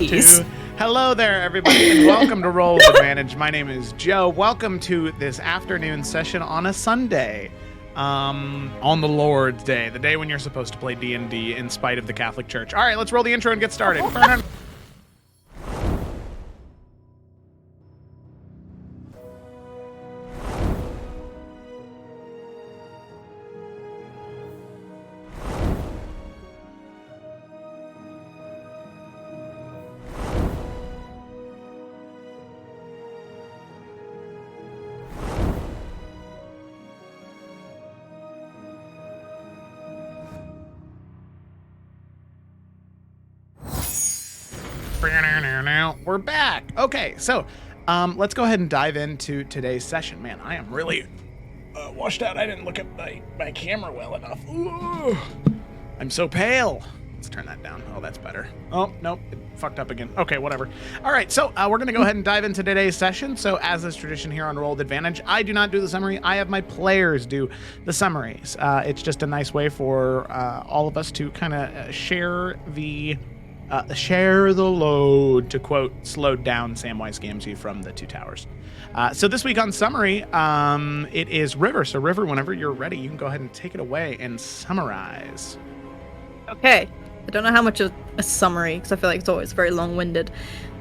Jeez. Hello there, everybody, and welcome to Roll with Advantage. My name is Joe. Welcome to this afternoon session on a Sunday, on the Lord's Day, the day when you're supposed to play D&D in spite of the Catholic Church. All right, let's roll the intro and get started. We're back. Okay, so let's go ahead and dive into today's session. Man, I am really washed out. I didn't look at my camera well enough. Ooh, I'm so pale. Let's turn that down. Oh, that's better. Oh, nope, it fucked up again. Okay, whatever. All right, so we're going to go ahead and dive into today's session. So as is tradition here on Roll with Advantage, I do not do the summary. I have my players do the summaries. It's just a nice way for all of us to kind of share the load, to quote slowed down Samwise Gamgee from the Two Towers. So this week on summary, it is River. So River, whenever you're ready, you can go ahead and take it away and summarize. Okay, I don't know how much of a summary, because I feel like it's always very long-winded.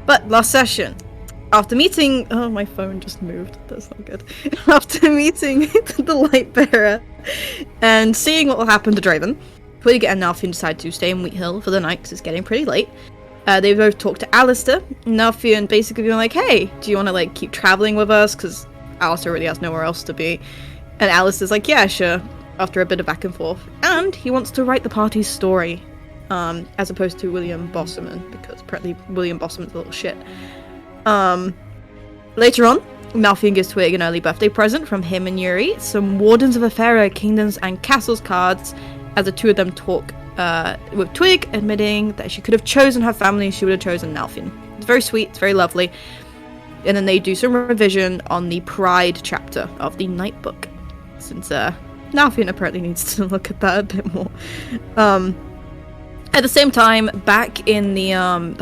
But last session, after meeting... Oh, my phone just moved. That's not good. After meeting the Lightbearer and seeing what will happen to Draven, Twig and Nalfion decide to stay in Wheat Hill for the night because it's getting pretty late. They both talk to Alistar. Nalfion basically being like, hey, do you want to keep traveling with us? Because Alistar really has nowhere else to be. And Alistar's like, yeah, sure, after a bit of back and forth. And he wants to write the party's story, as opposed to William Bosserman, because apparently William Bosserman's a little shit. Later on, Nalfion gives Twig an early birthday present from him and Yuri, some Wardens of Ephera, Kingdoms and Castles cards, as the two of them talk with Twig, admitting that she could have chosen her family, she would have chosen Nalfion. It's very sweet, it's very lovely. And then they do some revision on the Pride chapter of the Night Book, since Nalfion apparently needs to look at that a bit more. At the same time, back in the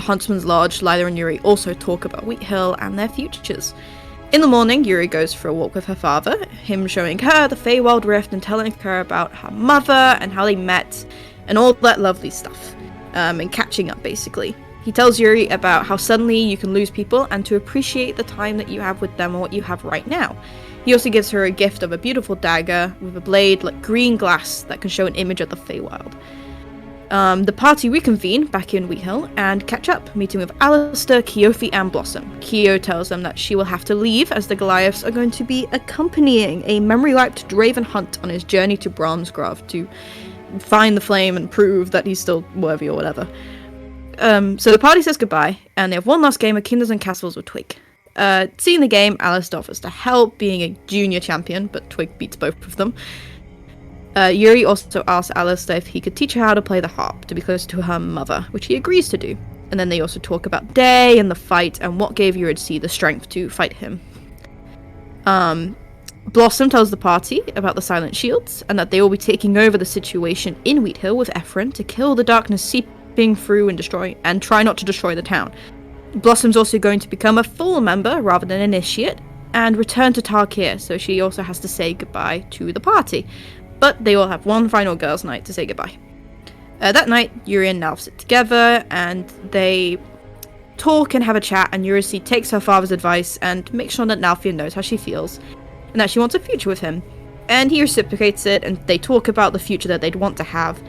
Huntsman's Lodge, Lila and Yuri also talk about Wheat Hill and their futures. In the morning, Yuri goes for a walk with her father, him showing her the Feywild Rift and telling her about her mother and how they met and all that lovely stuff, and catching up basically. He tells Yuri about how suddenly you can lose people and to appreciate the time that you have with them and what you have right now. He also gives her a gift of a beautiful dagger with a blade like green glass that can show an image of the Feywild. The party reconvene back in Wheat Hill and catch up, meeting with Alistar, Keothi, and Blossom. Keo tells them that she will have to leave as the Goliaths are going to be accompanying a memory-wiped Draven Hunt on his journey to Bronzegrove to find the flame and prove that he's still worthy or whatever. So the party says goodbye, and they have one last game of Kingdoms and Castles with Twig. Seeing the game, Alistar offers to help, being a junior champion, but Twig beats both of them. Yuri also asks Alistar if he could teach her how to play the harp to be closer to her mother, which he agrees to do. And then they also talk about Day and the fight and what gave Eurydice the strength to fight him. Blossom tells the party about the Silent Shields and that they will be taking over the situation in Wheat Hill with Ephron to kill the darkness seeping through and try not to destroy the town. Blossom's also going to become a full member rather than an initiate and return to Tarkir, so she also has to say goodbye to the party. But they will have one final girls' night to say goodbye. That night, Yuri and Nalf sit together, and they talk and have a chat, and Eurydice takes her father's advice and makes sure that Nalfion knows how she feels, and that she wants a future with him. And he reciprocates it, and they talk about the future that they'd want to have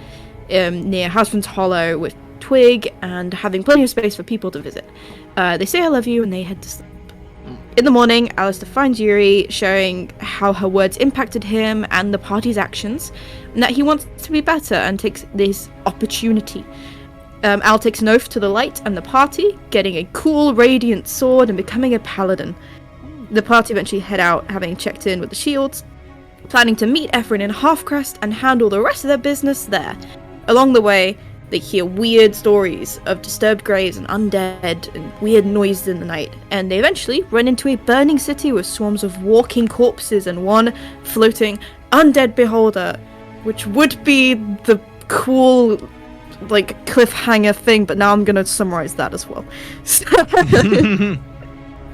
near Husband's Hollow with Twig, and having plenty of space for people to visit. They say I love you, and they head to sleep. In the morning, Alistar finds Yuri, showing how her words impacted him and the party's actions, and that he wants to be better and takes this opportunity. Al takes an oath to the light and the party, getting a cool, radiant sword and becoming a paladin. The party eventually head out, having checked in with the shields, planning to meet Ephron in Halfcrest and handle the rest of their business there. Along the way, they hear weird stories of disturbed graves and undead and weird noises in the night, and they eventually run into a burning city with swarms of walking corpses and one floating undead beholder, which would be the cool like cliffhanger thing, but now I'm gonna summarize that as well. So,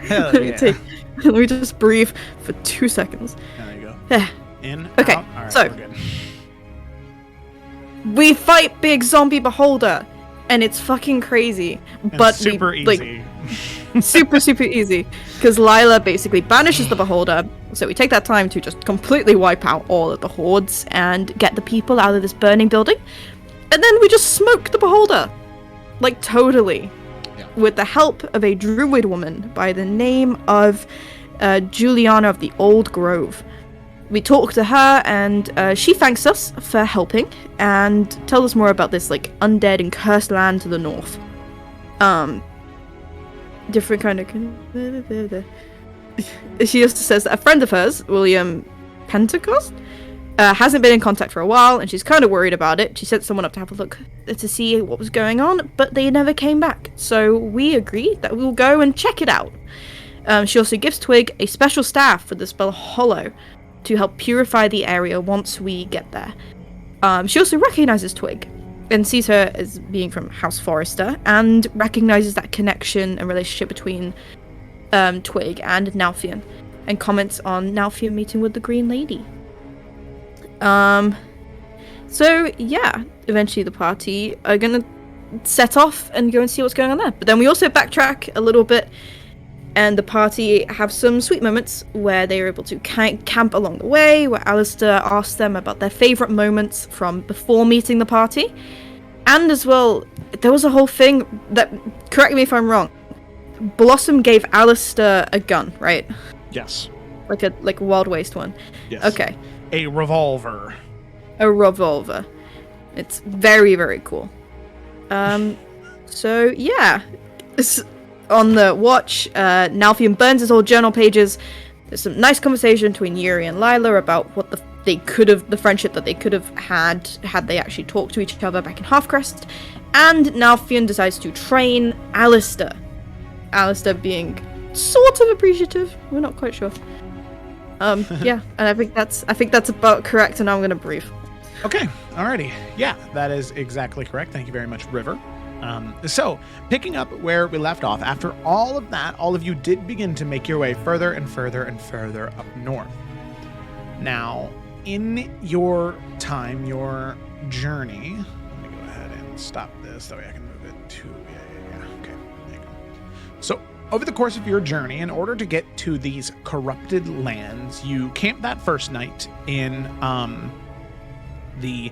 Hell let me just breathe for 2 seconds. There you go. Yeah. In, Okay, out. All right, so we're good. we fight big zombie beholder, and it's fucking crazy. And But super we, easy. Like, super easy, because Lila basically banishes the beholder. So we take that time to just completely wipe out all of the hordes and get the people out of this burning building, and then we just smoke the beholder, like totally. With the help of a druid woman by the name of Juliana of the Old Grove. We talk to her, and she thanks us for helping and tells us more about this like undead and cursed land to the north. Different kind of. She also says that a friend of hers, William Pentecost, hasn't been in contact for a while, and she's kind of worried about it. She sent someone up to have a look to see what was going on, but they never came back. So we agreed that we'll go and check it out. She also gives Twig a special staff for the spell Hollow to help purify the area once we get there. She also recognizes Twig and sees her as being from House Forrester, and recognizes that connection and relationship between Twig and Nalfion, and comments on Nalfion meeting with the Green Lady. So yeah, eventually the party are gonna set off and go and see what's going on there. But then we also backtrack a little bit, and the party have some sweet moments where they are able to camp along the way, where Alistar asks them about their favorite moments from before meeting the party. And as well, there was a whole thing that, correct me if I'm wrong, Blossom gave Alistar a gun, right? Yes. Like a Wild Waste one. Yes. Okay. A revolver. A revolver. It's very, very cool. So yeah, on the watch, Nalfion burns his old journal pages. There's some nice conversation between Yuri and Lila about what the friendship that they could have had they actually talked to each other back in Halfcrest. And Nalfion decides to train Alistar. Alistar being sort of appreciative. We're not quite sure. Yeah, and I think that's about correct, and I'm gonna brief. Okay, alrighty. Yeah, that is exactly correct. Thank you very much, River. So, picking up where we left off, after all of that, all of you did begin to make your way further and further and further up north. Now, in your time, your journey, let me go ahead and stop this, that way I can move it to, okay, there you go. So, over the course of your journey, in order to get to these corrupted lands, you camp that first night in the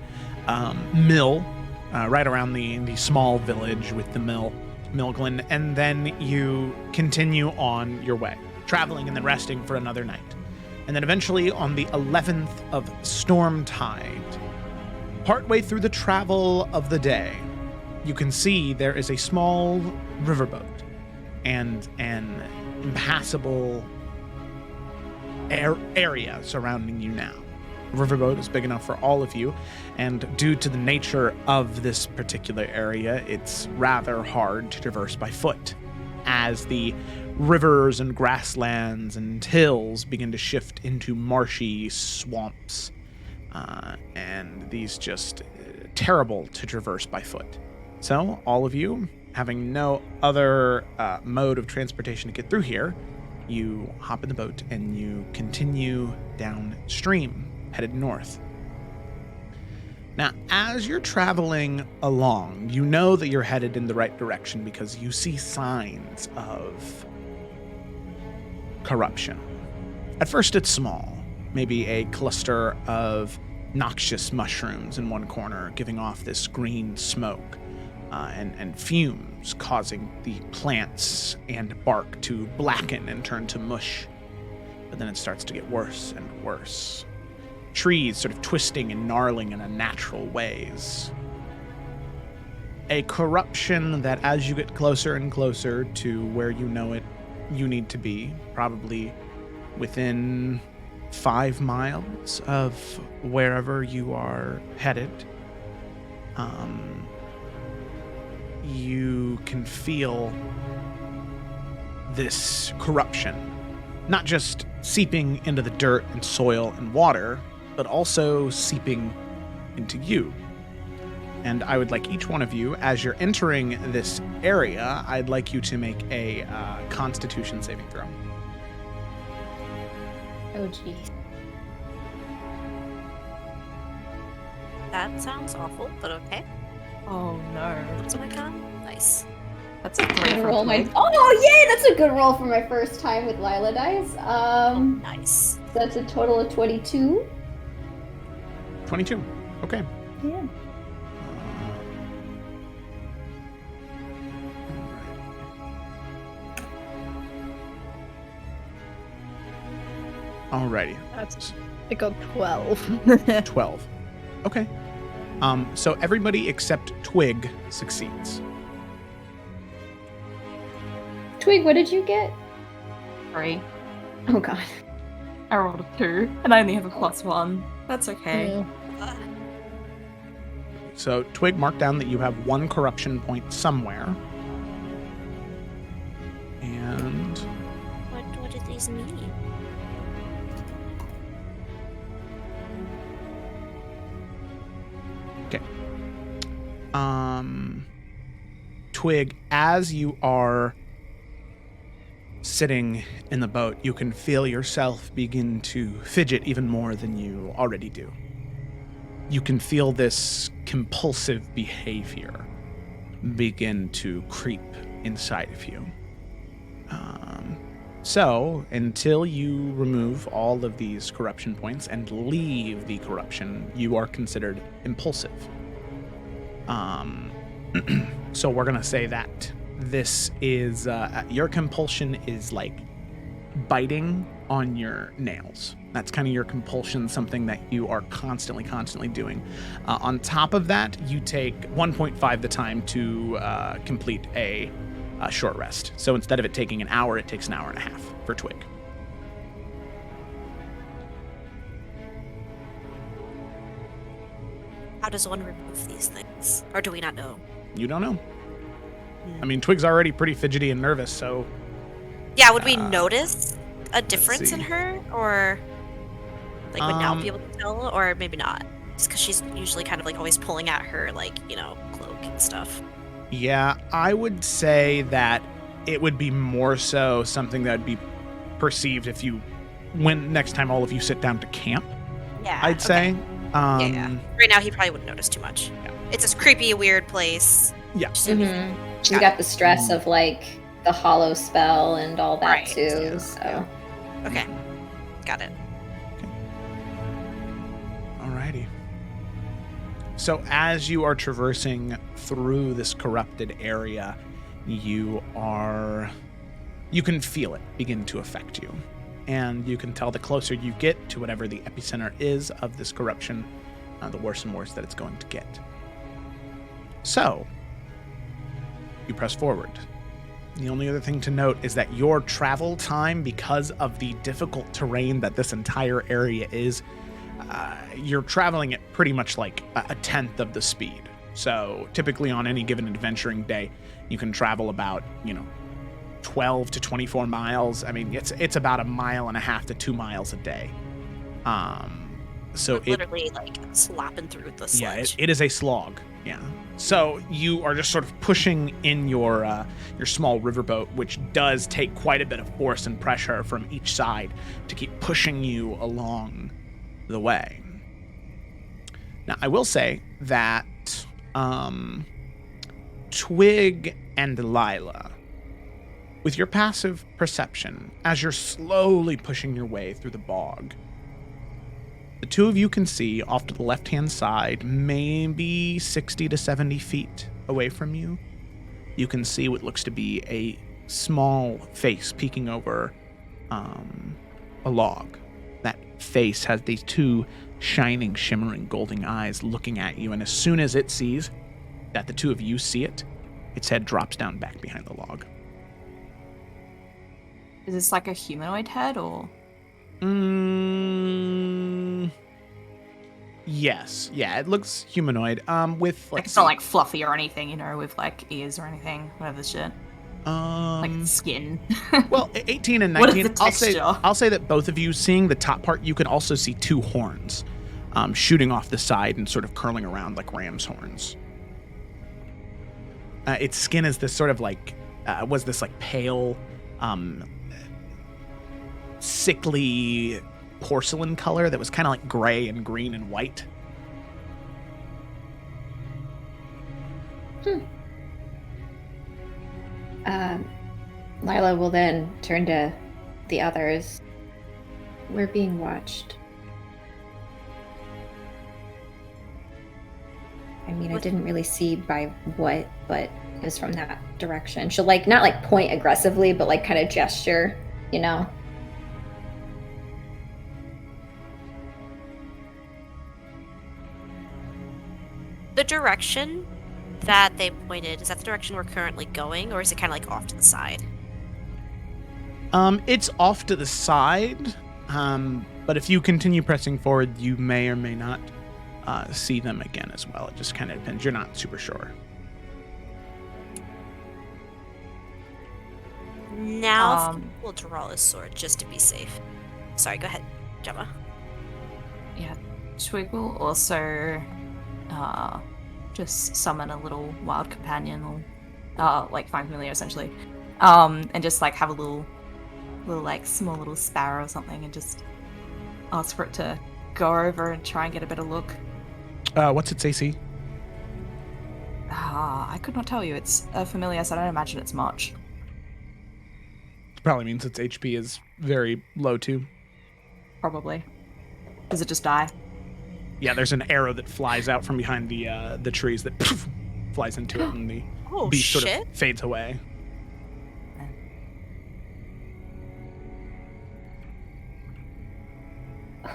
mill, right around the small village with the Milglen, and then you continue on your way, traveling and then resting for another night. And then eventually on the 11th of Stormtide, partway through the travel of the day, you can see there is a small riverboat and an impassable area surrounding you now. The riverboat is big enough for all of you, and due to the nature of this particular area, it's rather hard to traverse by foot, as the rivers and grasslands and hills begin to shift into marshy swamps, and these just terrible to traverse by foot. So, all of you, having no other mode of transportation to get through here, you hop in the boat and you continue downstream, headed north. Now, as you're traveling along, you know that you're headed in the right direction because you see signs of corruption. At first, it's small, maybe a cluster of noxious mushrooms in one corner, giving off this green smoke and fumes, causing the plants and bark to blacken and turn to mush. But then it starts to get worse and worse. Trees sort of twisting and gnarling in unnatural ways. A corruption that, as you get closer and closer to where you know it, you need to be, probably within 5 miles of wherever you are headed, you can feel this corruption, not just seeping into the dirt and soil and water, but also seeping into you. And I would like each one of you, as you're entering this area, I'd like you to make a Constitution saving throw. Oh, geez. That sounds awful, but okay. Oh no. What's my con? Nice. That's a Good 3 roll for my. Twig. Oh, yay! That's a good roll for my first time with Lila dice. Nice. That's a total of 22. 22. Okay. Yeah. Alrighty. I got 12. 12. Okay. So everybody except Twig succeeds. Twig, what did you get? 3. Oh god. I rolled a 2, and I only have a +1. That's okay. So Twig, mark down that you have 1 corruption point somewhere. And What do these mean? Twig, as you are sitting in the boat, you can feel yourself begin to fidget even more than you already do. You can feel this compulsive behavior begin to creep inside of you. So, until you remove all of these corruption points and leave the corruption, you are considered impulsive. So we're gonna say that this is your compulsion is like biting on your nails. That's kind of your compulsion, something that you are constantly doing. On top of that, you take 1.5 the time to complete a short rest. So instead of it taking an hour, it takes an hour and a half for Twig. How does one remove these things? Or do we not know? You don't know. I mean, Twig's already pretty fidgety and nervous, so... Yeah, would we notice a difference in see. her? Or, like, would now be able to tell? Or maybe not? Just because she's usually kind of, like, always pulling at her, like, cloak and stuff. Yeah, I would say that it would be more so something that would be perceived if you, when next time all of you sit down to camp, Yeah. I'd say. Yeah. Right now, he probably wouldn't notice too much. Yeah. It's this creepy, weird place. Yeah. Just You got the stress of like the hollow spell and all that Right, too. yeah, So Okay. Got it. Alrighty. So as you are traversing through this corrupted area, you can feel it begin to affect you. And you can tell the closer you get to whatever the epicenter is of this corruption, the worse and worse that it's going to get. So, you press forward. The only other thing to note is that your travel time, because of the difficult terrain that this entire area is, you're traveling at pretty much like a tenth of the speed. So typically on any given adventuring day, you can travel about, 12 to 24 miles. I mean, it's about 1.5 miles to 2 miles a day. So Literally, like, slopping through the sludge. it is a slog. Yeah. So you are just sort of pushing in your small riverboat, which does take quite a bit of force and pressure from each side to keep pushing you along the way. Now, I will say that Twig and Lila, with your passive perception, as you're slowly pushing your way through the bog, the two of you can see off to the left-hand side, maybe 60 to 70 feet away from you, you can see what looks to be a small face peeking over a log. That face has these two shining, shimmering, golden eyes looking at you, and as soon as it sees that the two of you see it, its head drops down back behind the log. Is this like a humanoid head, or? Yes. Yeah, it looks humanoid. With Like, it's not like fluffy or anything, with like ears or anything, whatever shit. Like skin. Well, 18 and What is 19. the texture? I'll say that both of you, seeing the top part, you can also see two horns shooting off the side and sort of curling around like ram's horns. Its skin is this sort of like was this like pale, sickly porcelain color that was kind of like gray and green and white. Lila will then turn to the others. We're being watched. I mean, I didn't really see by what, but it was from that direction. She'll like not like point aggressively, but like kind of gesture, you know. The direction that they pointed, is that the direction we're currently going, or is it kind of like off to the side? It's off to the side, but if you continue pressing forward, you may or may not see them again as well. It just kind of depends. You're not super sure. Now we'll draw this sword just to be safe. Sorry, go ahead, Gemma. Yeah, Twig will also just summon a little wild companion, or like find familiar essentially, and just like have a little like small little sparrow or something, and just ask for it to go over and try and get a better look. What's its AC? I could not tell you. It's a familiar, so I don't imagine it's much. Probably means its HP is very low too. Probably. Does it just die? Yeah, there's an arrow that flies out from behind the trees that poof, flies into it, and the beast sort of fades away.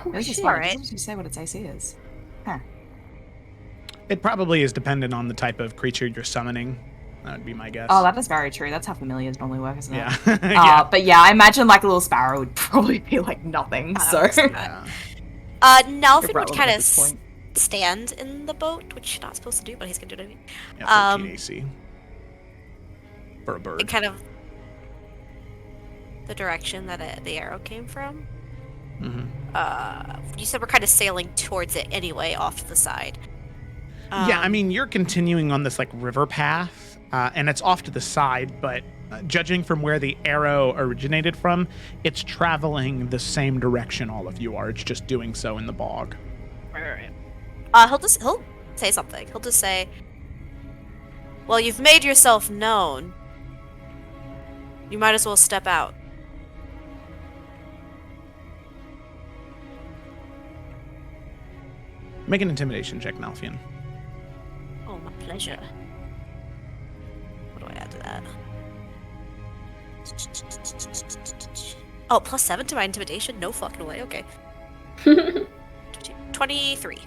Alright. Does it say what its AC is? Huh. It probably is dependent on the type of creature you're summoning. That would be my guess. Oh, that is very true. That's how familiars normally work, isn't it? Yeah. Yeah. But yeah, I imagine like a little sparrow would probably be like nothing. So. Yeah. Nelfin would kind of stand in the boat, which you're not supposed to do, but he's gonna do it anyway. Yeah, 13 AC. For a bird. And kind of the direction that the arrow came from. Mm-hmm. You said we're kind of sailing towards it anyway, off to the side. Yeah, I mean, you're continuing on this like river path, and it's off to the side, but judging from where the arrow originated from, it's traveling the same direction all of you are. It's just doing so in the bog. Right. He'll say something. He'll just say, "Well, you've made yourself known. You might as well step out." Make an intimidation check, Nalfian. Oh, my pleasure. What do I add to that? Oh, +7 to my intimidation? No fucking way. Okay. 23.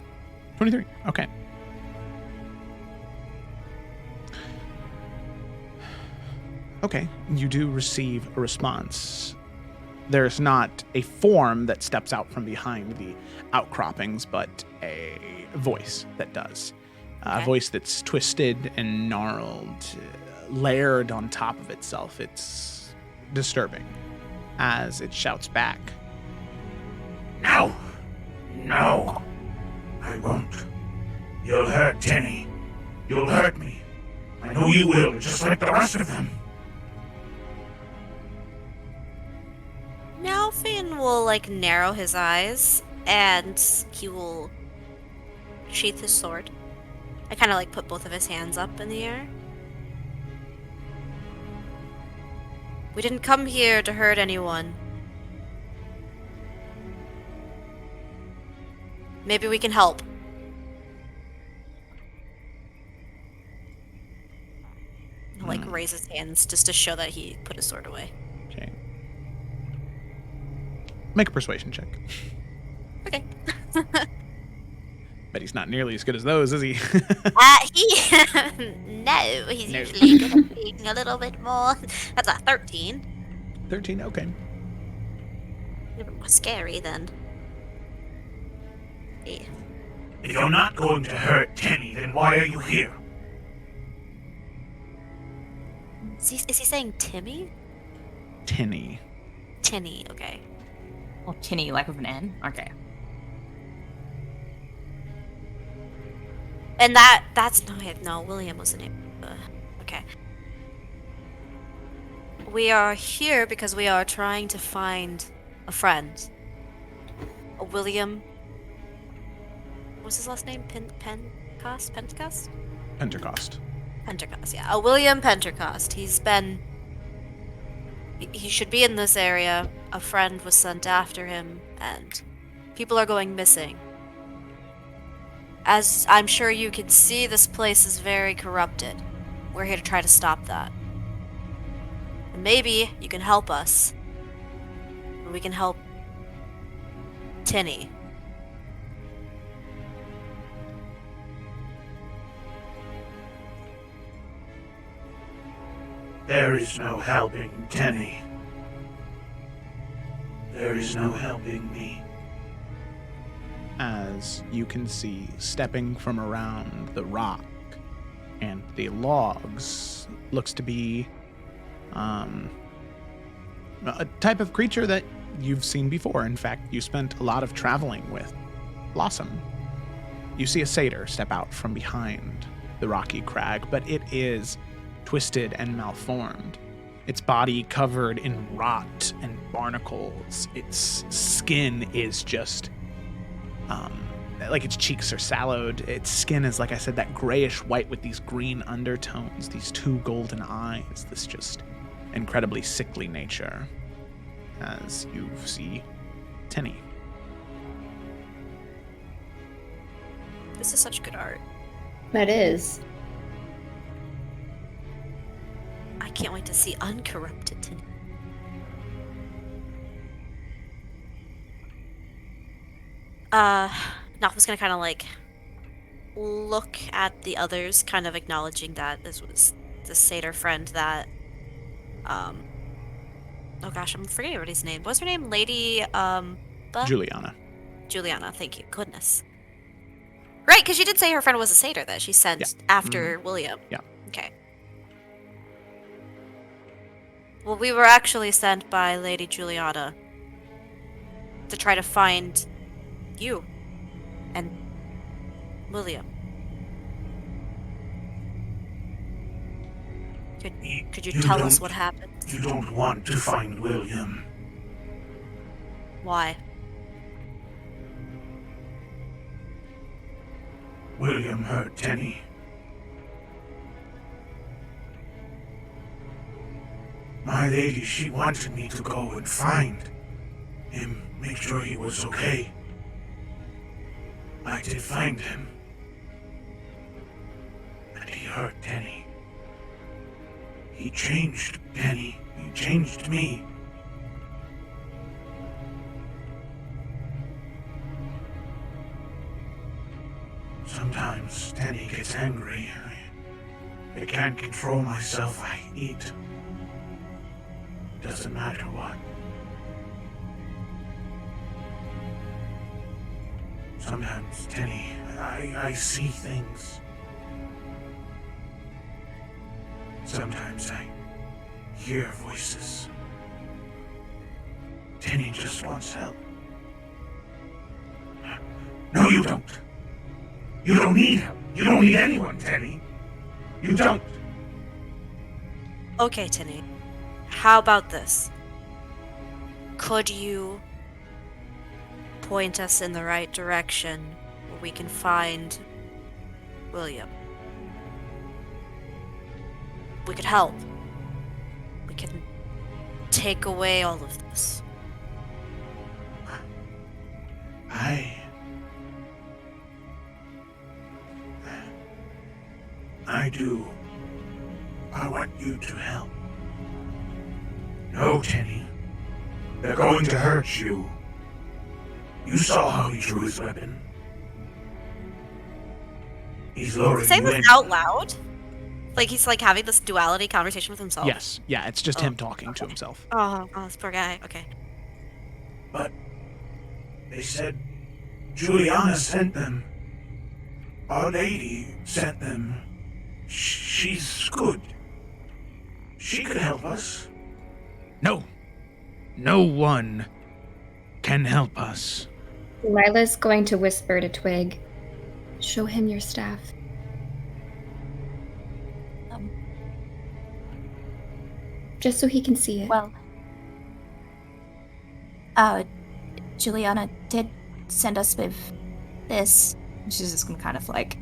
23. Okay. Okay. You do receive a response. There's not a form that steps out from behind the outcroppings, but a voice that does. A voice that's twisted and gnarled, layered on top of itself. It's disturbing as it shouts back. No! No! I won't. You'll hurt Tenny. You'll hurt me. I know you will, just like the rest of them. Now Finn will, like, narrow his eyes, and he will sheath his sword. I kind of, like, put both of his hands up in the air. We didn't come here to hurt anyone. Maybe we can help. He'll, like, raise his hands just to show that he put his sword away. Okay. Make a persuasion check. Okay. Bet he's not nearly as good as those, is he? No, he's usually good at being a little bit more. That's a 13. 13, okay. A little bit more scary then. Yeah. If you're not going to hurt Tenny, then why are you here? Is he saying Timmy? Tinny. Tinny, okay. Or Tinny, like with an N? Okay. And that's no, William was the name. Okay. We are here because we are trying to find a friend. A William. What's his last name? Pentecost? Pentecost. Pentecost, yeah. A William Pentecost. He's been. He should be in this area. A friend was sent after him, and people are going missing. As I'm sure you can see, this place is very corrupted. We're here to try to stop that. And maybe you can help us. We can help Tinny. There is no helping Tenny. There is no helping me. As you can see, stepping from around the rock and the logs, looks to be a type of creature that you've seen before. In fact, you spent a lot of traveling with Blossom. You see a satyr step out from behind the rocky crag, but it is twisted and malformed. Its body covered in rot and barnacles. Its skin is just like its cheeks are sallowed. Its skin is, like I said, that grayish white with these green undertones, these two golden eyes, this just incredibly sickly nature. As you see Tinny. This is such good art. That is. I can't wait to see uncorrupted Tinny. Nalth's gonna kind of like look at the others, kind of acknowledging that this was the satyr friend that, oh gosh, I'm forgetting everybody's name. What's her name? Lady, Juliana. Juliana, thank you. Goodness. Right, because she did say her friend was a satyr that she sent after William. Yeah. Okay. Well, we were actually sent by Lady Juliana to try to find you and William. Could you tell us what happened? You don't want to find William. Why? William hurt Tenny. My lady, she wanted me to go and find him, make sure he was okay. I did find him. And he hurt Tenny. He changed Tenny. He changed me. Sometimes Tenny gets angry. I can't control myself. I eat. Doesn't matter what. Sometimes, Tenny, I see things. Sometimes I hear voices. Tenny just wants help. No, you don't. You don't need help. You don't need anyone, Tenny. You don't. Okay, Tinny. How about this? Could you point us in the right direction where we can find William? We could help. We can take away all of this. I do. I want you to help. No, Tenny. They're going to hurt you. You saw how he drew his weapon. He's lowering Saying you this in. out loud? Like he's like having this duality conversation with himself? Yes. Yeah, it's just him talking to himself. Oh, this poor guy. Okay. But they said Juliana sent them. Our Lady sent them. She's good. She could help us. No. No one can help us. Lila's going to whisper to Twig, "Show him your staff." just so he can see it. Well, Juliana did send us with this. She's just gonna kind of like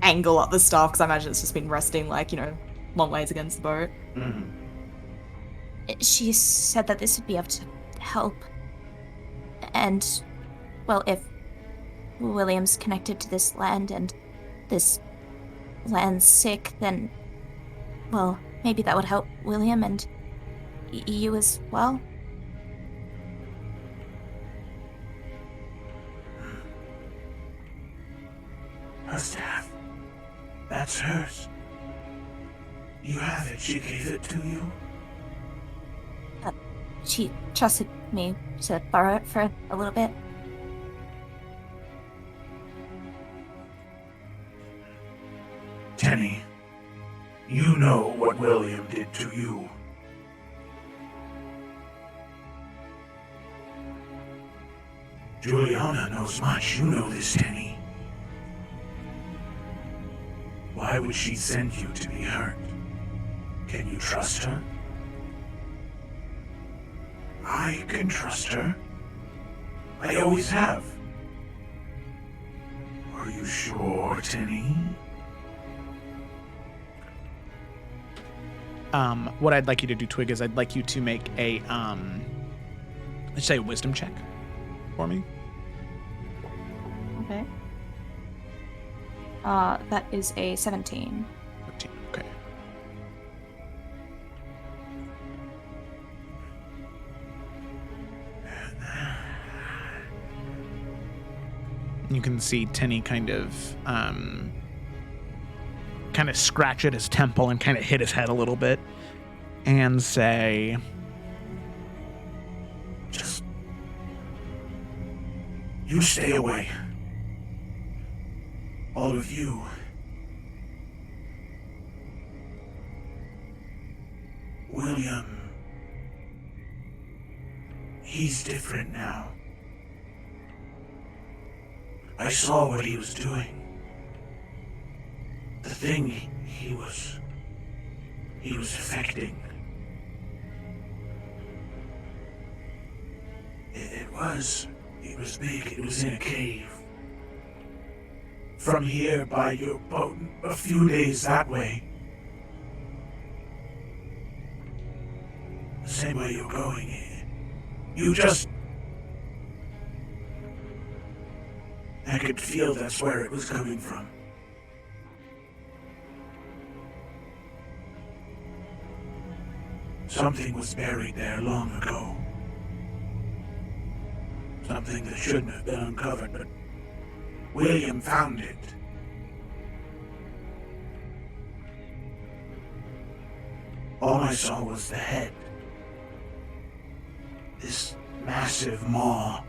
angle up the staff, because I imagine it's just been resting, like, long ways against the boat. Mm-hmm. She said that this would be able to help. And, well, if William's connected to this land and this land's sick, then, well, maybe that would help William and you as well. Her staff. That's hers. You have it. She gave it to you? She trusted me to borrow it for a little bit. Tenny, you know what William did to you. Juliana knows much. You know this, Tenny. Why would she send you to be hurt? Can you trust her? I can trust her. I always have. Are you sure, Tenny? What I'd like you to do, Twig, is I'd like you to make a, let's say a wisdom check for me. Okay. That is a 17. 15, okay. You can see Tenny kind of scratch at his temple and kind of hit his head a little bit and say, Just... you stay away. All of you. William. He's different now. I saw what he was doing. The thing he was affecting. It was big. It was in a cave. From here by your boat, a few days that way. The same way you're going. You just... I could feel that's where it was coming from. Something was buried there long ago. Something that shouldn't have been uncovered, but William found it. All I saw was the head. This massive maw.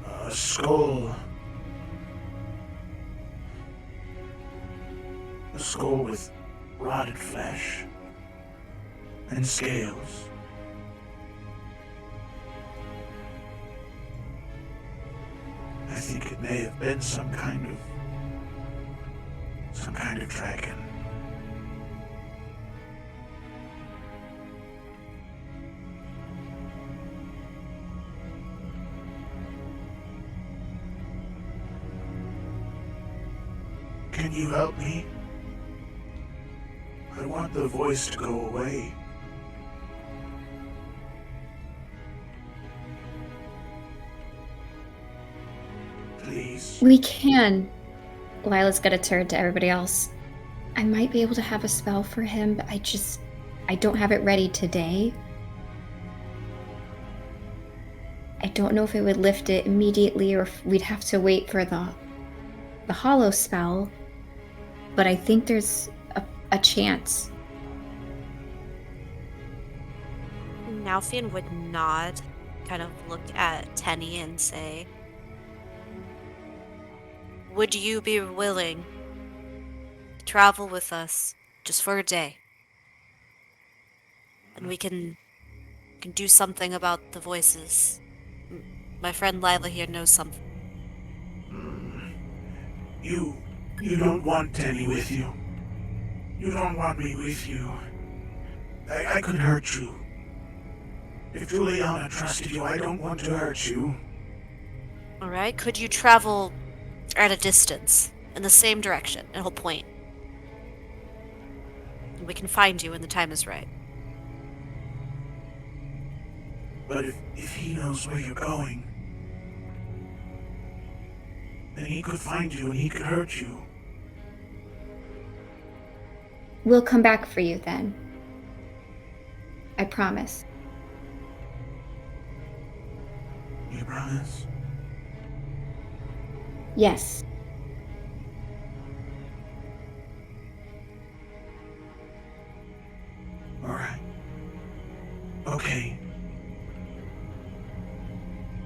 A skull. A skull with rotted flesh and scales. I think it may have been some kind of dragon. Can you help me? I want the voice to go away. Please. We can. Lila's gonna turn to everybody else. I might be able to have a spell for him, but I don't have it ready today. I don't know if it would lift it immediately or if we'd have to wait for the hollow spell, but I think there's a chance. Nalfian would nod, kind of look at Tenny and say, would you be willing to travel with us just for a day? And we can do something about the voices. My friend Lila here knows something. You don't want Tenny with you. You don't want me with you. I could hurt you. If Juliana trusted you, I don't want to hurt you. Alright, could you travel at a distance in the same direction? And he'll point. And we can find you when the time is right. But if he knows where you're going, then he could find you and he could hurt you. We'll come back for you then. I promise. You promise? Yes. Alright. Okay.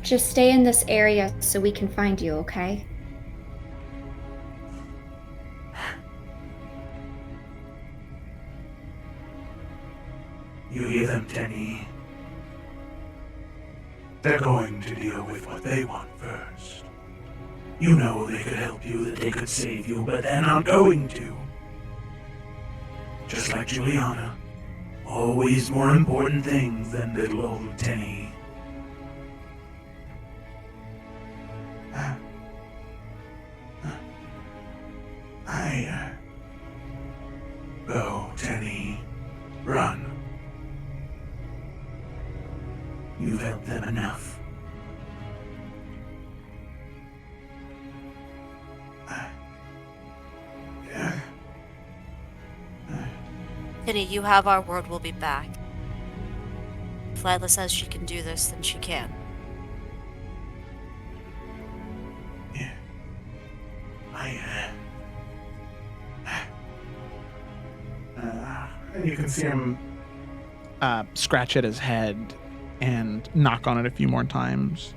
Just stay in this area so we can find you, okay? You hear them, Tenny? They're going to deal with what they want first. You know they could help you, that they could save you, but they're not going to. Just like Juliana. Always more important things than little old Tenny. Go, Tenny. Run. You've helped them enough. Penny, you have our word we'll be back. If Lila says she can do this, then she can. Yeah. And you can see him scratch at his head and knock on it a few more times.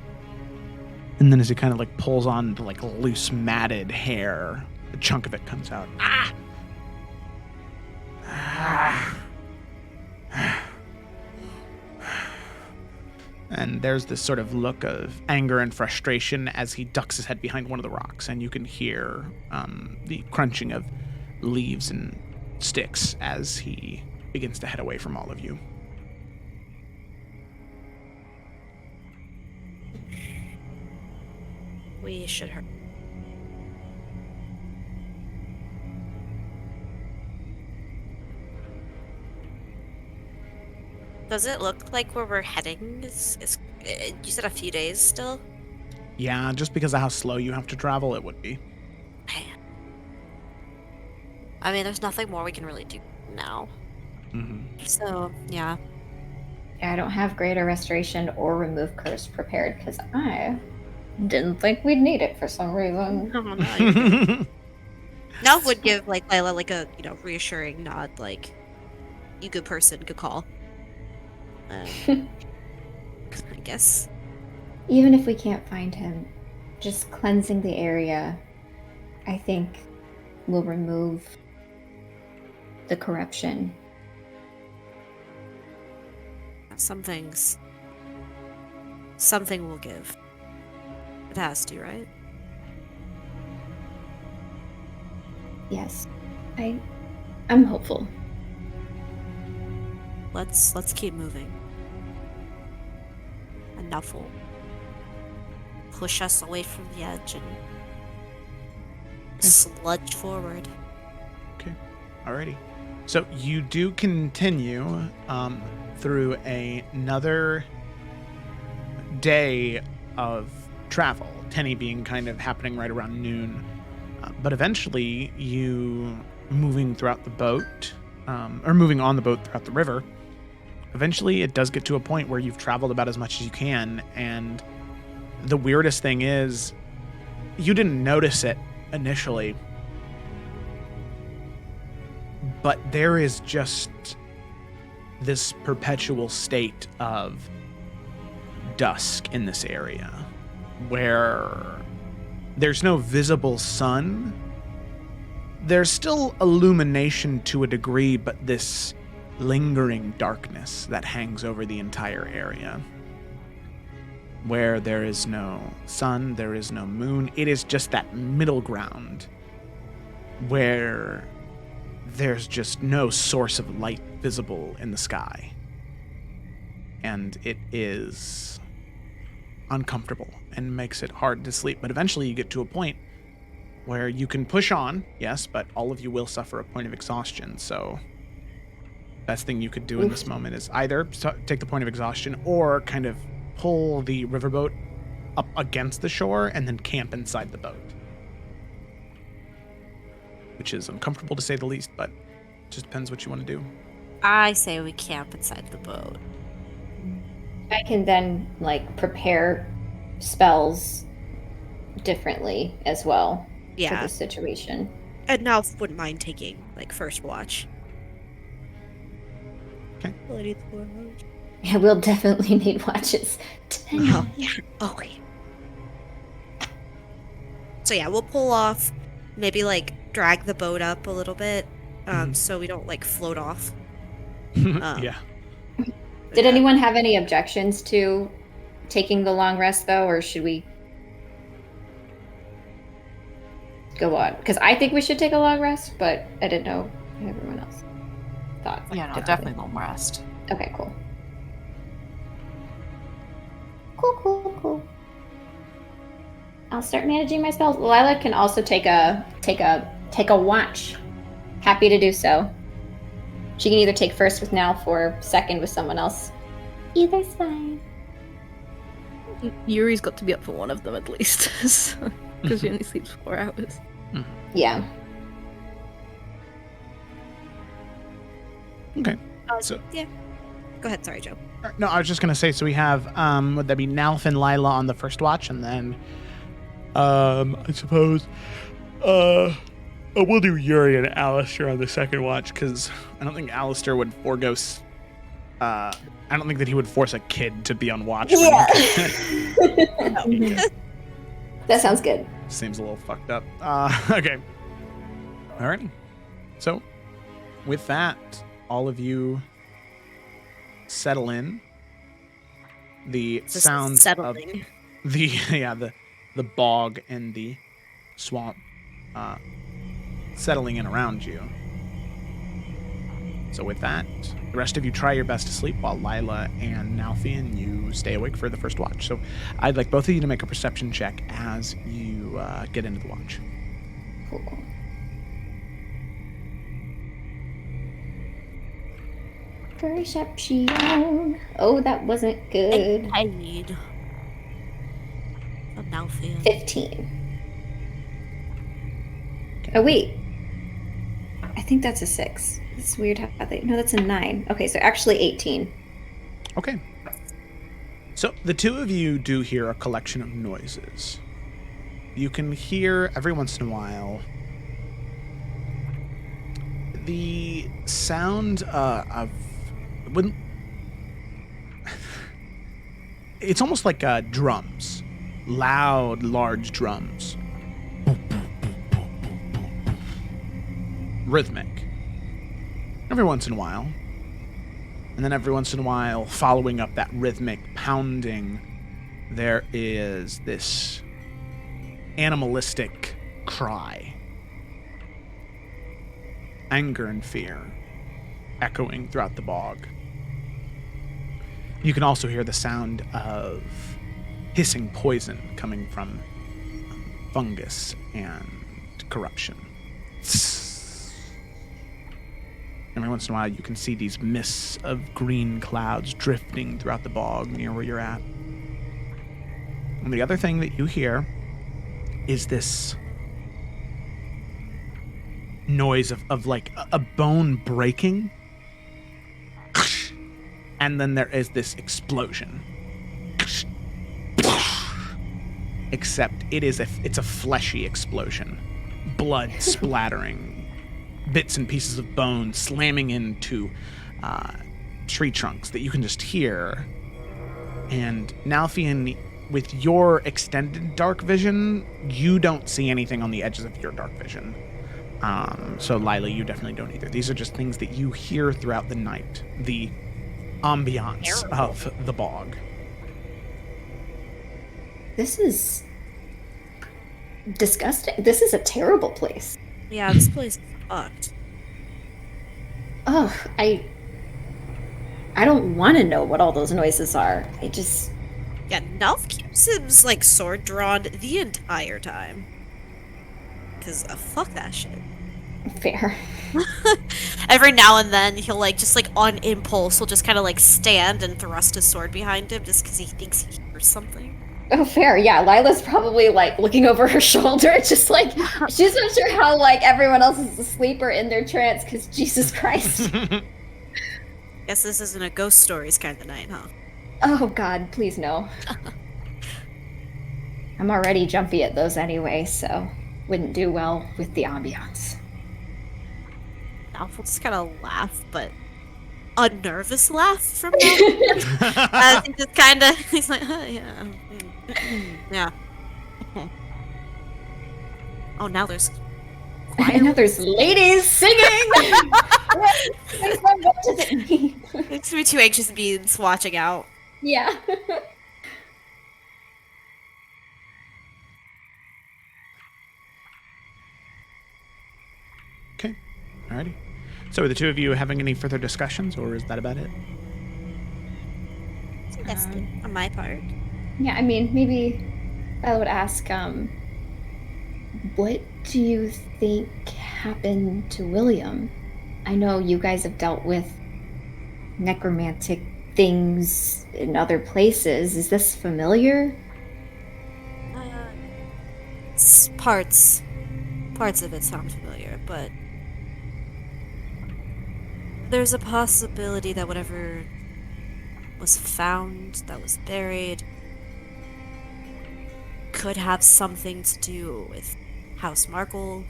And then as he kind of like pulls on the like loose matted hair, a chunk of it comes out. And there's this sort of look of anger and frustration as he ducks his head behind one of the rocks, and you can hear the crunching of leaves and sticks as he begins to head away from all of you. We should hurry. Does it look like where we're heading is you said a few days still? Yeah, just because of how slow you have to travel, it would be. Man. I mean, there's nothing more we can really do now. Mm-hmm. So, yeah. I don't have Greater Restoration or Remove Curse prepared because I didn't think we'd need it for some reason. Oh, no. Now would give like Lila like a reassuring nod, like you good person, good call. I guess. Even if we can't find him, just cleansing the area, I think, will remove the corruption. Something will give. It has to, right? Yes, I'm hopeful. Let's keep moving. Enough will push us away from the edge and sludge forward. Okay, alrighty. So you do continue through another day of travel, Tenny being kind of happening right around noon. But eventually you moving throughout the boat, or moving on the boat throughout the river, eventually it does get to a point where you've traveled about as much as you can, and the weirdest thing is you didn't notice it initially, but there is just this perpetual state of dusk in this area where there's no visible sun. There's still illumination to a degree, but this lingering darkness that hangs over the entire area, where there is no sun, there is no moon. It is just that middle ground where there's just no source of light visible in the sky. And it is uncomfortable and makes it hard to sleep. But eventually you get to a point where you can push on, yes, but all of you will suffer a point of exhaustion. So best thing you could do in this moment is either take the point of exhaustion or kind of pull the riverboat up against the shore and then camp inside the boat. Which is uncomfortable to say the least, but it just depends what you want to do. I say we camp inside the boat. I can then, like, prepare spells differently as well for Yeah. the situation. And now wouldn't mind taking, like, first watch. Okay. Will I need the watch? Yeah, we'll definitely need watches. Oh, yeah. Okay. So yeah, we'll pull off, maybe, like, drag the boat up a little bit, so we don't, like, float off. Yeah. Did anyone have any objections to taking the long rest, though, or should we go on? Because I think we should take a long rest, but I didn't know if everyone else thought. Yeah, no, differently. definitely long rest. Okay, cool. Cool. I'll start managing my spells. Lila can also take a watch. Happy to do so. She can either take first with Nalf or second with someone else. Either's fine. Yuri's got to be up for one of them at least, because she only sleeps 4 hours. Yeah. Okay. So Yeah. Go ahead, sorry, Joe. no, I was just gonna say. So we have would that be Nalf and Lila on the first watch, and then I suppose we'll do Yuri and Alistar on the second watch, because I don't think Alistar would forego. I don't think that he would force a kid to be on watch. Yeah. That sounds good. Seems a little fucked up. Okay. Alrighty. So, with that, all of you settle in. The Just sound of settling. the bog and the swamp settling in around you. So with that, the rest of you try your best to sleep while Lila and Nalfian, you stay awake for the first watch. So I'd like both of you to make a perception check as you get into the watch. Cool. Perception. Oh, that wasn't good. Paid. I'm now feeling. 15. Oh, wait. I think that's a 6. It's weird how they... No, that's a 9. Okay, so actually 18. Okay. So the two of you do hear a collection of noises. You can hear every once in a while the sound of... It's almost like drums. Loud, large drums. Rhythmic. Every once in a while. And then every once in a while, following up that rhythmic pounding, there is this animalistic cry. Anger and fear echoing throughout the bog. You can also hear the sound of hissing poison coming from fungus and corruption. Every once in a while, you can see these mists of green clouds drifting throughout the bog near where you're at. And the other thing that you hear is this noise of like a bone breaking. And then there is this explosion. Except it's a fleshy explosion. Blood splattering. Bits and pieces of bone slamming into tree trunks that you can just hear. And Nalfian, with your extended dark vision, you don't see anything on the edges of your dark vision. So Lila, you definitely don't either. These are just things that you hear throughout the night. The ambiance of the bog. This is disgusting. This is a terrible place. Yeah, this place is fucked. Oh, I don't want to know what all those noises are. Yeah, Nalf keeps his, like, sword drawn the entire time. Because, fuck that shit. Fair. Every now and then, he'll, like, just, like, on impulse, he'll just kind of, like, stand and thrust his sword behind him just because he thinks he hears something. Oh, fair. Yeah, Lila's probably, like, looking over her shoulder, just, like, she's not sure how, like, everyone else is asleep or in their trance, because Jesus Christ. Guess this isn't a ghost stories kind of night, huh? Oh, God, please no. I'm already jumpy at those anyway, so wouldn't do well with the ambiance. Alf will just kind of laugh, but a nervous laugh from Alf. As he just kind of, he's like, yeah. Yeah. Oh, now there's I know there's ladies singing! What does it mean? It's gonna be two anxious beings watching out. Yeah. Okay. Alrighty. So are the two of you having any further discussions, or is that about it? I think that's it on my part. Yeah, I mean, maybe I would ask, what do you think happened to William? I know you guys have dealt with necromantic things in other places. Is this familiar? Parts of it sound familiar, but there's a possibility that whatever was found, that was buried, could have something to do with House Markle,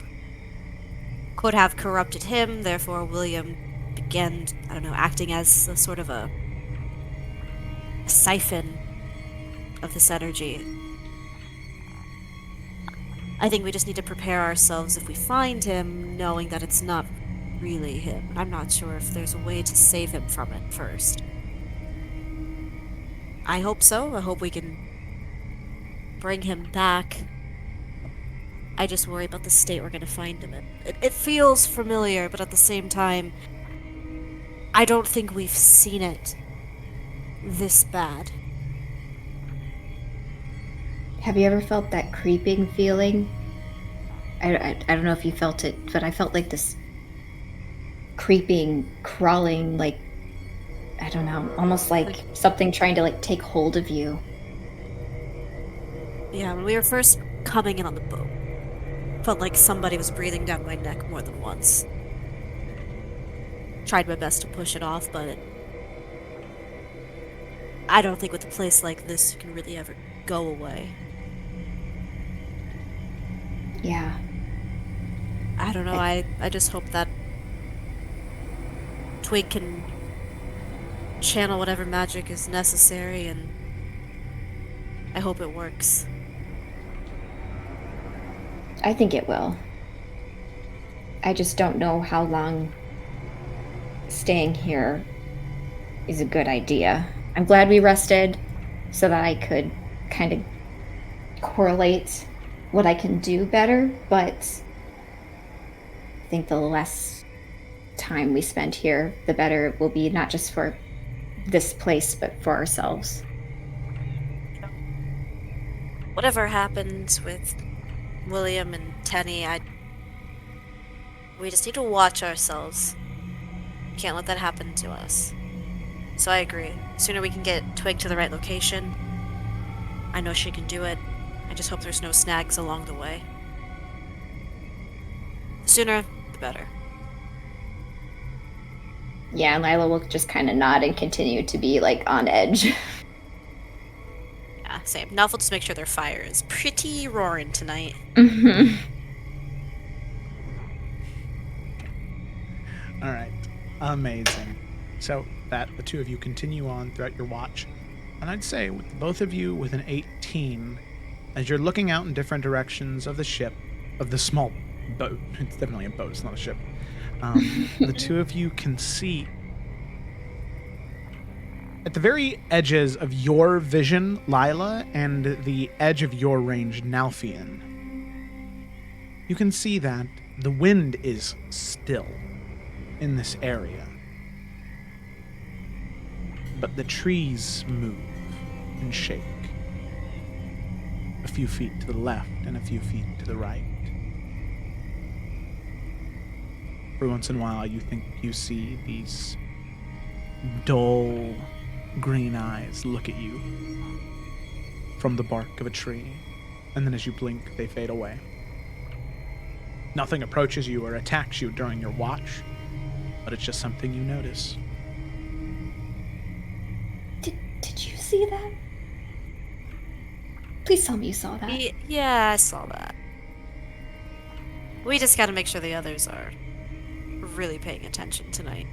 could have corrupted him, therefore William began, I don't know, acting as a sort of a siphon of this energy. I think we just need to prepare ourselves if we find him, knowing that it's not really him. I'm not sure if there's a way to save him from it first. I hope so. I hope we can bring him back. I just worry about the state we're gonna find him in. It feels familiar, but at the same time, I don't think we've seen it this bad. Have you ever felt that creeping feeling? I don't know if you felt it, but I felt like this creeping, crawling, like, I don't know, almost like something trying to, like, take hold of you. Yeah, when we were first coming in on the boat, felt like somebody was breathing down my neck more than once. Tried my best to push it off, but I don't think with a place like this you can really ever go away. Yeah. I don't know, I just hope that Twig can channel whatever magic is necessary, and I hope it works. I think it will. I just don't know how long staying here is a good idea. I'm glad we rested so that I could kind of correlate what I can do better, but I think the less time we spend here, the better it will be, not just for this place, but for ourselves. Whatever happens with William and Tenny, we just need to watch ourselves. Can't let that happen to us. So I agree. The sooner we can get Twig to the right location, I know she can do it. I just hope there's no snags along the way. The sooner, the better. Yeah, and Lila will just kind of nod and continue to be, like, on edge. Yeah, same. Now we'll just make sure their fire is pretty roaring tonight. Mm-hmm. All right. Amazing. So that the two of you continue on throughout your watch. And I'd say with both of you with an 18, as you're looking out in different directions of the ship, of the small boat, it's definitely a boat, it's not a ship, the two of you can see at the very edges of your vision, Lila, and the edge of your range, Nalfian, you can see that The wind is still in this area, but the trees move and shake. A few feet to the left and a few feet to the right. Every once in a while, you think you see these dull green eyes look at you from the bark of a tree, and then as you blink, they fade away. Nothing approaches you or attacks you during your watch, but it's just something you notice. Did you see that? Please tell me you saw that. Yeah, I saw that. We just gotta make sure the others are really paying attention tonight.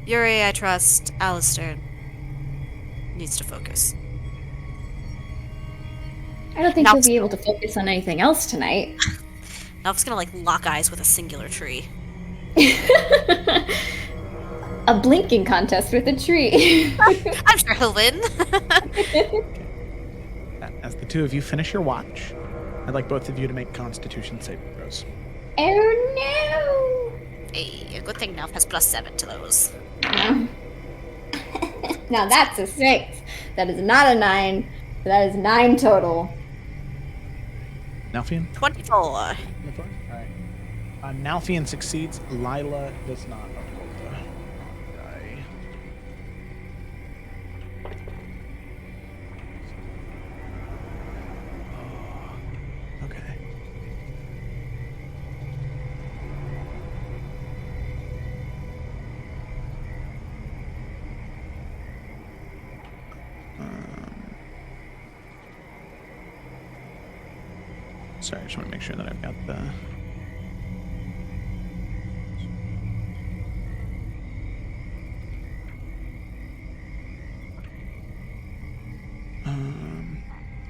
Yuri, I trust. Alistar needs to focus. I don't think Now- you'll be able to focus on anything else tonight. Now I'm just gonna, lock eyes with a singular tree. A blinking contest with a tree. I'm sure he'll win. As the two of you finish your watch, I'd like both of you to make Constitution saving throws. Oh Hey, a good thing Nelf has +7 to those. no. Now that's a 6. That is not a 9. That is 9 total. Nalfian? 24. Alright. Nalfian succeeds. Lila does not. Die. Oh, okay. Sorry, I just want to make sure that I've got the...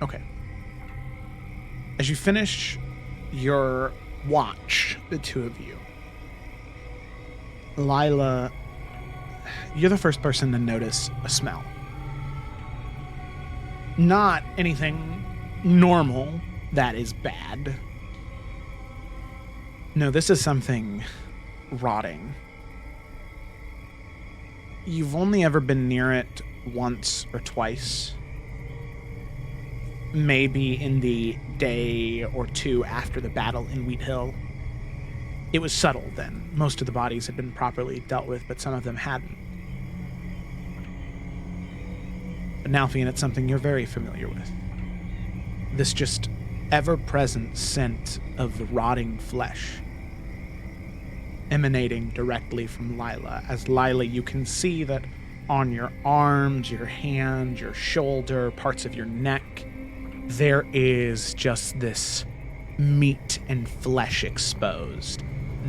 Okay. As you finish your watch, the two of you, Lila, you're the first person to notice a smell. Not anything normal that is bad. No, this is something rotting. You've only ever been near it once or twice. Maybe in the day or two after the battle in Wheat Hill. It was subtle then. Most of the bodies had been properly dealt with, but some of them hadn't. But Nalfian, it's something you're very familiar with. This just ever-present scent of the rotting flesh emanating directly from Lila. As Lila, you can see that on your arms, your hand, your shoulder, parts of your neck, there is just this meat and flesh exposed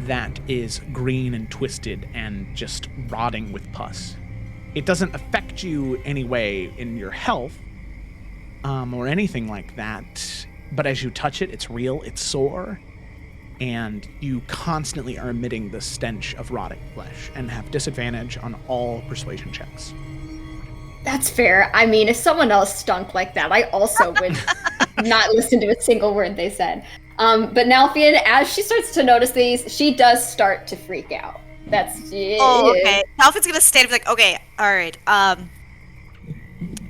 that is green and twisted and just rotting with pus. It doesn't affect you anyway in your health or anything like that, but as you touch it, it's real, it's sore, and you constantly are emitting the stench of rotting flesh and have disadvantage on all persuasion checks. That's fair. I mean, if someone else stunk like that, I also would not listen to a single word they said. But Nalfian, as she starts to notice these, she does start to freak out. That's Oh, okay. Nalfian's gonna stand and be like, okay, alright,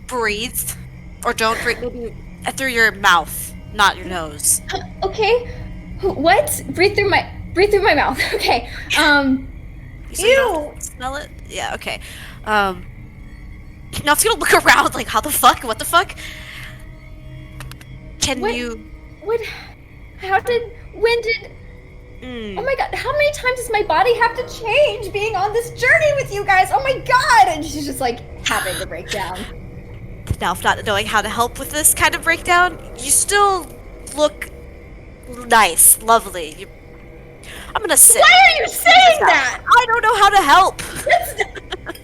breathe. Or don't breathe, maybe through your mouth, not your nose. Okay. What? Breathe through my mouth. Okay. So you don't smell it? Yeah, okay. Now it's gonna look around like, how the fuck? What the fuck? Can What? you... When did... Oh my god, how many times does my body have to change being on this journey with you guys? Oh my god! And she's just like having a breakdown. Now, if not knowing how to help with this kind of breakdown, you still look nice, lovely. I'm gonna sit. Why are you saying that? I don't know how to help. What?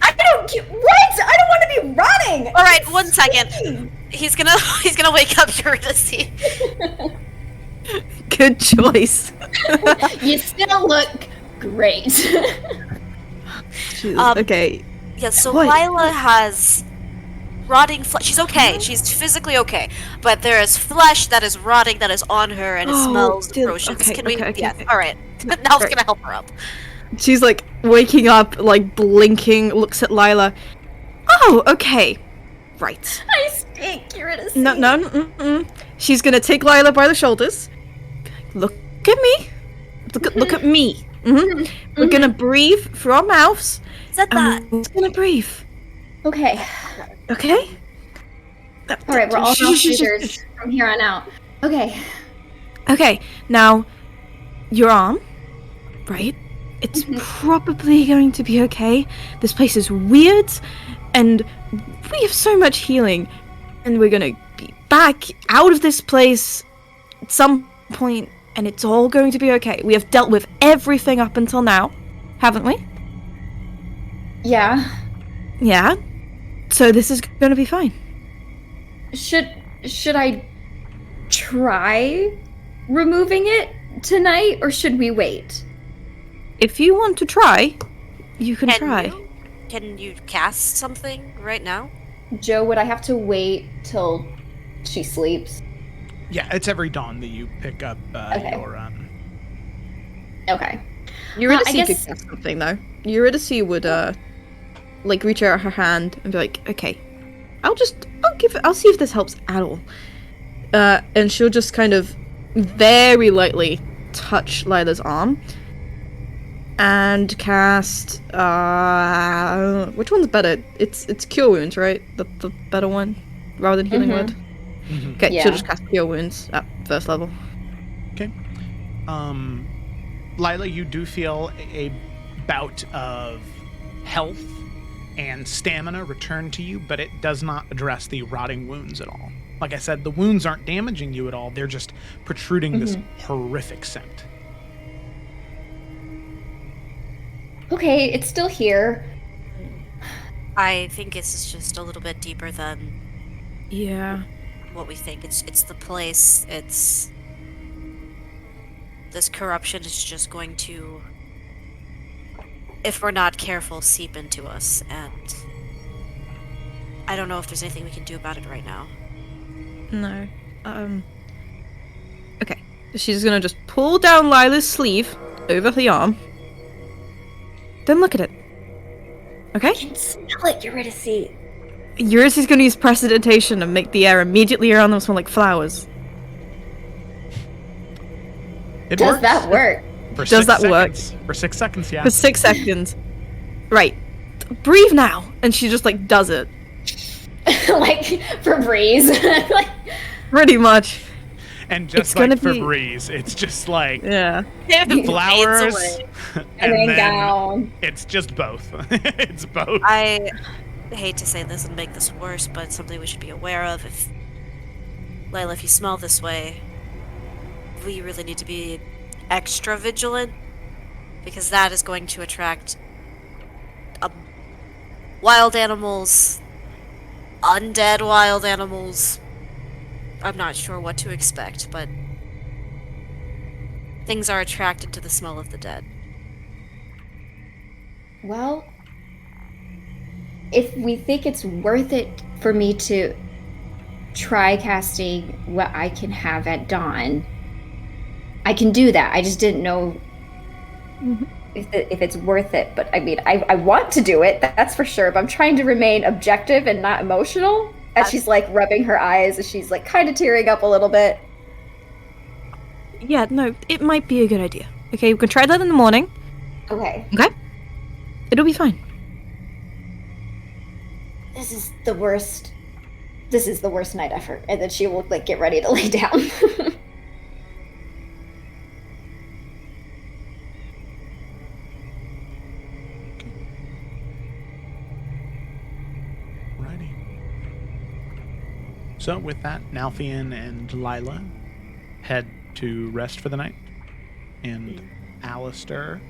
I don't want to be running. All right, 1 second. He's gonna wake up Eurydice. Good choice. You still look great. Jeez, okay. Yeah, so What? Lila has rotting flesh. She's okay. She's physically okay. But there is flesh that is rotting that is on her, and it smells atrocious. Okay, Can we? okay, Yes. okay. All right. Nell's Right. gonna help her up. She's like waking up, like blinking, looks at Lila. Oh, okay. Right. I stink, Eurydice. No, no, mm-mm. She's gonna take Lila by the shoulders. Look at me. Look at me. We're gonna breathe through our mouths. Said that. We're just gonna breathe. Okay. Okay? All right, we're all mouth breathers from here on out. Okay. Okay, now, your arm, right? It's probably going to be okay. This place is weird, and we have so much healing, and we're gonna be back out of this place at some point, and it's all going to be okay. We have dealt with everything up until now, haven't we? Yeah. Yeah. So this is gonna be fine. Should I try removing it tonight, or should we wait? If you want to try, you can try. Can you cast something right now? Joe, would I have to wait till she sleeps? Yeah, it's every dawn that you pick up Okay. your Okay. Eurydice I could guess- cast something though. Eurydice would like reach out her hand and be like, okay, I'll see if this helps at all. And she'll just kind of very lightly touch Lila's arm and cast which one's better? It's Cure Wounds, right? The better one rather than Healing Word. Okay, Yeah. she'll just cast Cure Wounds at first level. Okay. Lila, you do feel a bout of health and stamina return to you, but it does not address the rotting wounds at all. Like I said, the wounds aren't damaging you at all. They're just protruding this horrific scent. Okay, it's still here. I think it's just a little bit deeper than Yeah. what we think. It's the place. It's this corruption is just going to, if we're not careful, seep into us, and I don't know if there's anything we can do about it right now. No. Okay. She's gonna just pull down Lila's sleeve over the arm. Then look at it. Okay? I can smell it, Eurydice. Eurydice is gonna use prestidigitation and make the air immediately around them smell like flowers. It Does works. that work? For Does 6 that work? seconds. For 6 seconds, yeah. For 6 seconds. Right. Breathe now! And she just, like, does it. Like Febreze. Like, Pretty much. And just It's like gonna be- Febreze, it's just like Yeah. flowers, and then down. it's just both. It's both. I hate to say this and make this worse, but something we should be aware of. If Layla, if you smell this way, we really need to be extra vigilant, because that is going to attract wild animals, undead wild animals. I'm not sure what to expect, but things are attracted to the smell of the dead. Well, if we think it's worth it for me to try casting what I can have at dawn, I can do that. I just didn't know if it's worth it. But I mean, I want to do it, that's for sure. But I'm trying to remain objective and not emotional. As she's like rubbing her eyes, as she's like kind of tearing up a little bit. Yeah, no, it might be a good idea. Okay, we can try that in the morning. Okay. Okay? It'll be fine. This is the worst. This is the worst night ever. And then she will like get ready to lay down. Righty. So with that, Nalfian and Lila head to rest for the night, and Alistar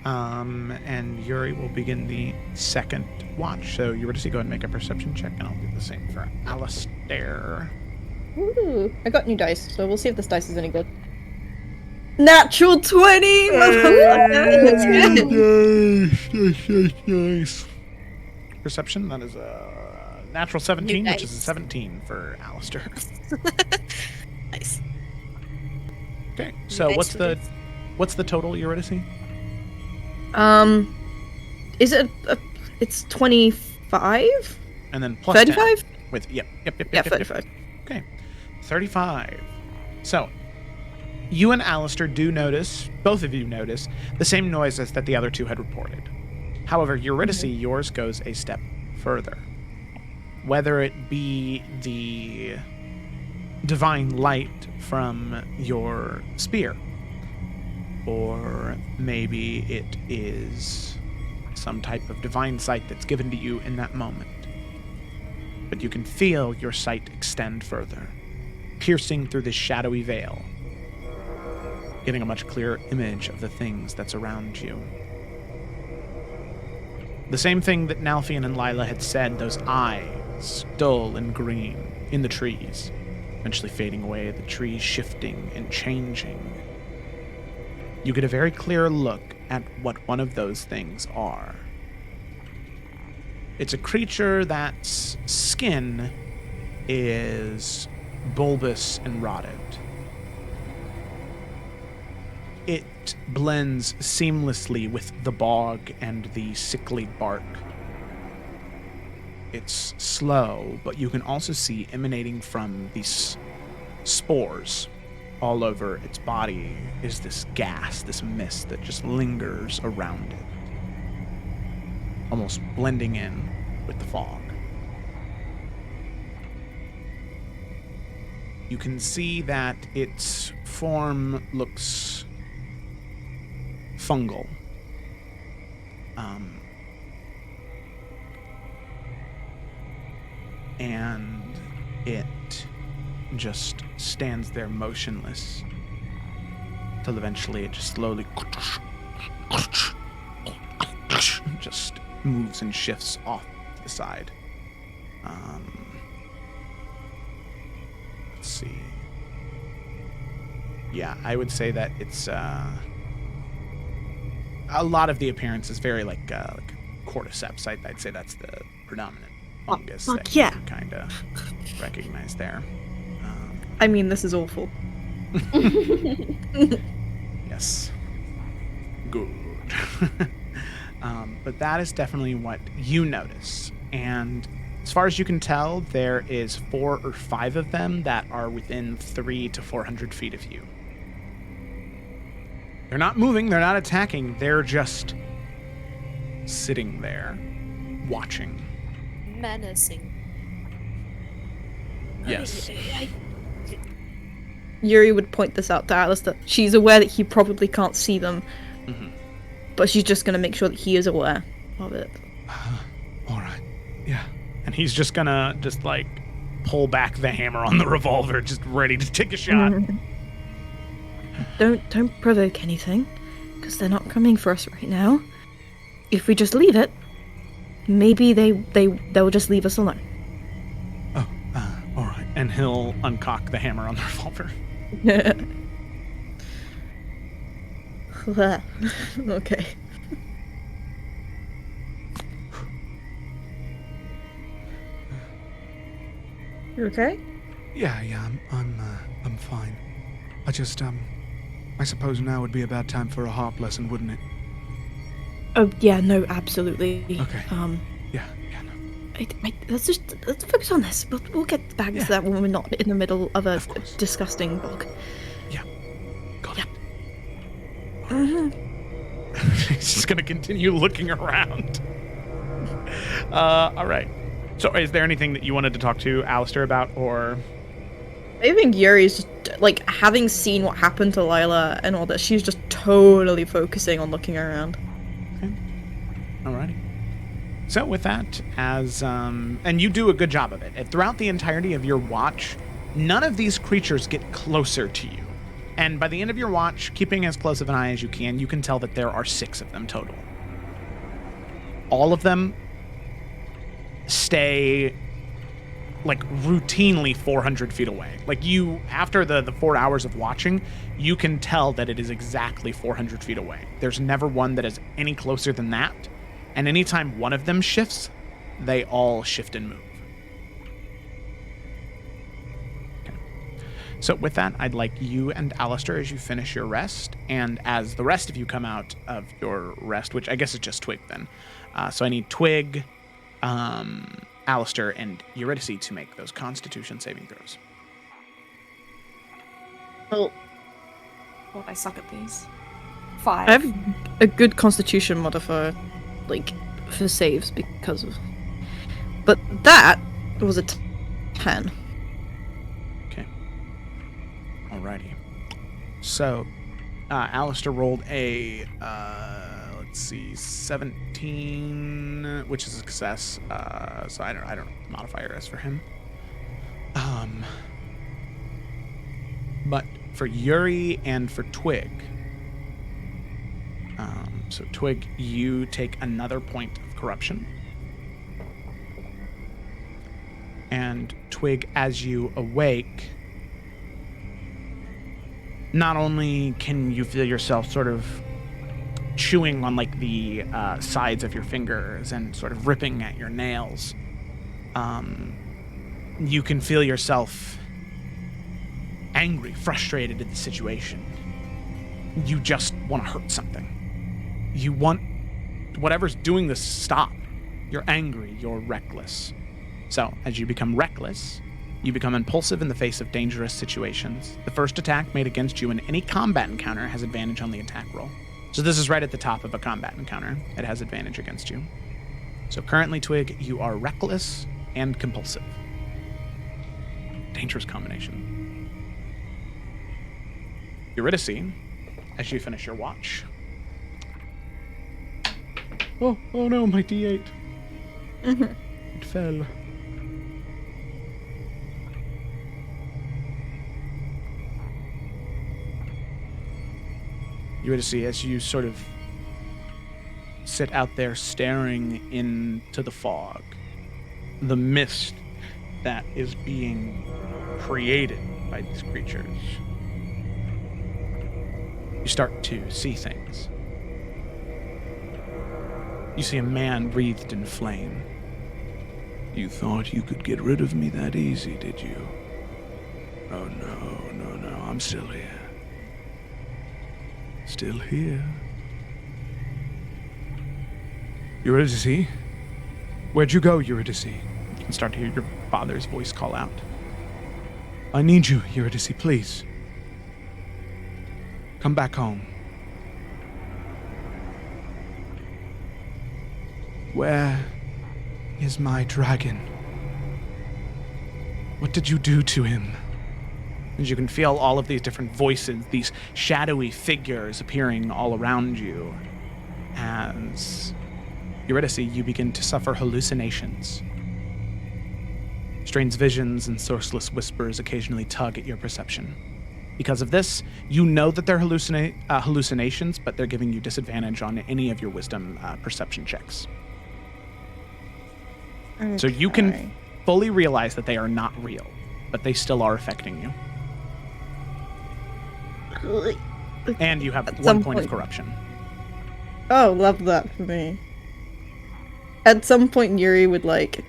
and Yuri will begin the second watch. So Eurydice, go ahead and make a perception check, and I'll do the same for Alistar. Ooh, I got new dice, so we'll see if this dice is any good. Natural 20! Nice. Perception, that is a natural 17, which is a Nice. 17 for Alistar. Nice. Okay, so Nice what's for the this. total, Eurydice? Is it? It's 25. And then plus 35. 10 with yep. Yeah, 35. Okay, 35. So, you and Alistar do notice, both of you notice, the same noises that the other two had reported. However, Eurydice, yours goes a step further. Whether it be the divine light from your spear, or maybe it is some type of divine sight that's given to you in that moment. But you can feel your sight extend further, piercing through this shadowy veil, getting a much clearer image of the things that's around you. The same thing that Nalfian and Lila had said, those eyes, dull and green, in the trees, eventually fading away, the trees shifting and changing. You get a very clear look at what one of those things are. It's a creature that's skin is bulbous and rotted. It blends seamlessly with the bog and the sickly bark. It's slow, but you can also see emanating from these spores all over its body is this gas, this mist that just lingers around it, almost blending in with the fog. You can see that its form looks fungal. And it just stands there motionless till eventually it just slowly just moves and shifts off to the side. Let's see. Yeah, I would say that it's a lot of the appearance is very like cordyceps. I'd say that's the predominant fungus that you can kind of recognize there. I mean, this is awful. Yes. Good. But that is definitely what you notice. And as far as you can tell, there is 4 or 5 of them that are within 300 to 400 feet of you. They're not moving, they're not attacking, they're just sitting there, watching. Menacing. Yes. Yuri would point this out to Alistar. She's aware that he probably can't see them, but she's just going to make sure that he is aware of it. All right. Yeah. And he's just gonna pull back the hammer on the revolver, just ready to take a shot. Don't provoke anything, because they're not coming for us right now. If we just leave it, maybe they'll just leave us alone. Oh, all right. And he'll uncock the hammer on the revolver. Okay. You okay? Yeah, I'm fine. I just, I suppose now would be a bad time for a harp lesson, wouldn't it? Oh yeah, no, absolutely. Okay. Yeah, no. Let's focus on this. We'll get back to that when we're not in the middle of a disgusting bog. Yeah. Got it. He's just gonna continue looking around. All right. So, is there anything that you wanted to talk to Alistar about, or? I think Yuri's just, having seen what happened to Lila and all that, she's just totally focusing on looking around. Okay. Alrighty. So with that, and you do a good job of it. And throughout the entirety of your watch, none of these creatures get closer to you. And by the end of your watch, keeping as close of an eye as you can tell that there are 6 of them total. All of them stay routinely 400 feet away. After the 4 hours of watching, you can tell that it is exactly 400 feet away. There's never one that is any closer than that. And anytime one of them shifts, they all shift and move. So with that, I'd like you and Alistar, as you finish your rest, and as the rest of you come out of your rest, which I guess is just Twig then. So I need Twig, Alistar, and Eurydice to make those Constitution saving throws. Well, Oh, I suck at these. 5. I have a good Constitution modifier, like, for saves because of... But that was a 10. Okay. Alrighty. So, Alistar rolled a, 17, which is a success. So I don't know what the modifier is for him. But for Yuri and for Twig, so Twig, you take another point of corruption. And Twig, as you awake, not only can you feel yourself sort of chewing on like the sides of your fingers and sort of ripping at your nails, you can feel yourself angry, frustrated at the situation. You just want to hurt something. You want whatever's doing this to stop. You're angry, you're reckless. So, as you become reckless, you become impulsive in the face of dangerous situations. The first attack made against you in any combat encounter has advantage on the attack roll. So this is right at the top of a combat encounter. It has advantage against you. So currently, Twig, you are reckless and compulsive. Dangerous combination. Eurydice, as you finish your watch. Oh no, my D8. It fell. Eurydice, as you sort of sit out there staring into the fog, the mist that is being created by these creatures, you start to see things. You see a man wreathed in flame. You thought you could get rid of me that easy, did you? Oh no, I'm still here. Still here. Eurydice? Where'd you go, Eurydice? You can start to hear your father's voice call out. I need you, Eurydice, please. Come back home. Where is my dragon? What did you do to him? And you can feel all of these different voices, these shadowy figures appearing all around you. As Eurydice, you begin to suffer hallucinations. Strange visions and sourceless whispers occasionally tug at your perception. Because of this, you know that they're hallucinations, but they're giving you disadvantage on any of your wisdom perception checks. Okay. So you can fully realize that they are not real, but they still are affecting you. And you have At 1 some point of point. corruption. Oh, love that for me. At some point, Yuri would, like,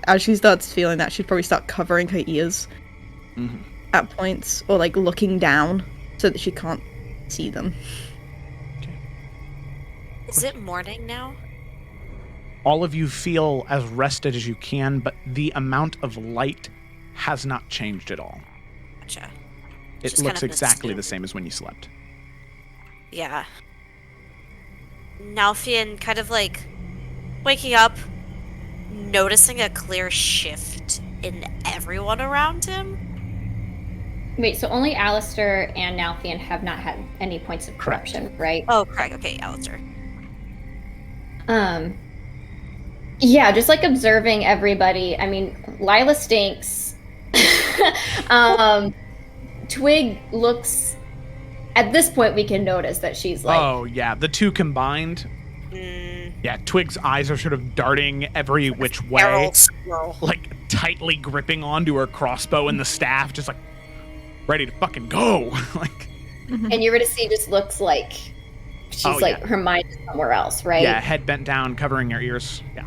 as she starts feeling that, she'd probably start covering her ears at points, or, like, looking down so that she can't see them. Is it morning now? All of you feel as rested as you can, but the amount of light has not changed at all. Gotcha. It Just looks kind of exactly misty. the same as when you slept. Yeah. Nalfian kind of like waking up, noticing a clear shift in everyone around him. Wait, so only Alistar and Nalfian have not had any points of corruption, right? Oh, correct. Okay, Alistar. Yeah, just like observing everybody. I mean, Lila stinks. Twig looks. At this point, we can notice that she's like. Oh, yeah. The two combined. Yeah, Twig's eyes are sort of darting every which way. Feral squirrel. Like, tightly gripping onto her crossbow and the staff, just like, ready to fucking go. Like. And Eurydice just looks like. She's like, her mind is somewhere else, right? Yeah, head bent down, covering her ears. Yeah.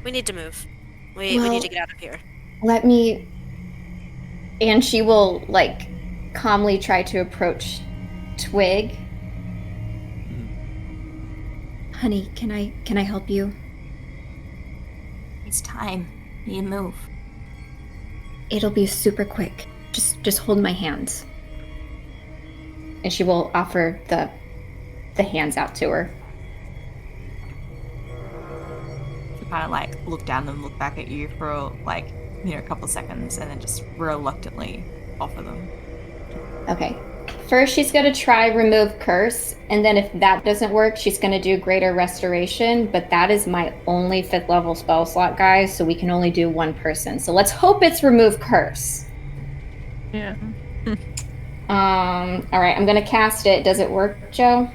We need to move. We Well- need to get out of here. Let me. And she will, like, calmly try to approach Twig. Honey, can I help you? It's time. You move. It'll be super quick. Just hold my hands. And she will offer the hands out to her. She kind of like look down and look back at you for like, you know, a couple of seconds and then just reluctantly offer them. Okay. First, she's going to try remove curse, and then if that doesn't work, she's going to do greater restoration, but that is my only 5th level spell slot, guys, so we can only do one person. So let's hope it's remove curse. Yeah. All right, I'm going to cast it. Does it work, Joe?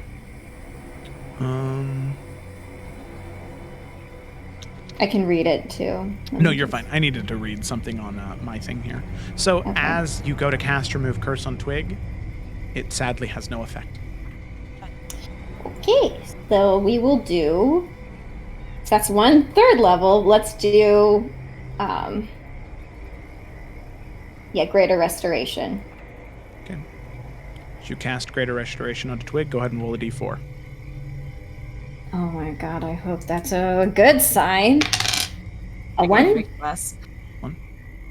I can read it, too. No, you're fine. I needed to read something on my thing here. So Okay. as you go to cast Remove Curse on Twig, it sadly has no effect. Okay, so we will do... So that's 1 3rd level. Let's do... greater restoration. Okay. As you cast Greater Restoration onto Twig, go ahead and roll a d4. Oh my god, I hope that's a good sign. A 1? Less. 1.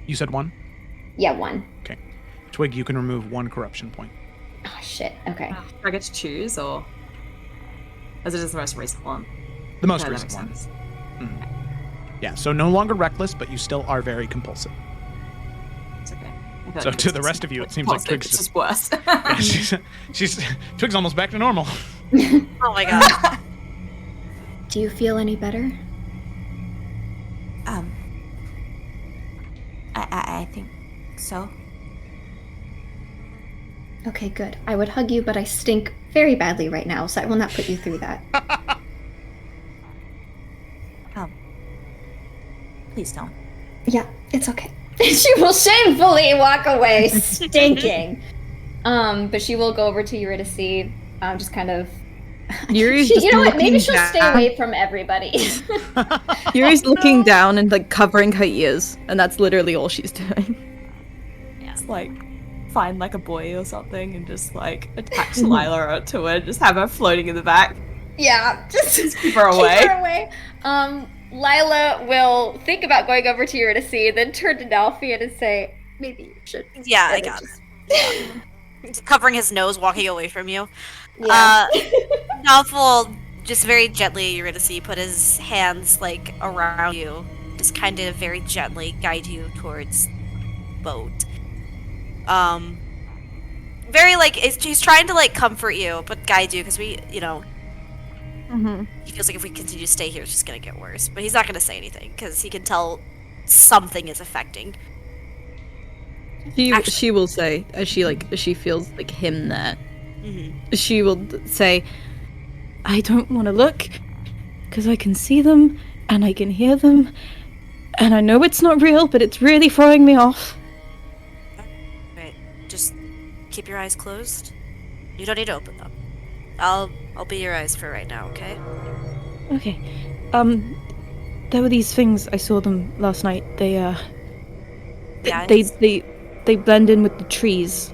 You said 1? Yeah, 1. Okay. Twig, you can remove 1 corruption point. Oh shit, okay. Do I get to choose, or is it just the most recent one? The most No, that recent makes one. sense. Yeah, so no longer reckless, but you still are very compulsive. It's okay. I feel So like to it's the just rest of you, it seems like positive, Twig's it's just... just worse. Yeah, she's Twig's almost back to normal. Oh my god. Do you feel any better? I think so. Okay, good. I would hug you, but I stink very badly right now, so I will not put you through that. Please don't. Yeah, it's okay. She will shamefully walk away, stinking. But she will go over to Eurydice, just kind of... Yuri's you just know what? Maybe looking she'll stay down. away from everybody. Yuri's looking down and like covering her ears, and that's literally all she's doing. Just like find like a buoy or something and just like attach Lila to her, just have her floating in the back. Yeah, just Keep her away. Keep her away. Lila will think about going over to Eurydice, then turn to Delphian and say, "Maybe you should." Yeah, I And got just- it. Covering his nose, walking away from you. Yeah. Dolph will just very gently, Eurydice, put his hands like around you, just kind of very gently guide you towards the boat. Very like he's trying to like comfort you, but guide you because we, you know, he feels like if we continue to stay here, it's just gonna get worse. But he's not gonna say anything because he can tell something is affecting. She will say as she feels like him there. Mm-hmm. She will say, "I don't want to look because I can see them and I can hear them, and I know it's not real, but it's really throwing me off." Right, just keep your eyes closed. You don't need to open them. I'll be your eyes for right now, okay? Okay. There were these things. I saw them last night. They they blend in with the trees.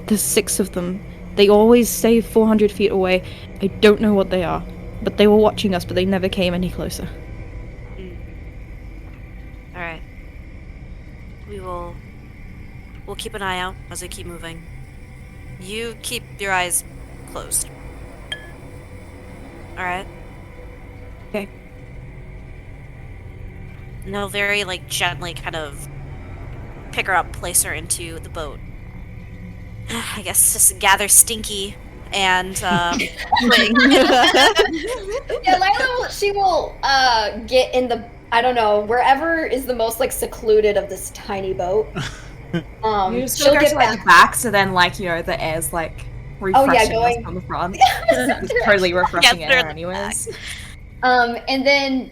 There's 6 of them. They always stay 400 feet away. I don't know what they are, but they were watching us, but they never came any closer. All right. We'll keep an eye out as we keep moving. You keep your eyes closed. All right. Okay. And they'll very like gently kind of pick her up, place her into the boat. I guess just gather Stinky and Twig. Yeah, Lila she will get in the, I don't know, wherever is the most like secluded of this tiny boat. You just She'll go get to like back. the back, so then like, you know, the air's like refreshing us going- from the front. It's totally refreshing Yeah, they're air in the anyways. And then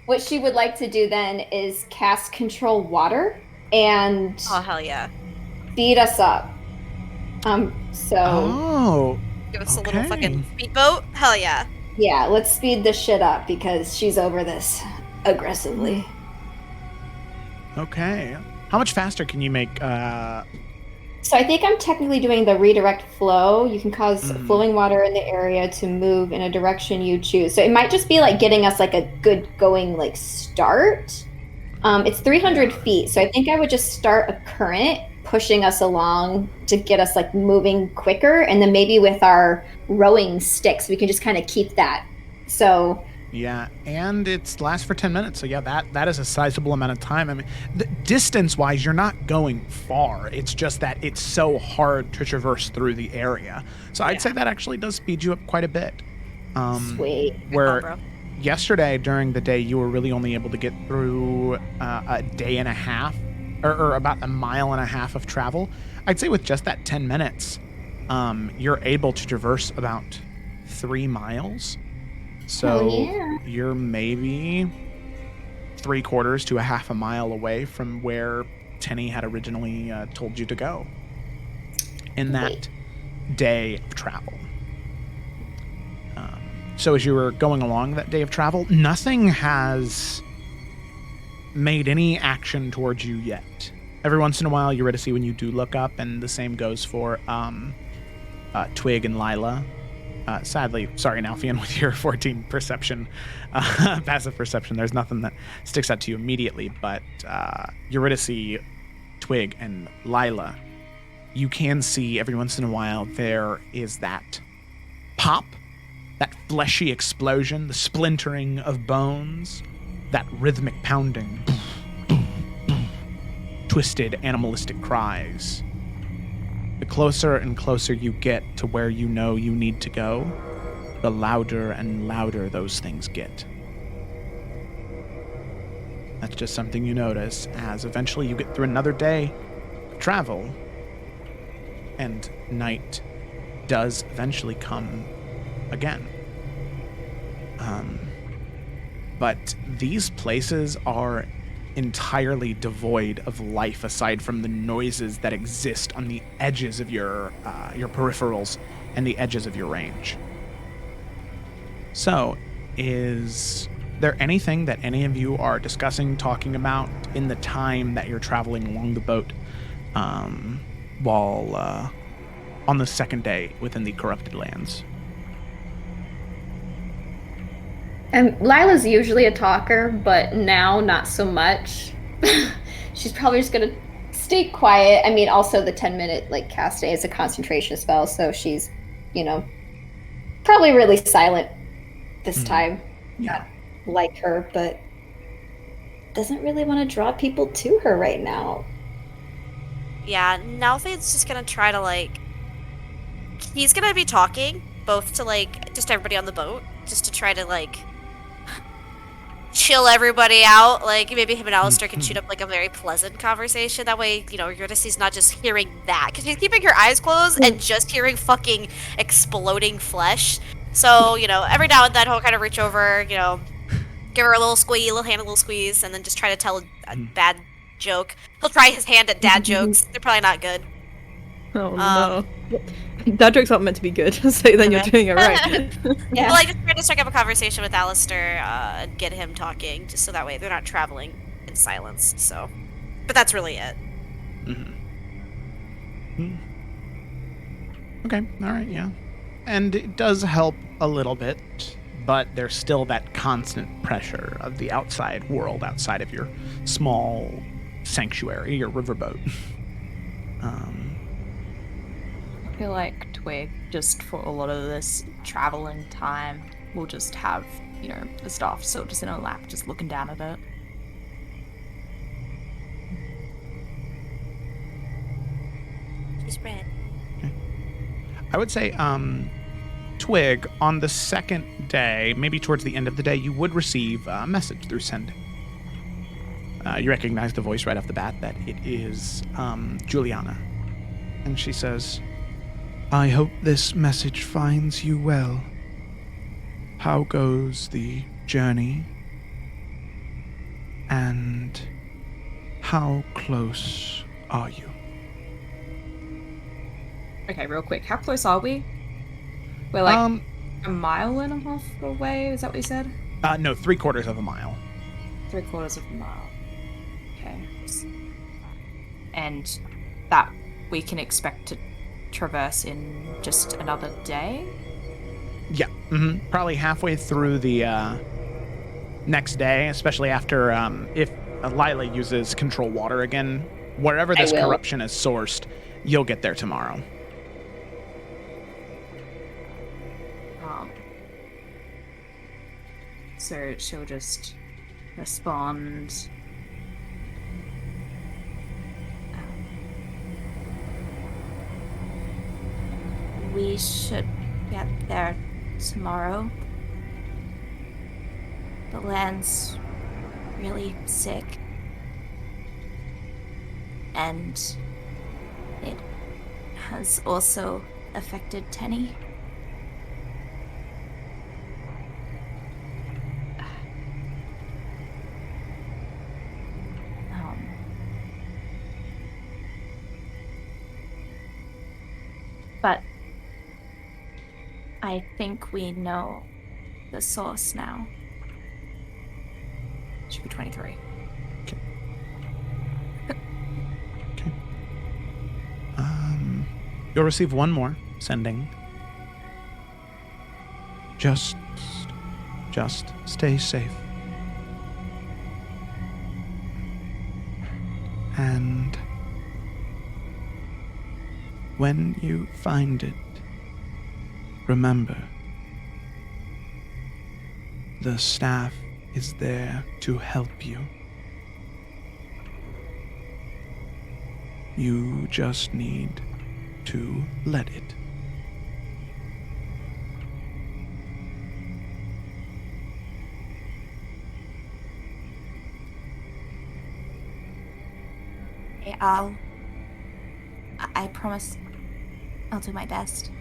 what she would like to do then is cast Control Water and Oh hell yeah! speed us up. So Oh. Give us a little Okay. fucking speedboat. Hell yeah! yeah, let's speed this shit up because she's over this aggressively. Okay. How much faster can you make? So I think I'm technically doing the redirect flow. You can cause flowing water in the area to move in a direction you choose. So it might just be like getting us like a good going like start. It's 300 feet, so I think I would just start a current pushing us along to get us like moving quicker, and then maybe with our rowing sticks we can just kind of keep that. So Yeah, and it lasts for 10 minutes. So yeah, that is a sizable amount of time. I mean, distance-wise, you're not going far. It's just that it's so hard to traverse through the area. So I'd say that actually does speed you up quite a bit. Sweet. Where bro. yesterday during the day you were really only able to get through a day and a half, or about a mile and a half of travel. I'd say with just that 10 minutes, you're able to traverse about 3 miles. So you're maybe 3/4 to a half a mile away from where Tenny had originally told you to go in that day of travel. So as you were going along that day of travel, nothing has made any action towards you yet. Every once in a while, Eurydice, when you do look up, and the same goes for Twig and Lila. Sadly, sorry, Nalfian, with your 14 perception, passive perception, there's nothing that sticks out to you immediately, but Eurydice, Twig, and Lila, you can see every once in a while there is that pop, that fleshy explosion, the splintering of bones, that rhythmic pounding, twisted animalistic cries. The closer and closer you get to where you know you need to go, the louder and louder those things get. That's just something you notice as eventually you get through another day of travel, and night does eventually come again. But these places are entirely devoid of life aside from the noises that exist on the edges of your peripherals and the edges of your range. So, is there anything that any of you are discussing, talking about in the time that you're traveling along the boat while on the second day within the Corrupted Lands? And Lila's usually a talker, but now not so much. She's probably just gonna stay quiet. I mean, also the 10-minute like cast day is a concentration spell, so she's, probably really silent this time. Yeah. Not like her, but doesn't really want to draw people to her right now. Yeah, Nalthane's just gonna try to he's gonna be talking both to just everybody on the boat, just to try to chill everybody out. Maybe him and Alistar can shoot up a very pleasant conversation. That way, Eurydice's not just hearing that, because she's keeping her eyes closed and just hearing fucking exploding flesh. So, every now and then he'll kind of reach over, give her a little squeeze, a little squeeze, and then just try to tell a bad joke. He'll try his hand at dad jokes. They're probably not good. Oh no. That joke's not meant to be good, so then you're doing it right. Yeah. Well, I just tried to strike up a conversation with Alistar and get him talking, just so that way they're not traveling in silence. So, but that's really it. Okay, all right, yeah. And it does help a little bit, but there's still that constant pressure of the outside world outside of your small sanctuary, your riverboat. I feel like Twig, just for a lot of this traveling time, will just have, the staff still just in her lap, just looking down at it. She's red. I would say, Twig, on the second day, maybe towards the end of the day, you would receive a message through sending. You recognize the voice right off the bat that it is Juliana. And she says, I hope this message finds you well. How goes the journey? And how close are you? Okay, real quick, how close are we? We're a mile and a half away, is that what you said? No, 3/4 of a mile. 3/4 of a mile. Okay. And that we can expect to traverse in just another day? Yeah, probably halfway through the next day, especially after if Lila uses control water again, wherever this I will. corruption is sourced, you'll get there tomorrow. So she'll just respond. We should get there tomorrow. The land's really sick. And it has also affected Tenny. But I think we know the source now. Should be 23. Okay. You'll receive one more sending. Just stay safe. And when you find it, remember, the staff is there to help you. You just need to let it. I promise I'll do my best.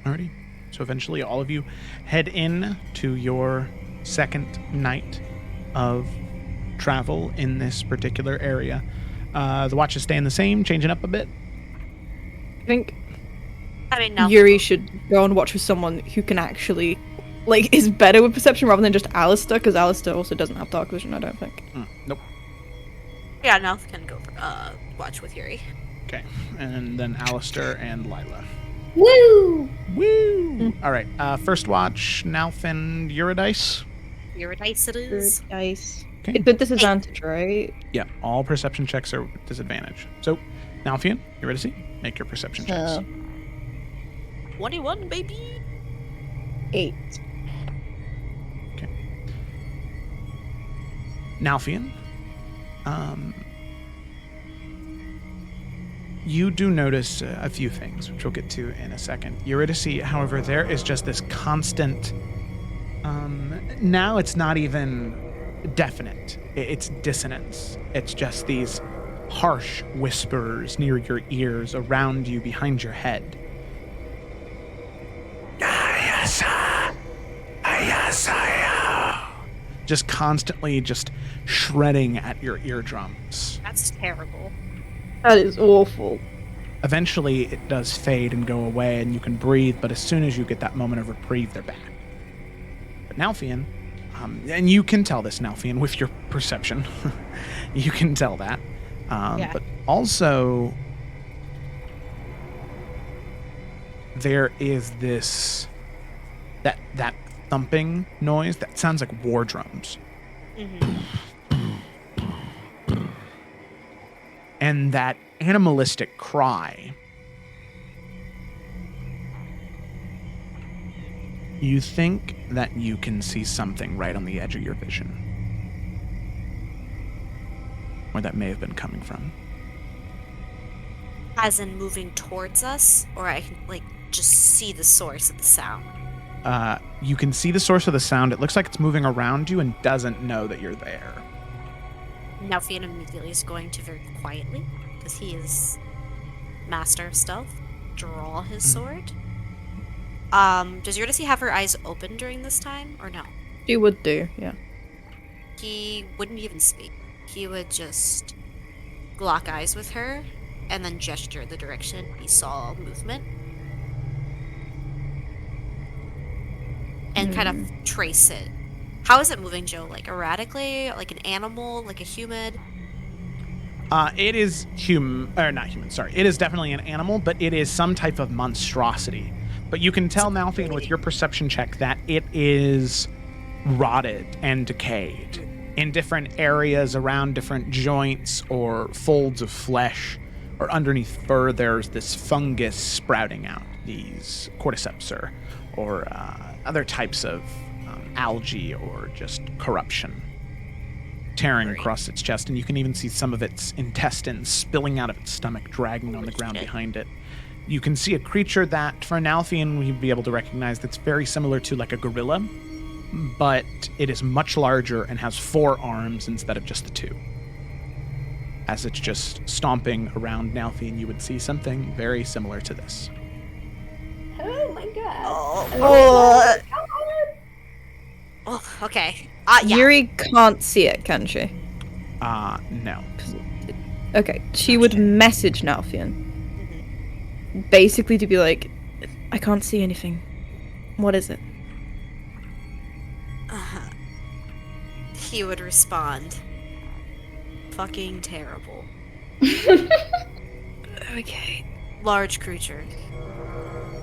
Alrighty. So eventually all of you head in to your second night of travel in this particular area. The watch is staying the same, changing up a bit. I think now Yuri should go and watch with someone who can actually, like, is better with perception rather than just Alistar, because Alistar also doesn't have dark vision, I don't think. Nope. Yeah, Nalth can go for, watch with Yuri. Okay. And then Alistar and Lila. Woo! Woo! All right. First watch, Nalth and Eurydice. Eurydice it is. Dice. Okay. It's with disadvantage, right? Yeah, all perception checks are with disadvantage. So, Nalfian, Eurydice, make your perception checks. 21, baby! 8. Okay. Nalfian, you do notice a few things, which we'll get to in a second. Eurydice, however, there is just this constant, now it's not even definite. It's dissonance. It's just these harsh whispers near your ears, around you, behind your head. Just constantly just shredding at your eardrums. That's terrible. That is awful. Eventually, it does fade and go away, and you can breathe, but as soon as you get that moment of reprieve, they're back. But Nalfian, and you can tell this, Nalfian, with your perception. You can tell that. Yeah. But also, there is this... That thumping noise that sounds like war drums. And that animalistic cry. You think that you can see something right on the edge of your vision. Where that may have been coming from. As in moving towards us? Or I can, like, just see the source of the sound? You can see the source of the sound. It looks like it's moving around you and doesn't know that you're there. Nalfian immediately is going to very quietly, because he is master of stealth, draw his sword. Does Eurydice have her eyes open during this time, or no? She would do, yeah. He wouldn't even speak. He would just lock eyes with her and then gesture the direction he saw movement. And kind of trace it. How is it moving, Joe? Like erratically? Like an animal? Like a human? It is not human, sorry. It is definitely an animal, but it is some type of monstrosity. But you can tell, Malfian, with your perception check, that it is rotted and decayed in different areas around different joints or folds of flesh, or underneath fur. There's this fungus sprouting out, these cordyceps or other types of algae or just corruption tearing across its chest, and you can even see some of its intestines spilling out of its stomach, dragging on the ground behind it. You can see a creature that, for an Alphian, we'd be able to recognize that's very similar to like a gorilla, but it is much larger and has 4 arms instead of just the 2. As it's just stomping around Nalfian, you would see something very similar to this. Oh my god. Oh, okay. Yeah. Yuri can't see it, can she? No. Okay, she would message Nalfian. Basically to be like, I can't see anything. What is it? He would respond, fucking terrible. Okay. Large creature.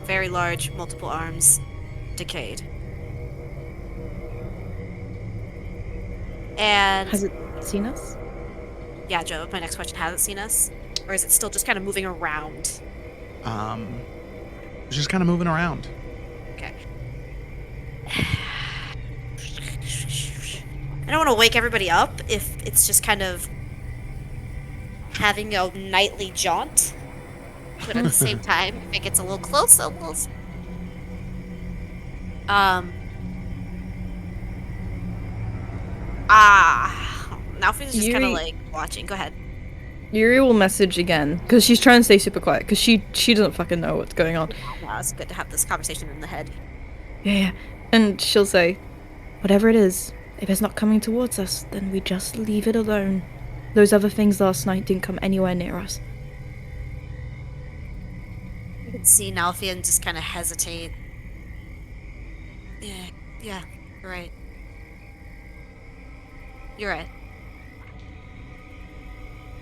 Very large, multiple arms, decayed. And Has it seen us? yeah, Joe, my next question, has it seen us? Or is it still just kind of moving around? It's just kind of moving around. Okay. I don't want to wake everybody up if it's just kind of having a nightly jaunt. But at the same time, if it gets a little close, Nalfian's just kind of like watching. Go ahead. Yuri will message again, because she's trying to stay super quiet, because she doesn't fucking know what's going on. Wow, it's good to have this conversation in the head. Yeah. And she'll say, whatever it is, if it's not coming towards us, then we just leave it alone. Those other things last night didn't come anywhere near us. You can see Nalfian just kind of hesitate. Yeah, you're right. You're right.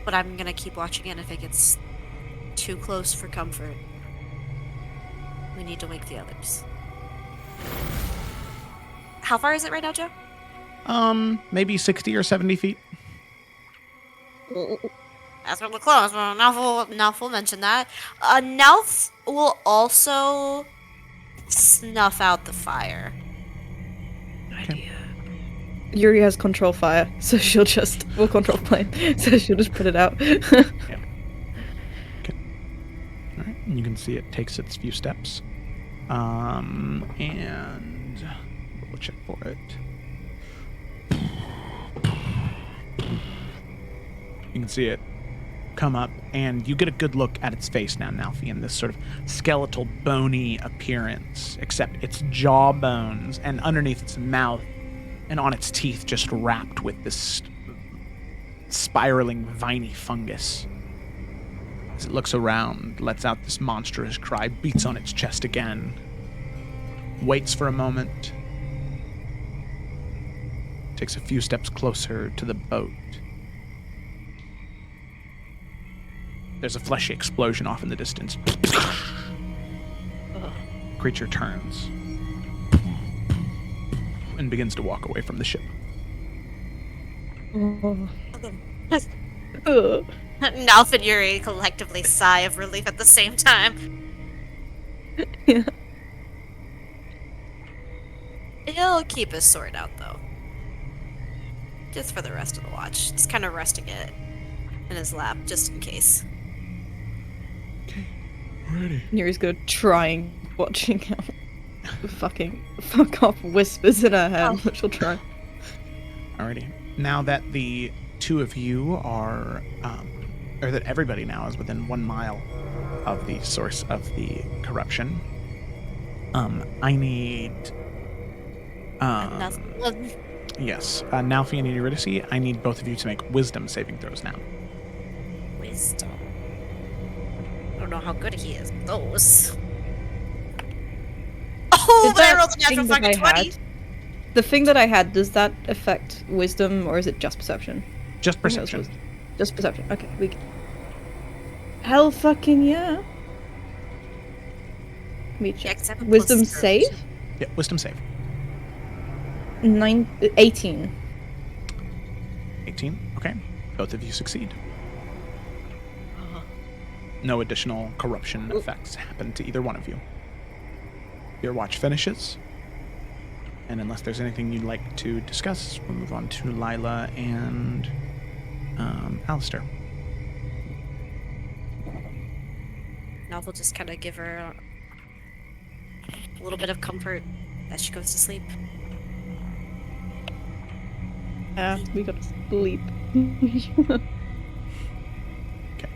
But I'm gonna keep watching it if it gets too close for comfort. We need to wake the others. How far is it right now, Joe? Maybe 60 or 70 feet. That's really close. Well, Nelf will mention that. Nelf will also snuff out the fire. Idea. Yuri has control fire, so we'll control flame, so she'll just put it out. Yeah. Okay. All right. And you can see it takes its few steps. And we'll check for it. You can see it come up, and you get a good look at its face now, Nalfian, this sort of skeletal, bony appearance, except its jawbones and underneath its mouth and on its teeth just wrapped with this spiraling, viney fungus. As it looks around, lets out this monstrous cry, beats on its chest again, waits for a moment, takes a few steps closer to the boat. There's a fleshy explosion off in the distance. Creature turns and begins to walk away from the ship. Nalf and Yuri collectively sigh of relief at the same time. Yeah. He'll keep his sword out, though. Just for the rest of the watch. Just kind of resting it in his lap, just in case. Okay, ready. Yuri's good trying watching out. Fucking fuck off whispers in her head, but she'll try. Alrighty. Now that the two of you are, or that everybody now is within 1 mile of the source of the corruption, I need, yes, Nalfian and Eurydice, I need both of you to make wisdom saving throws now. Wisdom. know how good he is with those. Oh, Did but I that rolled a natural thing that fucking I 20. had- The thing that I had, does that affect wisdom or is it just perception? Just I think it was perception. wisdom. Just perception. Okay, we can... Hell fucking yeah. Let me Yeah, check. 'cause I have a Wisdom plus save? Yeah, wisdom save. 18. 18. Okay. Both of you succeed. No additional corruption effects happen to either one of you. Your watch finishes. And unless there's anything you'd like to discuss, we'll move on to Lila and Alistar. Now we'll just kind of give her a little bit of comfort as she goes to sleep. Yeah, we got to sleep. Okay.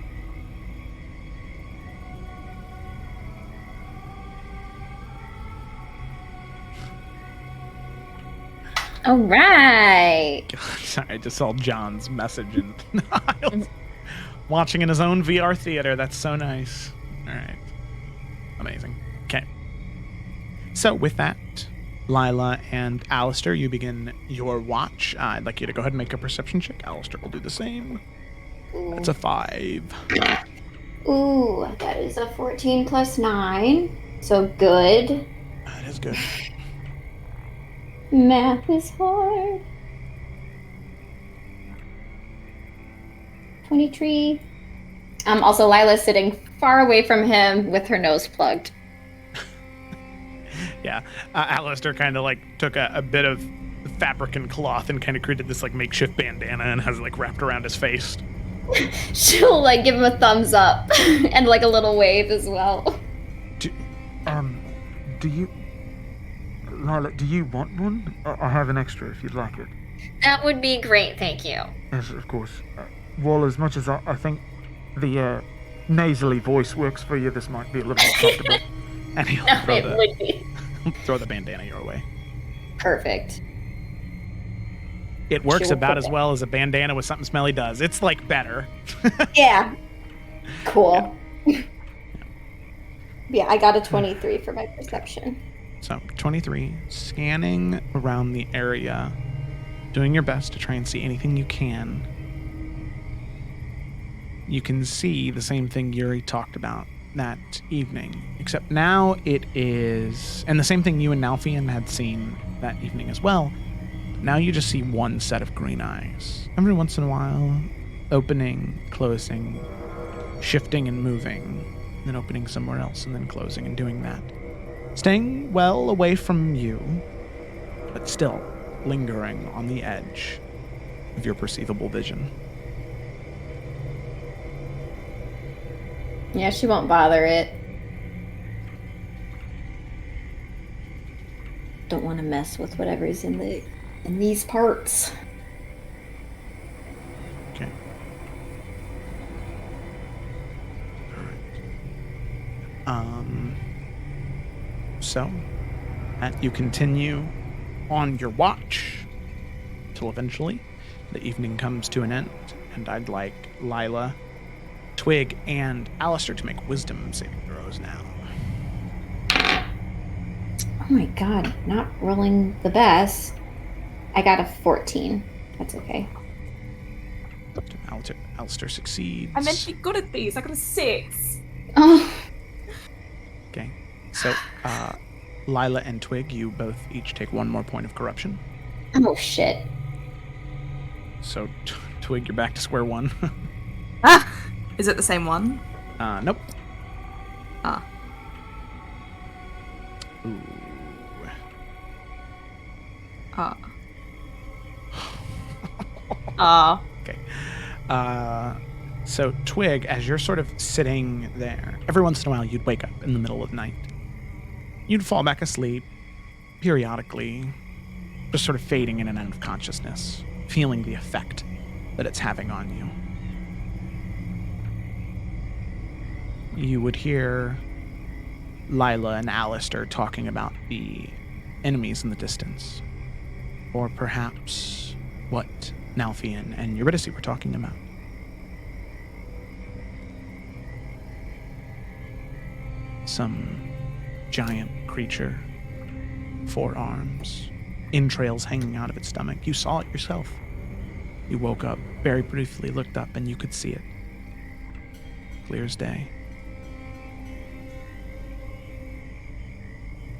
All right. Sorry, I just saw John's message and watching in his own VR theater. That's so nice. All right. Amazing. Okay. So with that, Lila and Alistair, you begin your watch. I'd like you to go ahead and make a perception check. Alistair will do the same. That's a 5. Ooh, that is a 14 plus 9. So good. That is good. Math is hard. 23. Also, Lila's sitting far away from him with her nose plugged. Yeah. Alistair kind of like took a bit of fabric and cloth and kind of created this like makeshift bandana and has it like wrapped around his face. She'll like give him a thumbs up and like a little wave as well. Do you... Lila, do you want one? I have an extra if you'd like it. That would be great, thank you. Yes, of course. Well, as much as I think the nasally voice works for you, this might be a little more comfortable. And he'll No, throw, it would be. throw the bandana your way. Perfect. It works She will about put as it. well as a bandana with something smelly does. It's like better. Yeah. Cool. Yeah, I got a 23 for my perception. So 23, scanning around the area, doing your best to try and see anything you can. You can see the same thing Yuri talked about that evening, except now it is, and the same thing you and Nalfian had seen that evening as well. Now you just see one set of green eyes. Every once in a while, opening, closing, shifting and moving, then opening somewhere else and then closing and doing that. Staying well away from you, but still lingering on the edge of your perceivable vision. Yeah, she won't bother it. Don't want to mess with whatever's in these parts. Okay. So, you continue on your watch till eventually the evening comes to an end, and I'd like Lila, Twig, and Alistair to make wisdom saving throws now. Oh my god, not rolling the best. I got a 14. That's okay. Alistair succeeds. I meant to be good at these. I got a 6. Oh, Okay. So, Lila and Twig, you both each take 1 more point of corruption. oh shit. So, Twig, you're back to square one. Ah! Is it the same one? Nope. Ah. Ooh. Ah. Ah. Okay. So, Twig, as you're sort of sitting there, every once in a while you'd wake up in the middle of the night. You'd fall back asleep, periodically, just sort of fading in and out of consciousness, feeling the effect that it's having on you. You would hear Lila and Alistair talking about the enemies in the distance, or perhaps what Nalfian and Eurydice were talking about. some giant creature, 4 arms, entrails hanging out of its stomach. You saw it yourself. You woke up, very briefly looked up, and you could see it. Clear as day.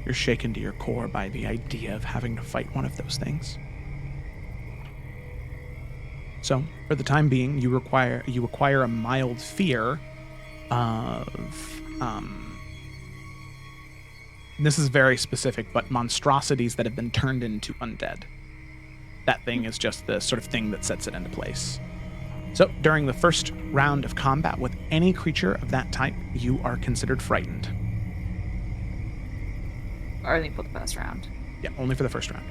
You're shaken to your core by the idea of having to fight one of those things. So, for the time being, you acquire a mild fear of, this is very specific, but monstrosities that have been turned into undead. That thing is just the sort of thing that sets it into place. So, during the first round of combat with any creature of that type, you are considered frightened. Only for the first round. Yeah, only for the first round.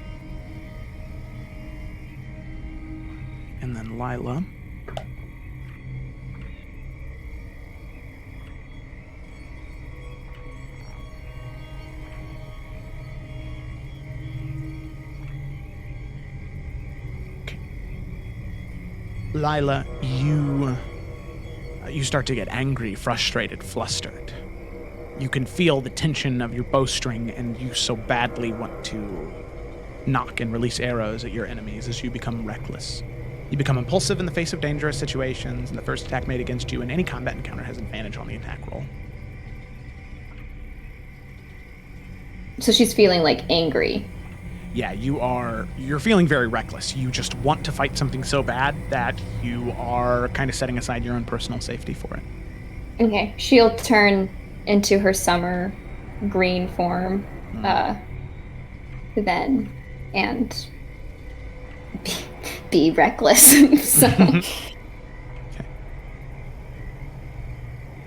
And then Lila. Okay. Lila, you start to get angry, frustrated, flustered. You can feel the tension of your bowstring, and you so badly want to knock and release arrows at your enemies as you become reckless. You become impulsive in the face of dangerous situations, and the first attack made against you in any combat encounter has advantage on the attack roll. So she's feeling like angry. Yeah, you're feeling very reckless. You just want to fight something so bad that you are kind of setting aside your own personal safety for it. Okay, she'll turn into her summer green form then and be reckless. So. Okay.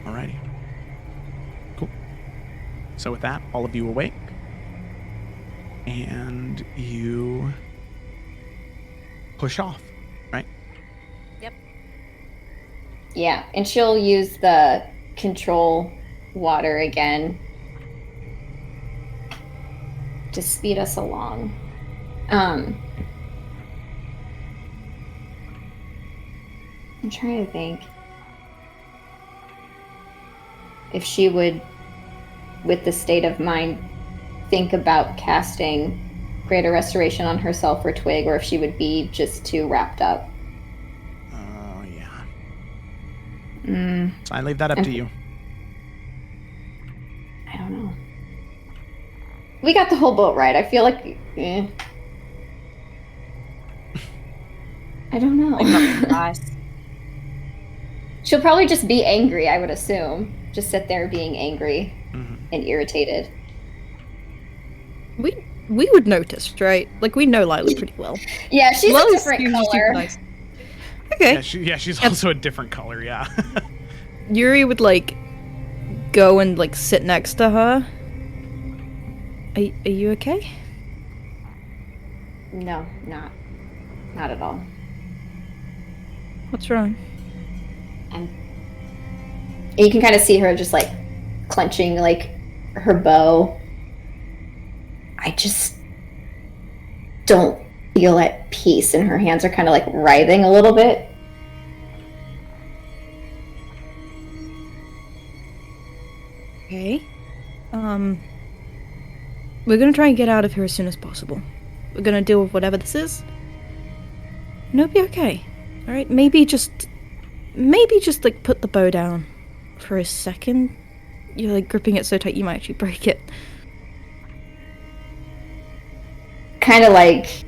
Alrighty. Cool. So with that, all of you awake. And you push off, right? Yep. Yeah, and she'll use the control water again to speed us along. I'm trying to think if she would, with the state of mind, think about casting Greater Restoration on herself or Twig, or if she would be just too wrapped up. Oh, yeah. Mm, So I leave that up to you. I don't know. We got the whole boat right. I feel like... I don't know. Nice. She'll probably just be angry, I would assume. Just sit there being angry and irritated. We would notice, right? Like, we know Lila pretty well. Yeah, she's Lila's a different usually super color. nice. Okay. She's also a different color, yeah. Yuri would, like, go and, like, sit next to her. Are you okay? No, not at all. What's wrong? And you can kind of see her just, like, clenching, like, her bow. I just don't feel at peace, and her hands are kind of, like, writhing a little bit. Okay. We're gonna try and get out of here as soon as possible. We're gonna deal with whatever this is. And it'll be okay. Alright? Maybe just, like, put the bow down for a second. You're, like, gripping it so tight you might actually break it. Kind of like,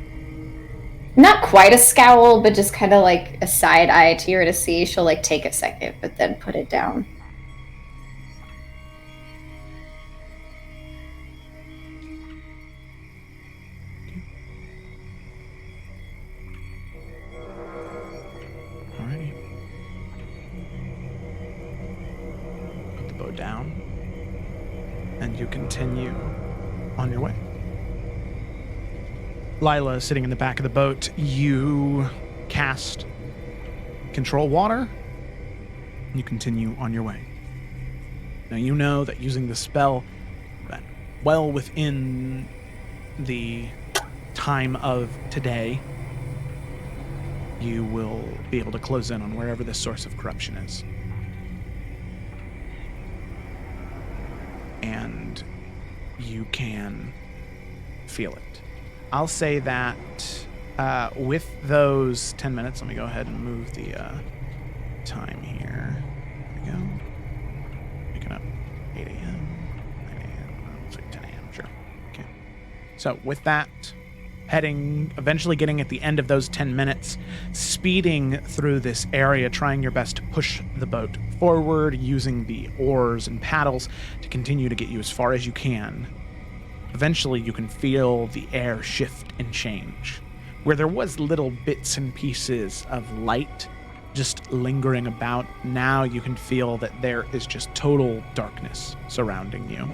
not quite a scowl, but just kind of like a side eye to her to see. She'll, like, take a second, but then put it down. Alrighty. Put the bow down. And you continue on your way. Lila is sitting in the back of the boat. You cast Control Water. And you continue on your way. Now you know that using the spell that well within the time of today, you will be able to close in on wherever this source of corruption is. and you can feel it. I'll say that with those 10 minutes, let me go ahead and move the time here. There we go. Picking up 8 a.m., 9 a.m., let's say 10 a.m., sure. Okay. So with that, eventually getting at the end of those 10 minutes, speeding through this area, trying your best to push the boat forward, using the oars and paddles to continue to get you as far as you can. Eventually, you can feel the air shift and change. Where there was little bits and pieces of light just lingering about, now you can feel that there is just total darkness surrounding you.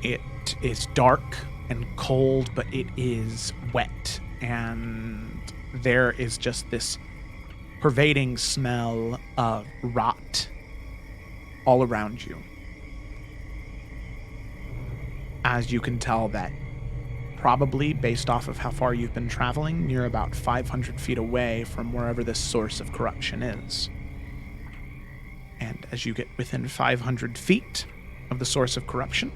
It is dark and cold, but it is wet, and there is just this pervading smell of rot all around you. As you can tell that probably, based off of how far you've been traveling, you're about 500 feet away from wherever this source of corruption is. And as you get within 500 feet of the source of corruption,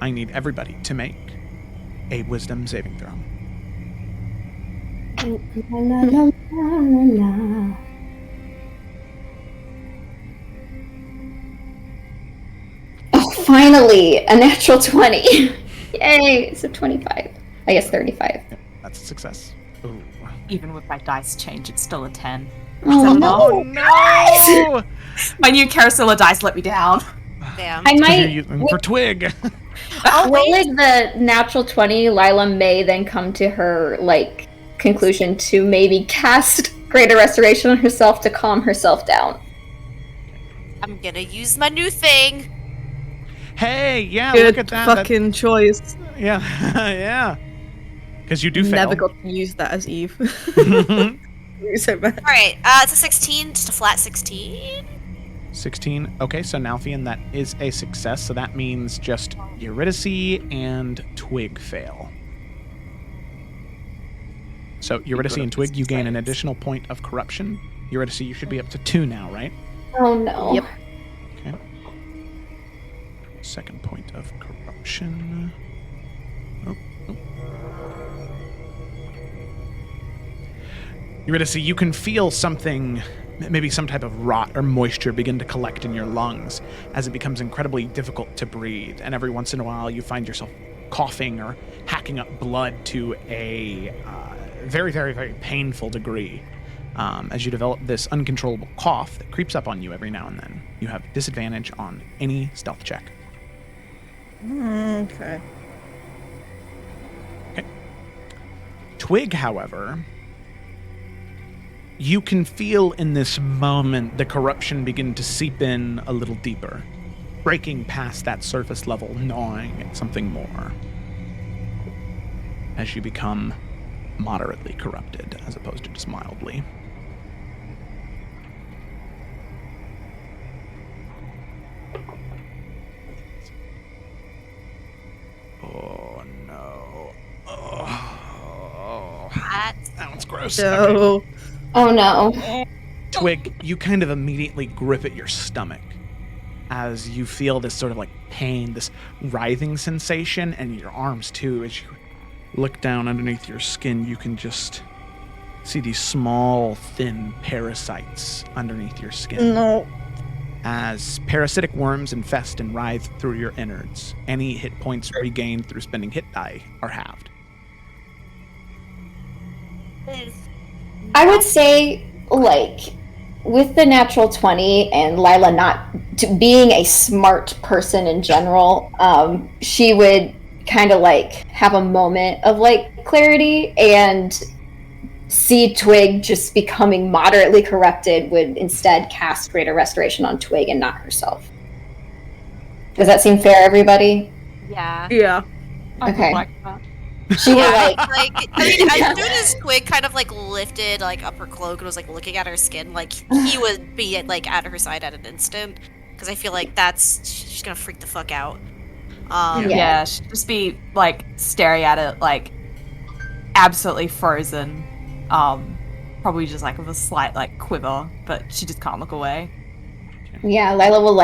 I need everybody to make a wisdom saving throw. La, la, la, la, la. Oh, finally, a natural 20. Yay, so 25. I guess 35. That's a success. Ooh. Even with my dice change, it's still a 10. Oh, Oh no! My new carousel dice let me down. Damn. I You're might. using for Twig. With the natural 20, Lila may then come to her, conclusion to maybe cast Greater Restoration on herself to calm herself down. I'm gonna use my new thing. Hey, yeah, Good look at that. fucking choice. Yeah, yeah. Because you do fail. Never got to use that as Eve. So bad. Alright, it's a 16, just a flat 16. 16. Okay, so Nalfian, that is a success. So that means just Eurydice and Twig fail. So Eurydice and Twig, you gain an additional point of corruption. Eurydice, you should be up to 2 now, right? Oh no. Yep. Okay. Second point of corruption. Oh. Eurydice, you can feel something, maybe some type of rot or moisture begin to collect in your lungs as it becomes incredibly difficult to breathe. And every once in a while, you find yourself coughing or hacking up blood to a very, very, very painful degree. As you develop this uncontrollable cough that creeps up on you every now and then. You have disadvantage on any stealth check. Okay. Okay. Twig, however, you can feel in this moment the corruption begin to seep in a little deeper, breaking past that surface level, gnawing at something more. As you become moderately corrupted, as opposed to just mildly. Oh no. Oh. That was gross. Okay. So, Oh no. Twig, you kind of immediately grip at your stomach as you feel this sort of pain, this writhing sensation, and your arms too. As you look down underneath your skin, you can just see these small, thin parasites underneath your skin. no. As parasitic worms infest and writhe through your innards, any hit points regained through spending hit die are halved. I would say, with the natural 20 and Lila not being a smart person in general, she would kind of have a moment of clarity, and see Twig just becoming moderately corrupted would instead cast Greater Restoration on Twig and not herself. Does that seem fair, everybody? Yeah. Yeah. Okay. Like that. She would As soon as Twig kind of lifted up her cloak and was looking at her skin, he would be at her side at an instant, because I feel like she's gonna freak the fuck out. Yeah, she'd just be staring at it absolutely frozen. Probably just with a slight quiver, but she just can't look away. Yeah, Lila will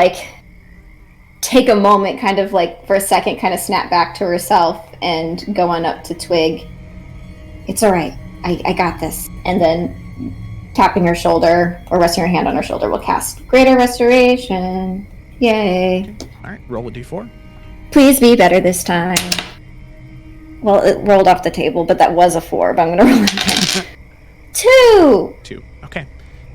take a moment, kind of like for a second, kind of snap back to herself and go on up to Twig. It's all right. I got this. And then tapping her shoulder or resting her hand on her shoulder will cast Greater Restoration. Yay. All right, roll a d4. Please be better this time. Well, it rolled off the table, but that was a 4, but I'm going to roll it again. 2! 2. Okay.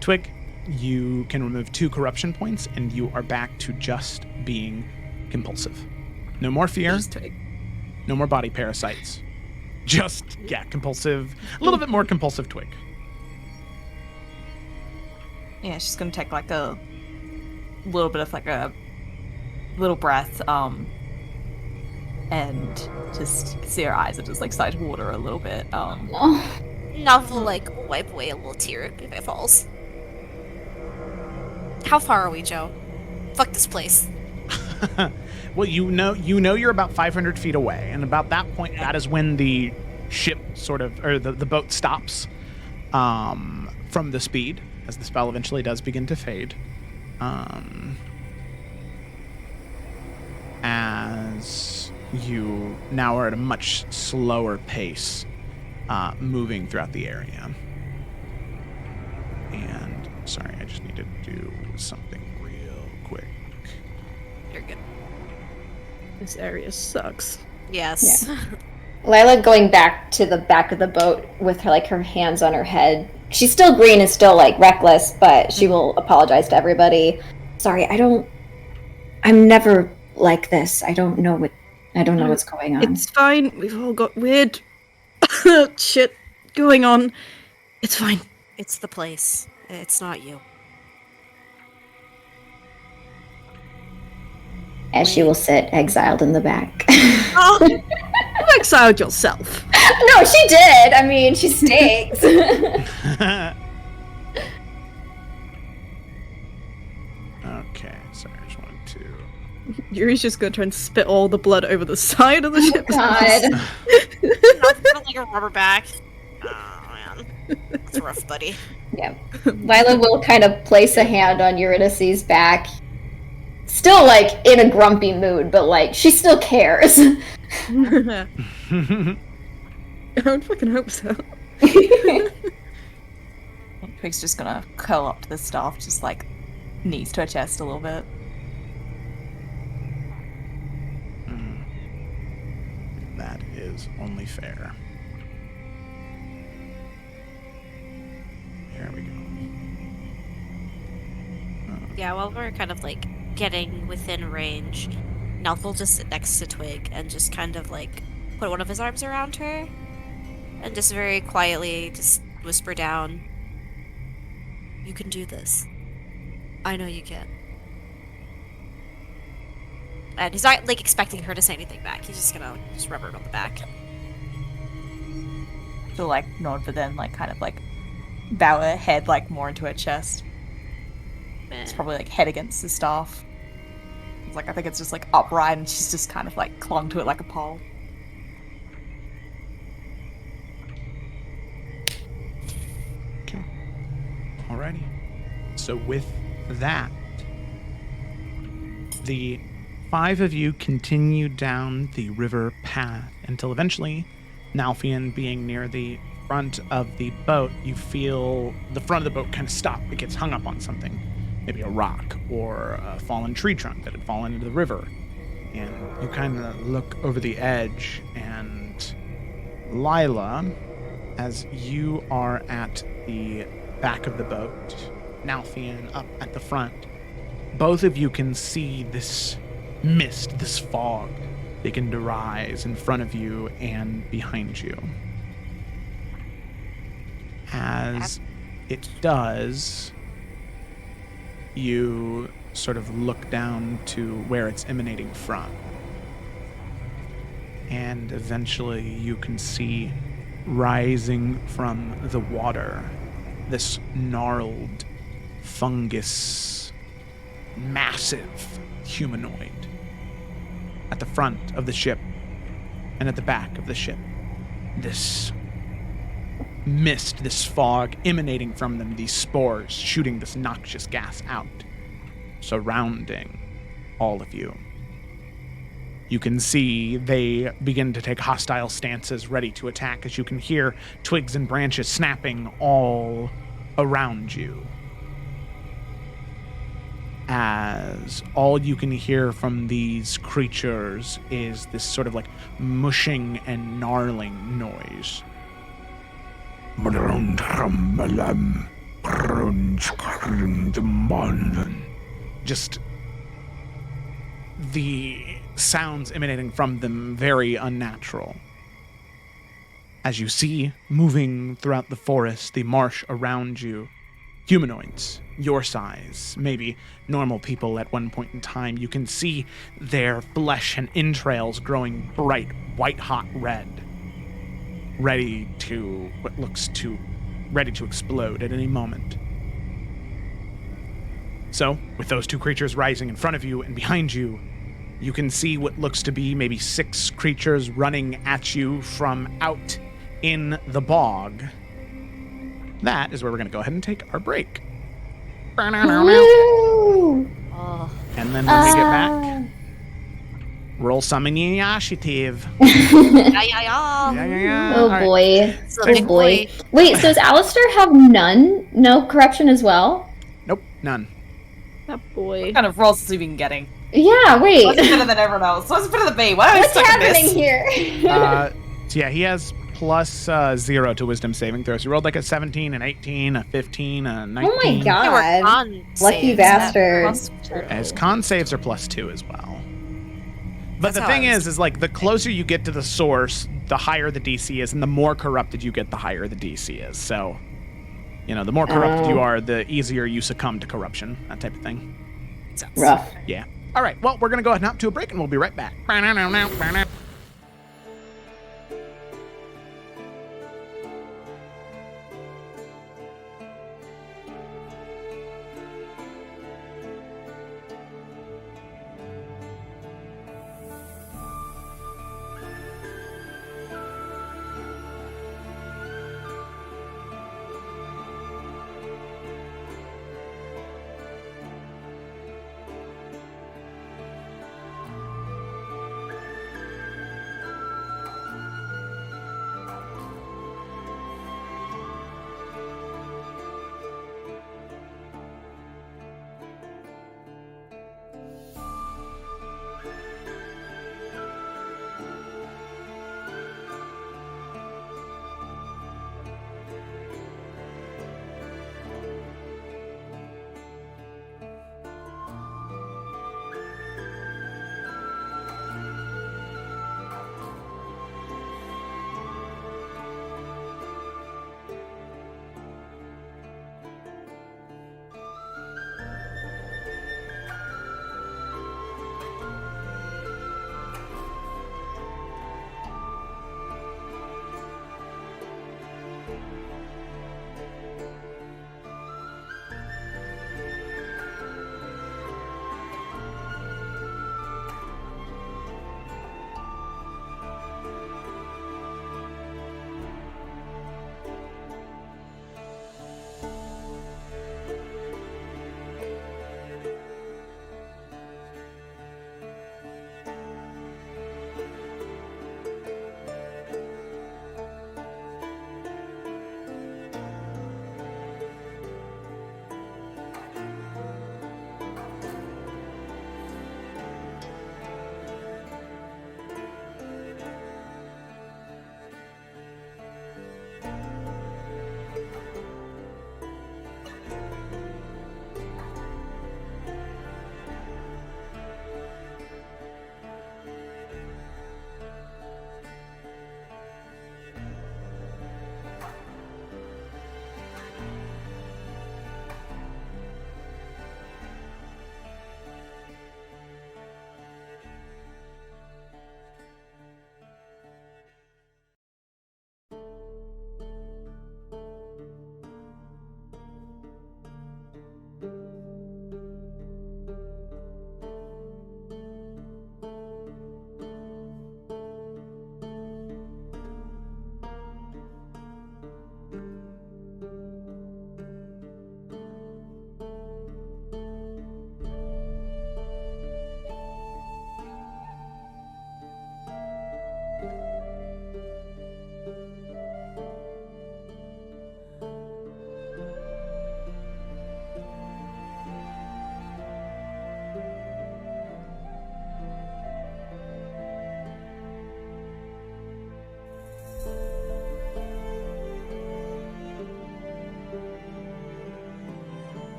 Twig, you can remove 2 corruption points, and you are back to just being compulsive. No more fear. Just Twig. No more body parasites. Just, compulsive. A little bit more compulsive Twig. Yeah, she's gonna take like a little bit of like a little breath, and just see her eyes are just like start to water a little bit. Oh. Nov will like wipe away a little tear if it falls. How far are we, Joe? Fuck this place. Well, you know you're about 500 feet away, and about that point, that is when the ship the boat stops from the speed, as the spell eventually does begin to fade. As you now are at a much slower pace, moving throughout the area. And, sorry, I just need to do something real quick. You're good. This area sucks. Yes. Yeah. Lila going back to the back of the boat with her hands on her head. She's still green and still reckless, but she will apologize to everybody. Sorry, I'm never like this. I don't know what's going on. It's fine. We've all got weird shit going on. It's fine. It's the place. It's not you. As she will sit exiled in the back. Oh, you exiled yourself. No, she did. I mean, she stinks. Okay, sorry, I just wanted to... Yuri's just gonna try and spit all the blood over the side of the ship. God. Not like a rubber back. Oh, man. It's rough, buddy. Yeah. Lila will kind of place a hand on Eurydice's back. Still, in a grumpy mood, but, she still cares. I would fucking hope so. Twig's just gonna curl up to the staff, just knees to her chest a little bit. That is only fair. There we go. Yeah, while we're kind of getting within range, Nelf will just sit next to Twig and just kind of put one of his arms around her and just very quietly just whisper down, "You can do this. I know you can." And he's not expecting her to say anything back. He's just gonna rub her on the back. She'll nod, but then kind of bow her head more into her chest. It's probably head against the staff. It's I think it's just upright, and she's just kind of clung to it like a pole. Okay. Alrighty. So with that, the 5 of you continue down the river path until eventually, Nalfian being near the front of the boat, you feel the front of the boat kind of stop. It gets hung up on something. Maybe a rock or a fallen tree trunk that had fallen into the river. And you kind of look over the edge, and Lila, as you are at the back of the boat, Nalfian up at the front, both of you can see this mist, this fog, begin to rise in front of you and behind you. As it does, you sort of look down to where it's emanating from. And eventually you can see rising from the water this gnarled fungus, massive humanoid at the front of the ship and at the back of the ship. This mist, this fog emanating from them, these spores shooting this noxious gas out, surrounding all of you. You can see they begin to take hostile stances, ready to attack, as you can hear twigs and branches snapping all around you. As all you can hear from these creatures is this sort of like mushing and gnarling noise. Just the sounds emanating from them very unnatural. As you see, moving throughout the forest, the marsh around you, humanoids, your size, maybe normal people at one point in time, you can see their flesh and entrails growing bright, white-hot red, ready to explode at any moment. So, with those two creatures rising in front of you and behind you, you can see what looks to be maybe 6 creatures running at you from out in the bog. That is where we're going to go ahead and take our break. Woo! Oh. And then when we get back, roll some initiative. Yeah. Oh All right. boy. It's a Oh big boy. boy. Wait, so does Alistar have none? No corruption as well? Nope, none. That boy. What kind of rolls is he even getting? Yeah, wait. What's better than everyone else? What's better than me? Why am I What's stuck in happening this? here? So yeah, he has plus 0 to wisdom saving throws. He rolled like a 17, an 18, a 15, a 19. Oh my god. They were con Lucky saves. bastard. As con saves are plus 2 as well. But That's the how thing I was is like the closer you get to the source, the higher the DC is, and the more corrupted you get, the higher the DC is. So, the more corrupted you are, the easier you succumb to corruption, that type of thing. Rough. Yeah. All right, well, we're going to go ahead and hop to a break, and we'll be right back.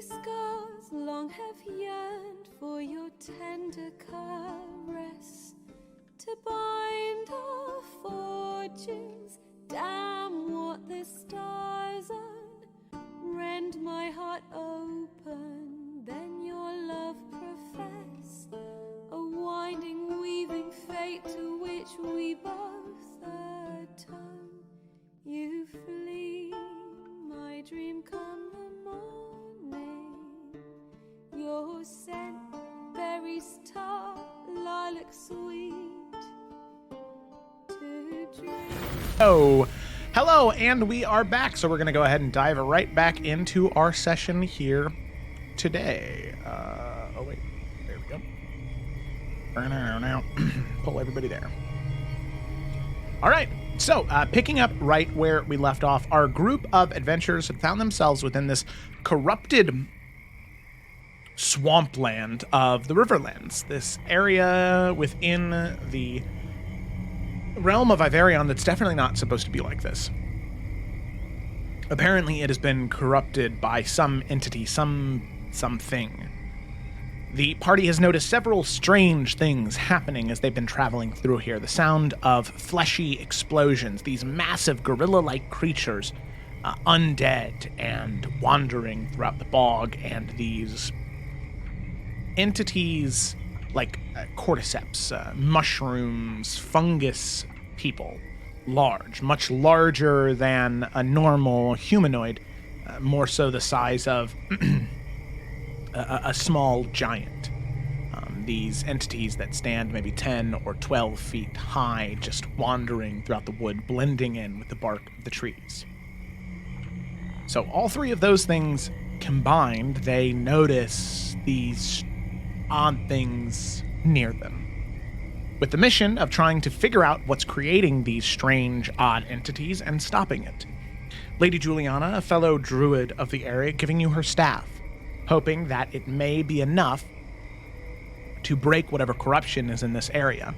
scars long have yearned for your tender caress, to bind our fortunes. Damn what the stars own, rend my heart open, then your love profess, a winding, weaving fate to which we both atone. You flee, my dream come the morning, your scent, berries tart, lilac sweet, to dream. Oh, hello, and we are back. So we're going to go ahead and dive right back into our session here today. Oh, wait. There we go. Now, pull everybody there. All right. So, picking up right where we left off, our group of adventurers had found themselves within this corrupted swampland of the Riverlands. This area within the realm of Iverion that's definitely not supposed to be like this. Apparently it has been corrupted by some entity, something. The party has noticed several strange things happening as they've been traveling through here. The sound of fleshy explosions, these massive gorilla-like creatures, undead and wandering throughout the bog, and these entities like cordyceps, mushrooms, fungus people, large, much larger than a normal humanoid, more so the size of a small giant. These entities that stand maybe 10 or 12 feet high, just wandering throughout the wood, blending in with the bark of the trees. So all three of those things combined, they notice these odd things near them, with the mission of trying to figure out what's creating these strange, odd entities and stopping it. Lady Juliana, a fellow druid of the area, giving you her staff, hoping that it may be enough to break whatever corruption is in this area.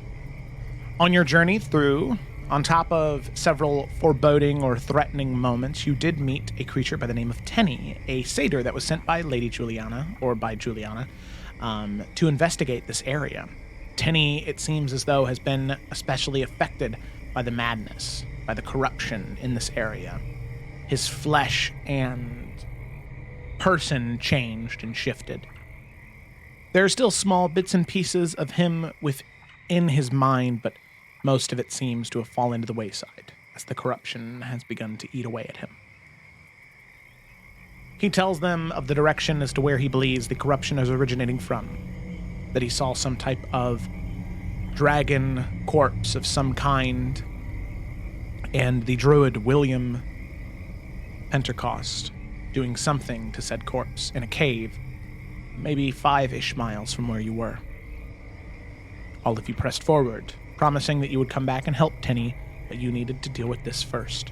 On your journey through, on top of several foreboding or threatening moments, you did meet a creature by the name of Tenny, a satyr that was sent by Lady Juliana, or by Juliana, to investigate this area. Tenny, it seems as though, has been especially affected by the madness, by the corruption in this area. His flesh and person changed and shifted. There are still small bits and pieces of him within his mind, but most of it seems to have fallen to the wayside as the corruption has begun to eat away at him. He tells them of the direction as to where he believes the corruption is originating from, that he saw some type of dragon corpse of some kind, and the druid William Pentecost doing something to said corpse in a cave, maybe 5-ish miles from where you were. All of you pressed forward, promising that you would come back and help Tenny, but you needed to deal with this first.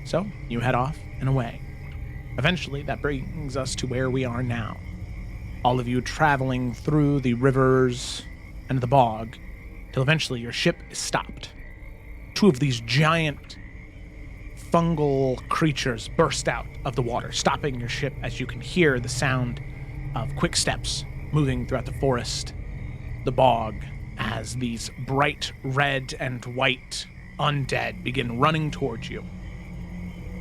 So, you head off and away. Eventually, that brings us to where we are now. All of you traveling through the rivers and the bog, till eventually your ship is stopped. Two of these giant fungal creatures burst out of the water, stopping your ship as you can hear the sound of quick steps moving throughout the forest, the bog, as these bright red and white undead begin running towards you.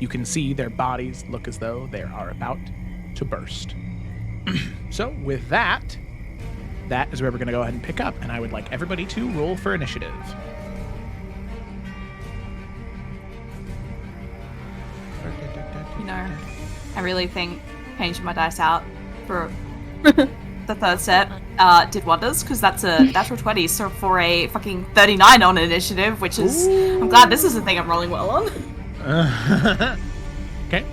You can see their bodies look as though they are about to burst. So with that is where we're going to go ahead and pick up, and I would like everybody to roll for initiative. You know, I really think changing my dice out for the third set did wonders, because that's a natural 20, so for a fucking 39 on initiative, which is... Ooh. I'm glad this is the thing I'm rolling well on. Okay.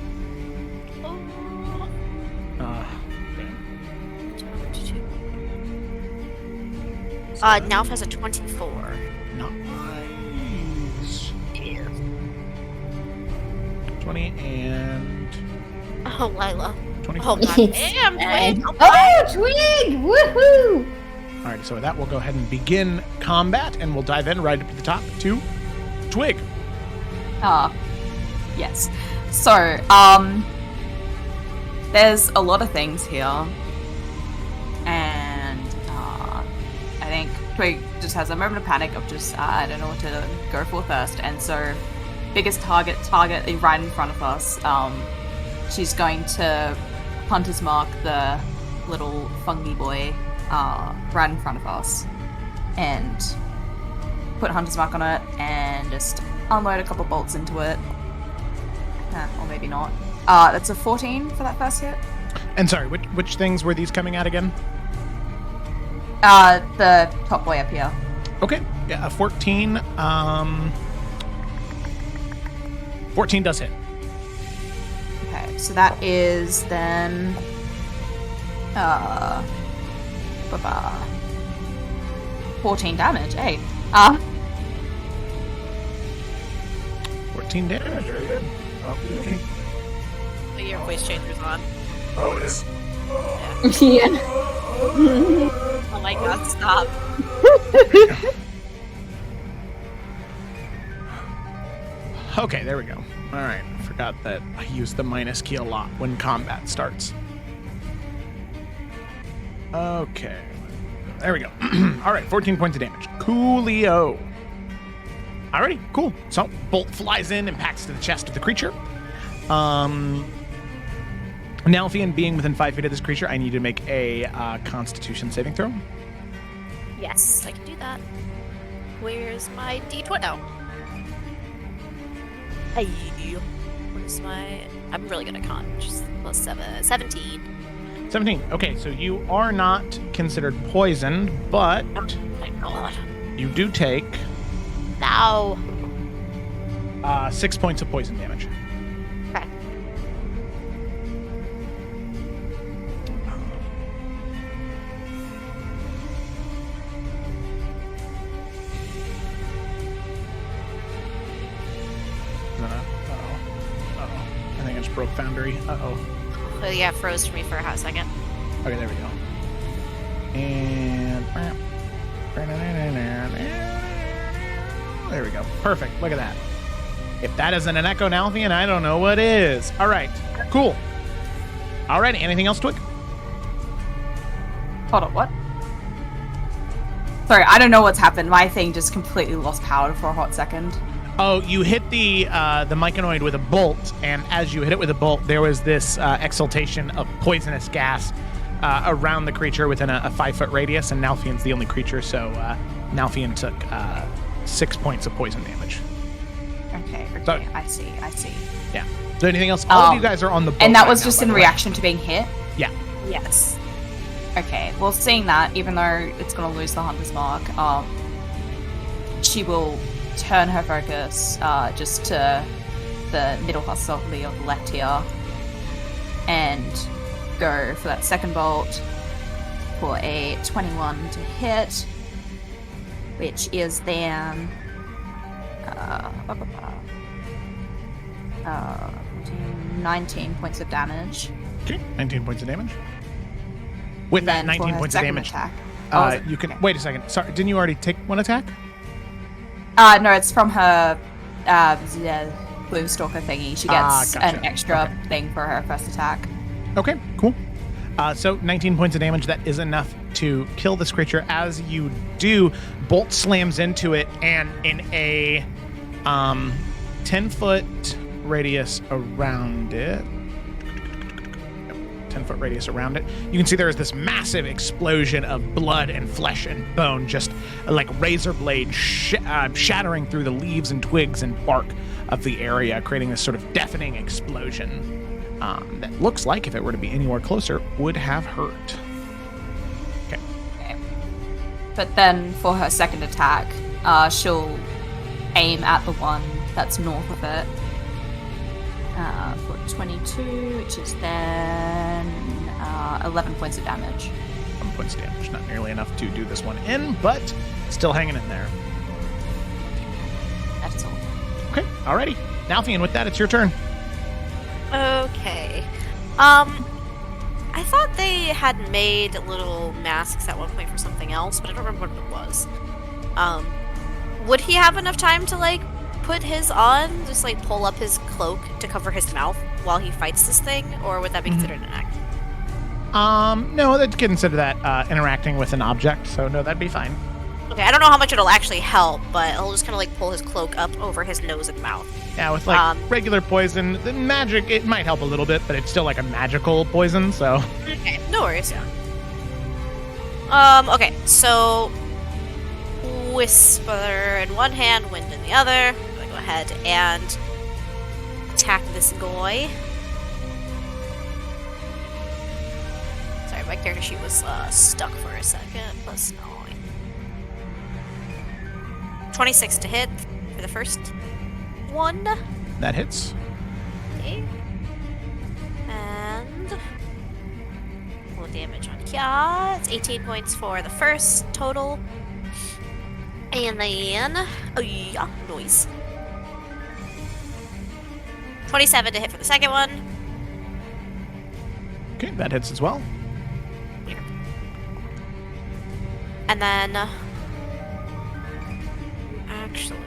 Nalf has a 24. Nice. 20 and... Oh, Lila. 20. Oh, goddamn, Twig! Oh, Twig! Woohoo! Alright, so with that, we'll go ahead and begin combat, and we'll dive in right up to the top to Twig. Yes. So, there's a lot of things here. And I think Twig just has a moment of panic of just, I don't know what to go for first. And so, biggest target is right in front of us. She's going to Hunter's Mark the little fungi boy right in front of us. And put Hunter's Mark on it and just unload a couple bolts into it. Or maybe not. That's a 14 for that first hit. And sorry, which things were these coming at again? The top boy up here. Okay, yeah, a 14. 14 does hit. Okay, so that is then 14 damage. Hey, 14 damage. Very good. Okay. Your voice changer's on. Oh, it is. Yeah. Oh my god, stop. Okay, there we go. All right, I forgot that I use the minus key a lot when combat starts. Okay, there we go. All right, 14 points of damage. Coolio. Alrighty, cool. So, bolt flies in, impacts to the chest of the creature. Nalfian, being within 5 feet of this creature, I need to make a Constitution saving throw. Yes, I can do that. Where's my D20? Oh. Hey, where's my... I'm really good at con. Just plus 7. 17. 17. Okay, so you are not considered poisoned, but Oh my god. you do take No. 6 points of poison damage. Okay. I think I just broke Foundry. Uh-oh. Oh yeah, it froze for me for a hot second. Okay, there we go. And... there we go. Perfect. Look at that. If that isn't an Echo Nalfian, I don't know what is. All right. Cool. All right. Anything else, Twig? hold on, what? Sorry, I don't know what's happened. My thing just completely lost power for a hot second. Oh, you hit the Myconoid with a bolt, and as you hit it with a bolt, there was this exhaltation of poisonous gas around the creature within a 5-foot radius, and Nalfian's the only creature, so Nalfian took 6 points of poison damage. Okay, So- I see. Yeah. Is there anything else? All of you guys are on the boat. And that right was now, just by in the way. reaction to being hit? Yeah. Yes. Okay, well, seeing that, even though it's going to lose the Hunter's Mark, she will turn her focus just to the middle horizontally on the left here and go for that second bolt for a 21 to hit, which is then 19 points of damage. Okay. 19 points of damage. With that Then for 19 her points of second damage, attack. you can wait a second. Sorry, didn't you already take one attack? No, it's from her blue stalker thingy. She gets gotcha. an extra Okay. thing for her first attack. Okay, cool. So 19 points of damage. That is enough to kill this creature. As you do, bolt slams into it, and in a 10-foot radius around it. 10-foot radius around it. You can see there is this massive explosion of blood and flesh and bone, just like razor blade shattering through the leaves and twigs and bark of the area, creating this sort of deafening explosion that looks like, if it were to be anywhere closer, would have hurt. Okay. But then for her second attack, she'll aim at the one that's north of it for 22, which is then 11 points of damage. 1 points of damage. Not nearly enough to do this one in, but still hanging in there. That's all. Okay, alrighty. Nalfian, with that, it's your turn. Okay. I thought they had made little masks at one point for something else, but I don't remember what it was. Would he have enough time to, like, put his on, just like pull up his cloak to cover his mouth while he fights this thing, or would that be considered an act? No, they'd consider that interacting with an object, so no, that'd be fine. Okay, I don't know how much it'll actually help, but he'll just kind of like pull his cloak up over his nose and mouth. Yeah, with like regular poison, the magic, it might help a little bit, but it's still like a magical poison, so. Okay, no worries. Okay, so Whisper in one hand, Wind in the other. I'm gonna go ahead and attack this guy. Sorry, my character sheet was stuck for a second. Plus 9. 26 to hit for the first one. That hits. Okay. And roll damage on Kya. It's 18 points for the first total. And then, oh yeah, noise. 27 to hit for the second one. Okay, that hits as well. And then, actually,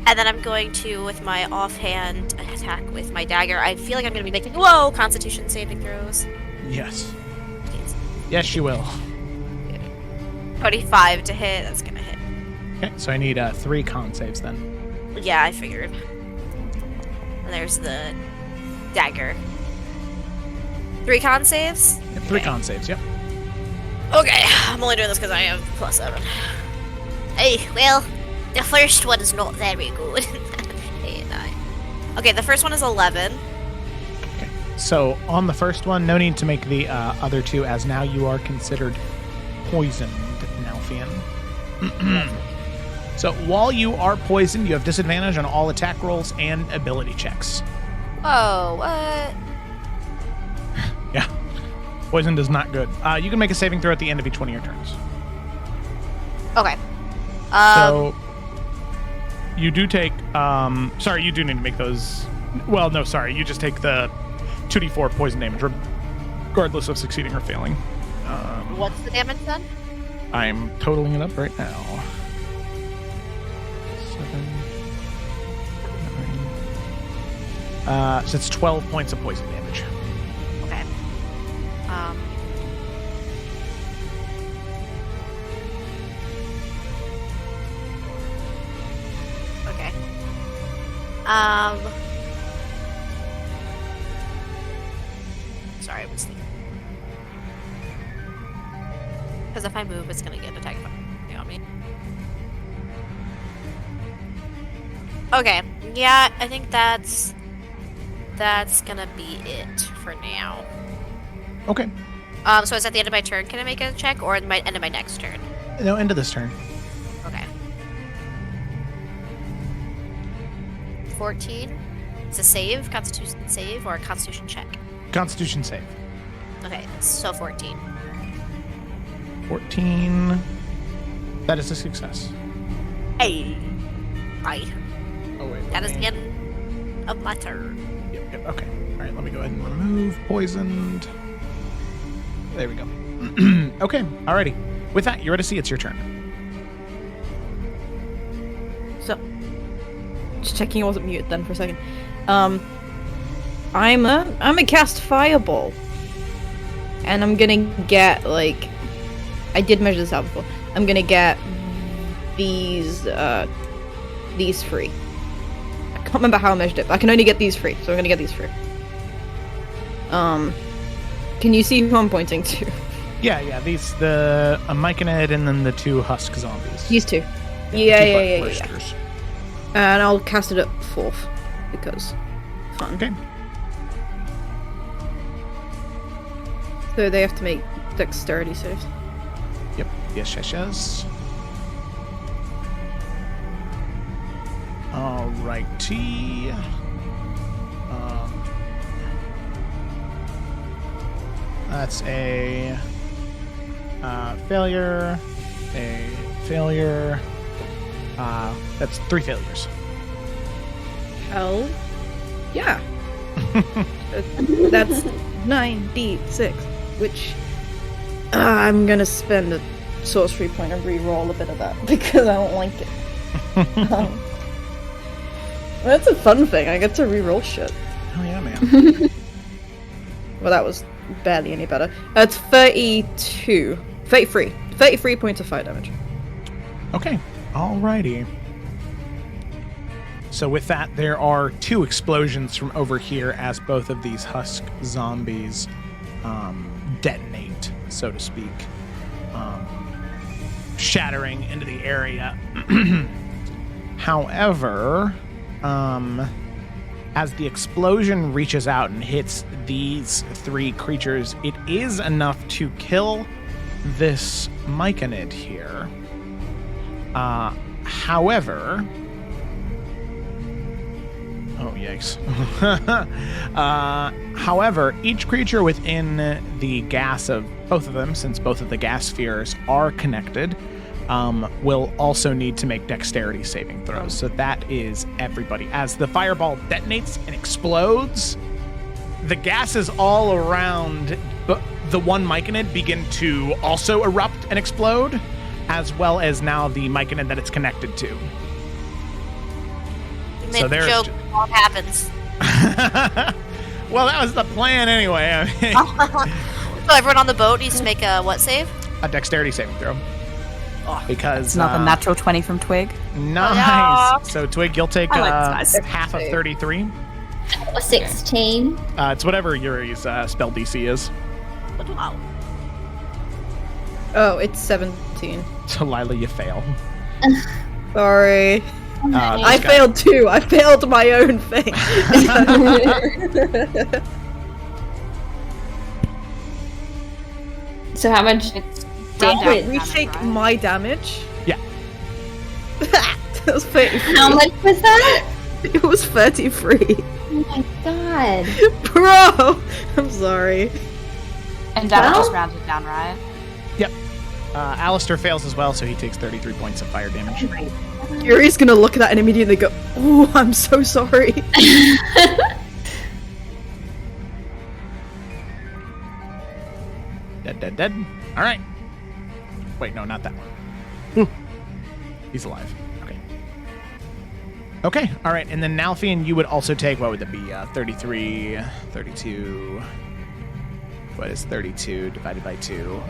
and then I'm going to, with my offhand attack with my dagger, I feel like I'm going to be making, Constitution saving throws. Yes. Yes, you will. 25 to hit, that's going to hit. Okay, so I need 3 con saves then. Yeah, I figured. And there's the dagger. 3 con saves? Yep, 3 con saves, yep. Okay, I'm only doing this because I have +7. Hey, well, the first one is not very good. 8, 9. Okay, the first one is 11. Okay, so on the first one, no need to make the other 2, as now you are considered poisoned, Nalfian. So while you are poisoned, you have disadvantage on all attack rolls and ability checks. Whoa, what? Yeah. Poisoned is not good. You can make a saving throw at the end of each one of your turns. Okay. So you do take sorry, you do need to make those. Well, no, sorry, you just take the 2d4 poison damage regardless of succeeding or failing. What's the damage then? I'm totaling it up right now. 7, 9. So it's 12 points of poison damage. Okay. Okay. Sorry, I was thinking. Because if I move, it's gonna get an attack on me. Okay. Yeah, I think that's gonna be it for now. Okay. So is at the end of my turn, can I make a check, or at the end of my next turn? No, end of this turn. Okay. 14. It's a save, Constitution save, or a Constitution check. Constitution save. Okay, so 14. 14. That is a success. Hey. Right. Oh, wait. That is the end of my turn. Yep, okay. All right, let me go ahead and remove poisoned. There we go. Okay, alrighty. With that, Eurydice, it's your turn. So, just checking I wasn't muted then for a second. I'm a cast Fireball, and I'm gonna get like, I did measure this out before. I'm gonna get these 3. I can't remember how I measured it, but I can only get these 3, so I'm gonna get these 3. Can you see who I'm pointing to? Yeah, these, a Myconid and then the 2 Husk zombies. These 2. Yeah. And I'll cast it at 4th, because fun. Okay. So they have to make dexterity saves. Yep, yes. Alrighty. That's a failure, a failure. That's 3 failures. Hell, yeah. That's 9d6, which I'm gonna spend a sorcery point and re-roll a bit of that because I don't like it. That's a fun thing. I get to re-roll shit. Oh yeah, man. Well, that was barely any better. It's 33 points of fire damage. Okay, alrighty. So with that, there are 2 explosions from over here as both of these husk zombies detonate, so to speak, shattering into the area. However, as the explosion reaches out and hits these 3 creatures, it is enough to kill this Myconid here. However... Oh, yikes. However, each creature within the gas of both of them, since both of the gas spheres are connected, will also need to make dexterity saving throws. So that is everybody. As the fireball detonates and explodes, the gases all around the one Myconid begin to also erupt and explode, as well as now the Myconid that it's connected to. So there's joke. What happens? Well, that was the plan anyway. I mean, so everyone on the boat needs to make a what save? A dexterity saving throw. Oh, because it's not a natural 20 from Twig. Nice. Yeah. So Twig, you'll take half of 33. A 16. It's whatever Yuri's spell DC is. Wow. Oh, it's 17. So Lila, you fail. Sorry. I failed too. I failed my own thing. So how much Wait, we take my damage? Yeah. That was 33. How much was that? It was 33. Oh my god. Bro! I'm sorry. And damage just rounded down, right? Yep. Alistar fails as well, so he takes 33 points of fire damage. Yuri's gonna look at that and immediately go, "Oh, I'm so sorry." Dead. All right. Wait, no, not that one. He's alive. Okay, all right. And then Nalfian, you would also take, what would that be? 33, 32. What is 32 divided by 2?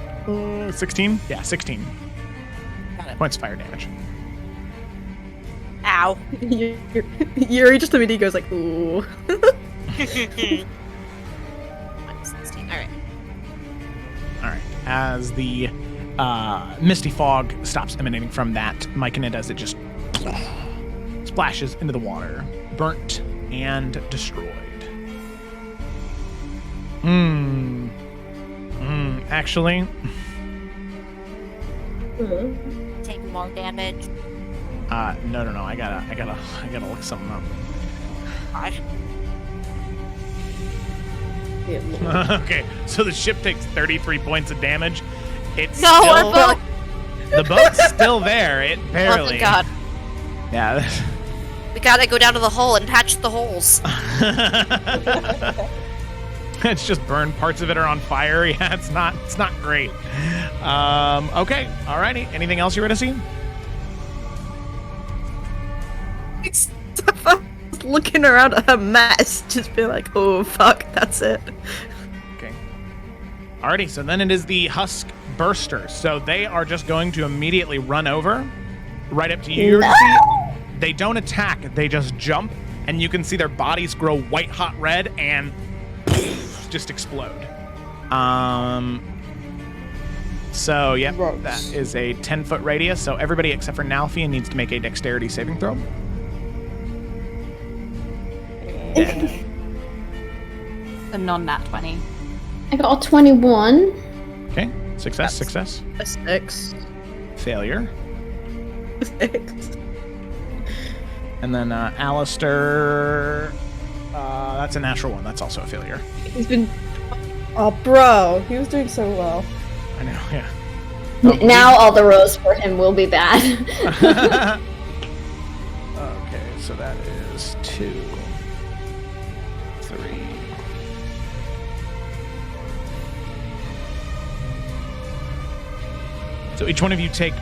16? Yeah, 16. Points of fire damage. Ow. Yuri just immediately goes like, ooh. 16. Alright. Alright. As the misty fog stops emanating from that Myconid as it just splashes into the water, burnt and destroyed. Actually... Take more damage. No. I gotta look something up. Okay, so the ship takes 33 points of damage. It's the boat's still there. It barely. Oh, thank God. Yeah. We gotta go down to the hole and patch the holes. It's just burned. Parts of it are on fire. Yeah, it's not great. Okay, alrighty. Anything else you were to see? Looking around at her mess, just be like, oh fuck, that's it. Okay. Alrighty, so then it is the Husk Burster. So they are just going to immediately run over right up to you. No! They don't attack, they just jump, and you can see their bodies grow white hot red and just explode. So yeah, that is a 10-foot radius. So everybody except for Nalfian needs to make a dexterity saving throw. A non-nat 20. I got a 21. Okay, success. A 6. Failure. 6. And then Alistar, that's a natural 1. That's also a failure. He's been... Oh, bro. He was doing so well. I know, yeah. Now all the rows for him will be bad. Okay, so that is 2, 3. So each one of you take...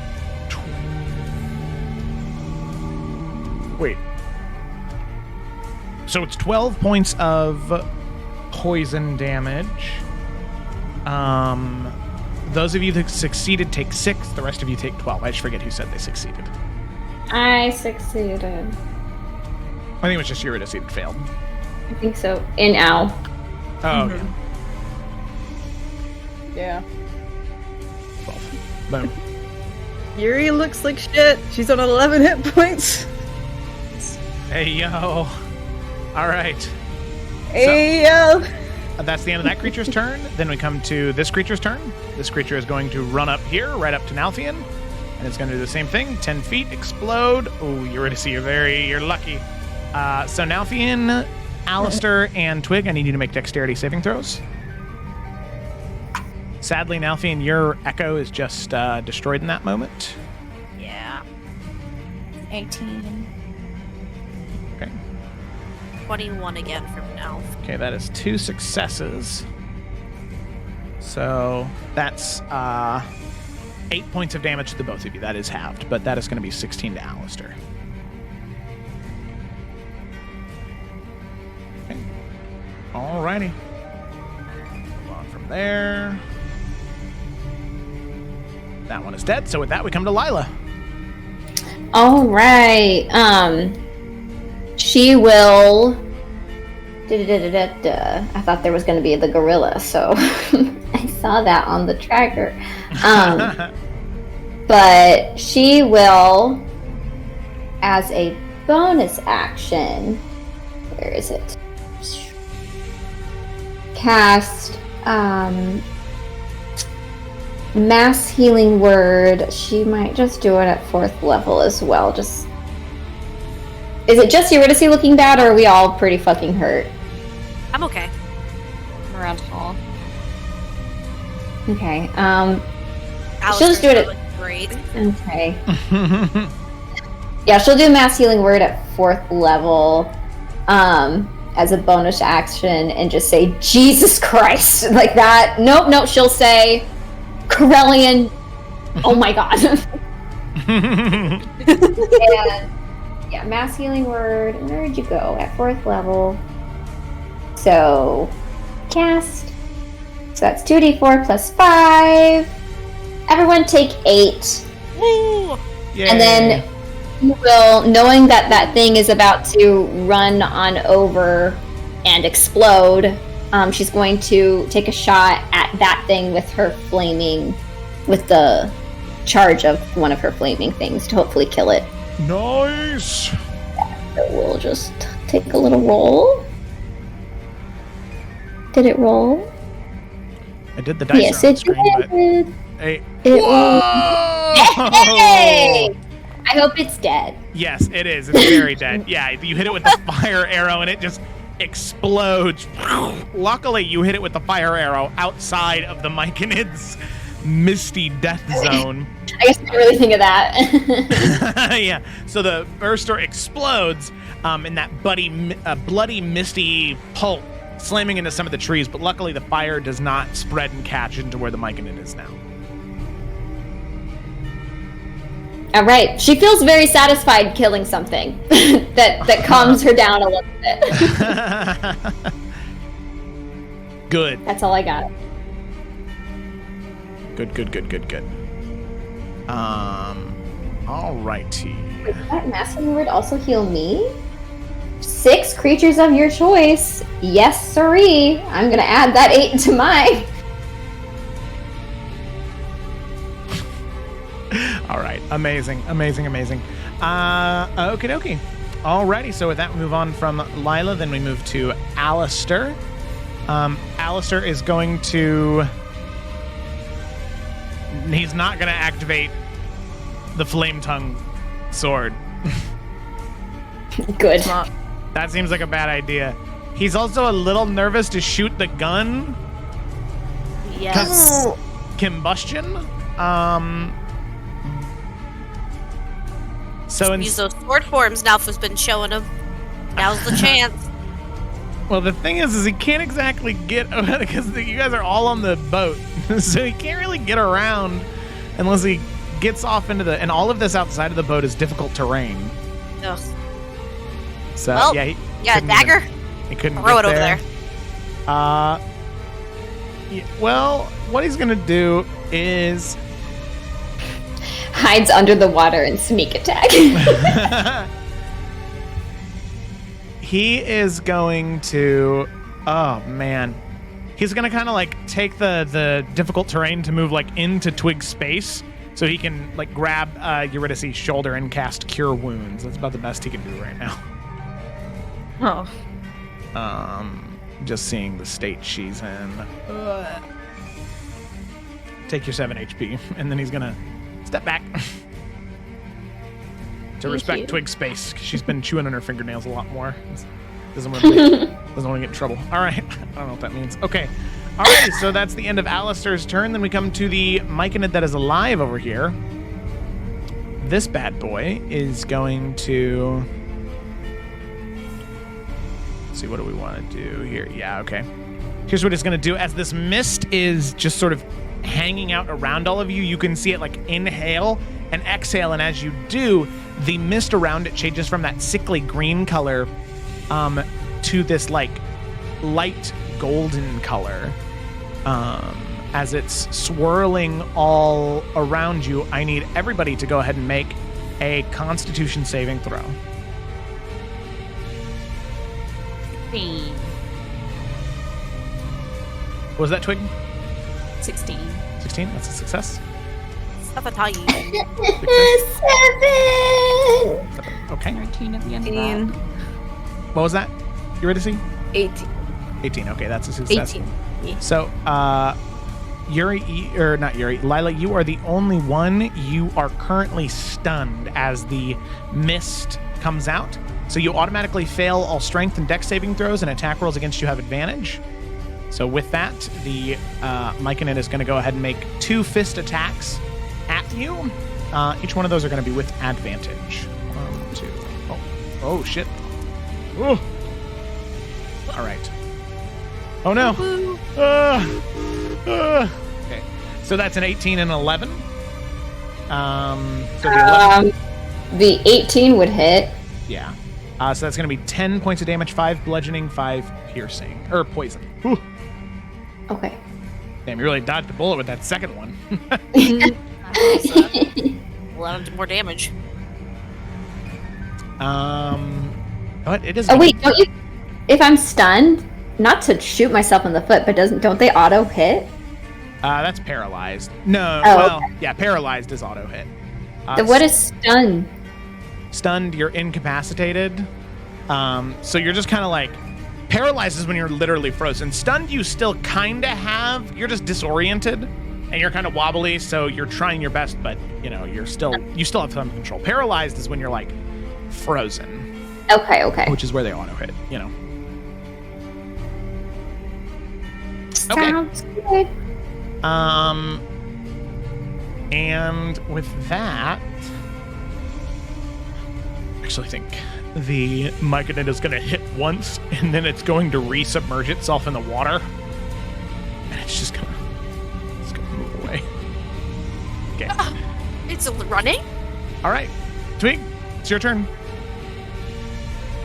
Wait. So it's 12 points of poison damage. Those of you that succeeded take 6. The rest of you take 12. I just forget who said they succeeded. I succeeded. I think it was just Eurydice that failed. I think so. In Al. Oh, okay. Yeah. 12. Boom. Yuri looks like shit. She's on 11 hit points. Hey, yo. All right. Hey, yo. That's the end of that creature's turn. Then we come to this creature's turn. This creature is going to run up here, right up to Nalthian. And it's going to do the same thing. 10 feet, explode. Oh, Eurydice, you're lucky. So Nalthian, Alistar, and Twig, I need you to make dexterity saving throws. Sadly, Nalthian, your echo is just destroyed in that moment. Yeah. 18. Okay. 21 again from Alf. Okay, that is 2 successes. So that's 8 points of damage to the both of you. That is halved, but that is going to be 16 to Alistar. Okay. Alrighty. Move on from there. That one is dead. So with that, we come to Lila. All right. She will. I thought there was going to be the gorilla, so I saw that on the tracker. But she will, as a bonus action, where is it? Cast Mass Healing Word. She might just do it at 4th level as well. Is it just Eurydice looking bad, or are we all pretty fucking hurt? I'm okay. I'm around tall. Okay. Alistair's She'll just do it looking great. Okay. Yeah, she'll do Mass Healing Word at 4th level, as a bonus action, and just say Jesus Christ like that. Nope. She'll say Corellian. Oh my God. And yeah, Mass Healing Word. Where'd you go? At 4th level. So, cast. So that's 2d4 plus 5. Everyone take 8. Woo! Yay. And then you will, knowing that that thing is about to run on over and explode, she's going to take a shot at that thing with the charge of one of her flaming things to hopefully kill it. Nice! So we'll just take a little roll. Did it roll? I did the dice Yes, on the it screen, did. but... Hey. It Whoa! Hey! I hope it's dead. Yes, it is. It's very dead. Yeah, you hit it with the fire arrow and it just explodes. Luckily, you hit it with the fire arrow outside of the Myconid's misty death zone. I guess I didn't really think of that. Yeah, so the burster explodes in that bloody, misty pulp slamming into some of the trees, but luckily the fire does not spread and catch into where the Myconid is now. All right. She feels very satisfied killing something that calms her down a little bit. Good. That's all I got. Good. Alrighty. Wait, does that Massing Word also heal me? 6 creatures of your choice. Yes, sirree. I'm going to add that 8 to mine. All right. Amazing. Okie dokie. Alrighty. So with that, we move on from Lila. Then we move to Alistar. Alistar is going to... He's not going to activate the Flame Tongue sword. Good. That seems like a bad idea. He's also a little nervous to shoot the gun. Yes. Combustion. So Use those sword forms Nalfa's been showing him. Now's the chance. Well, the thing is he can't exactly get because you guys are all on the boat, so he can't really get around unless he gets off into the... And all of this outside of the boat is difficult terrain. Ugh. So, Well, yeah, dagger. He couldn't Throw get it over there. there. Yeah, well, what he's gonna do is... Hides under the water and sneak attack. He is going to... Oh, man. He's going to kind of, like, take the difficult terrain to move, like, into Twig's space so he can, like, grab Eurydice's shoulder and cast Cure Wounds. That's about the best he can do right now. Oh. Just seeing the state she's in. Take your 7 HP, and then he's going to step back. To respect Twig's space, 'cause she's been chewing on her fingernails a lot more. Doesn't want to get in trouble. All right. I don't know what that means. Okay. All right. So that's the end of Alistar's turn. Then we come to the Myconid that is alive over here. This bad boy is going to... Let's see, what do we want to do here? Yeah, okay. Here's what it's going to do. As this mist is just sort of hanging out around all of you, you can see it like inhale and exhale, and as you do, the mist around it changes from that sickly green color to this like light golden color. As it's swirling all around you, I need everybody to go ahead and make a Constitution saving throw. 16. What was that, Twig? 16. 16? That's a success. Sabotage. 7. Okay. 13 at the end of that. What was that? Eurydice? 18. 18. Okay, that's a success. 18. Yeah. So, Lila, you are the only one. You are currently stunned as the mist comes out. So you automatically fail all strength and dex saving throws, and attack rolls against you have advantage. So with that, the Myconid is going to go ahead and make 2 fist attacks at you. Each one of those are going to be with advantage. 1, 2. Oh shit. Ooh. All right. Oh no. Okay. So that's an 18 and 11. So the 11. The 18 would hit. Yeah. So that's going to be 10 points of damage, 5 bludgeoning, 5 piercing. Or poison. Whew. Okay. Damn, you really dodged a bullet with that second one. 11 more damage. What? It is. Oh wait, don't you? If I'm stunned, not to shoot myself in the foot, but don't they auto hit? That's paralyzed. No, Oh, well, okay. yeah, paralyzed is auto hit. Then what is stun? Stunned, you're incapacitated. So you're just kind of like... Paralyzed is when you're literally frozen. Stunned, you still kind of have... You're just disoriented, and you're kind of wobbly, so you're trying your best, but, you still have some control. Paralyzed is when you're, like, frozen. Okay. Which is where they auto hit, Sounds good. And with that... Actually, I think the Myconid is going to hit once, and then it's going to resubmerge itself in the water. And it's just going to move away. Okay. It's running? All right. Twig, it's your turn.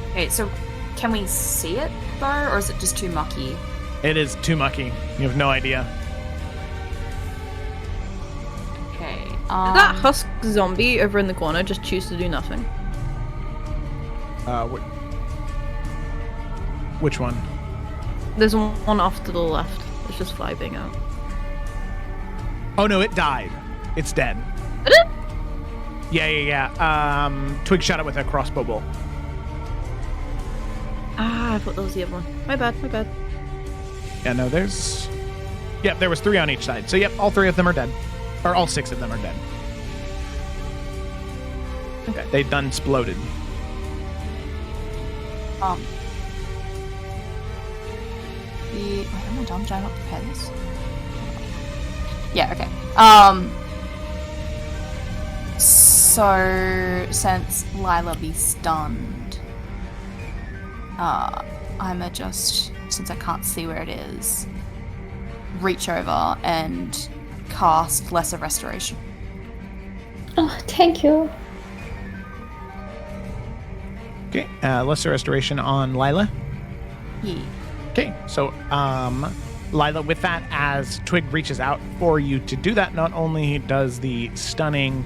Okay, so can we see it though, or is it just too mucky? It is too mucky. You have no idea. Okay. Did that husk zombie over in the corner just choose to do nothing? Which one? There's one off to the left. It's just vibing out. Oh, no, it died. It's dead. Did it? Yeah. Twig shot it with a crossbow bolt. I thought that was the other one. My bad. Yeah, no, there's... Yep, there was 3 on each side. So, yep, all 3 of them are dead. Or all 6 of them are dead. Okay. They done exploded. Wait, am I done? Did I not prepare this? Yeah, okay. So, since Lila be stunned, I'ma just, since I can't see where it is, reach over and cast Lesser Restoration. Oh, thank you. Okay, lesser restoration on Lila. Yeah. Okay, so Lila, with that, as Twig reaches out for you to do that, not only does the stunning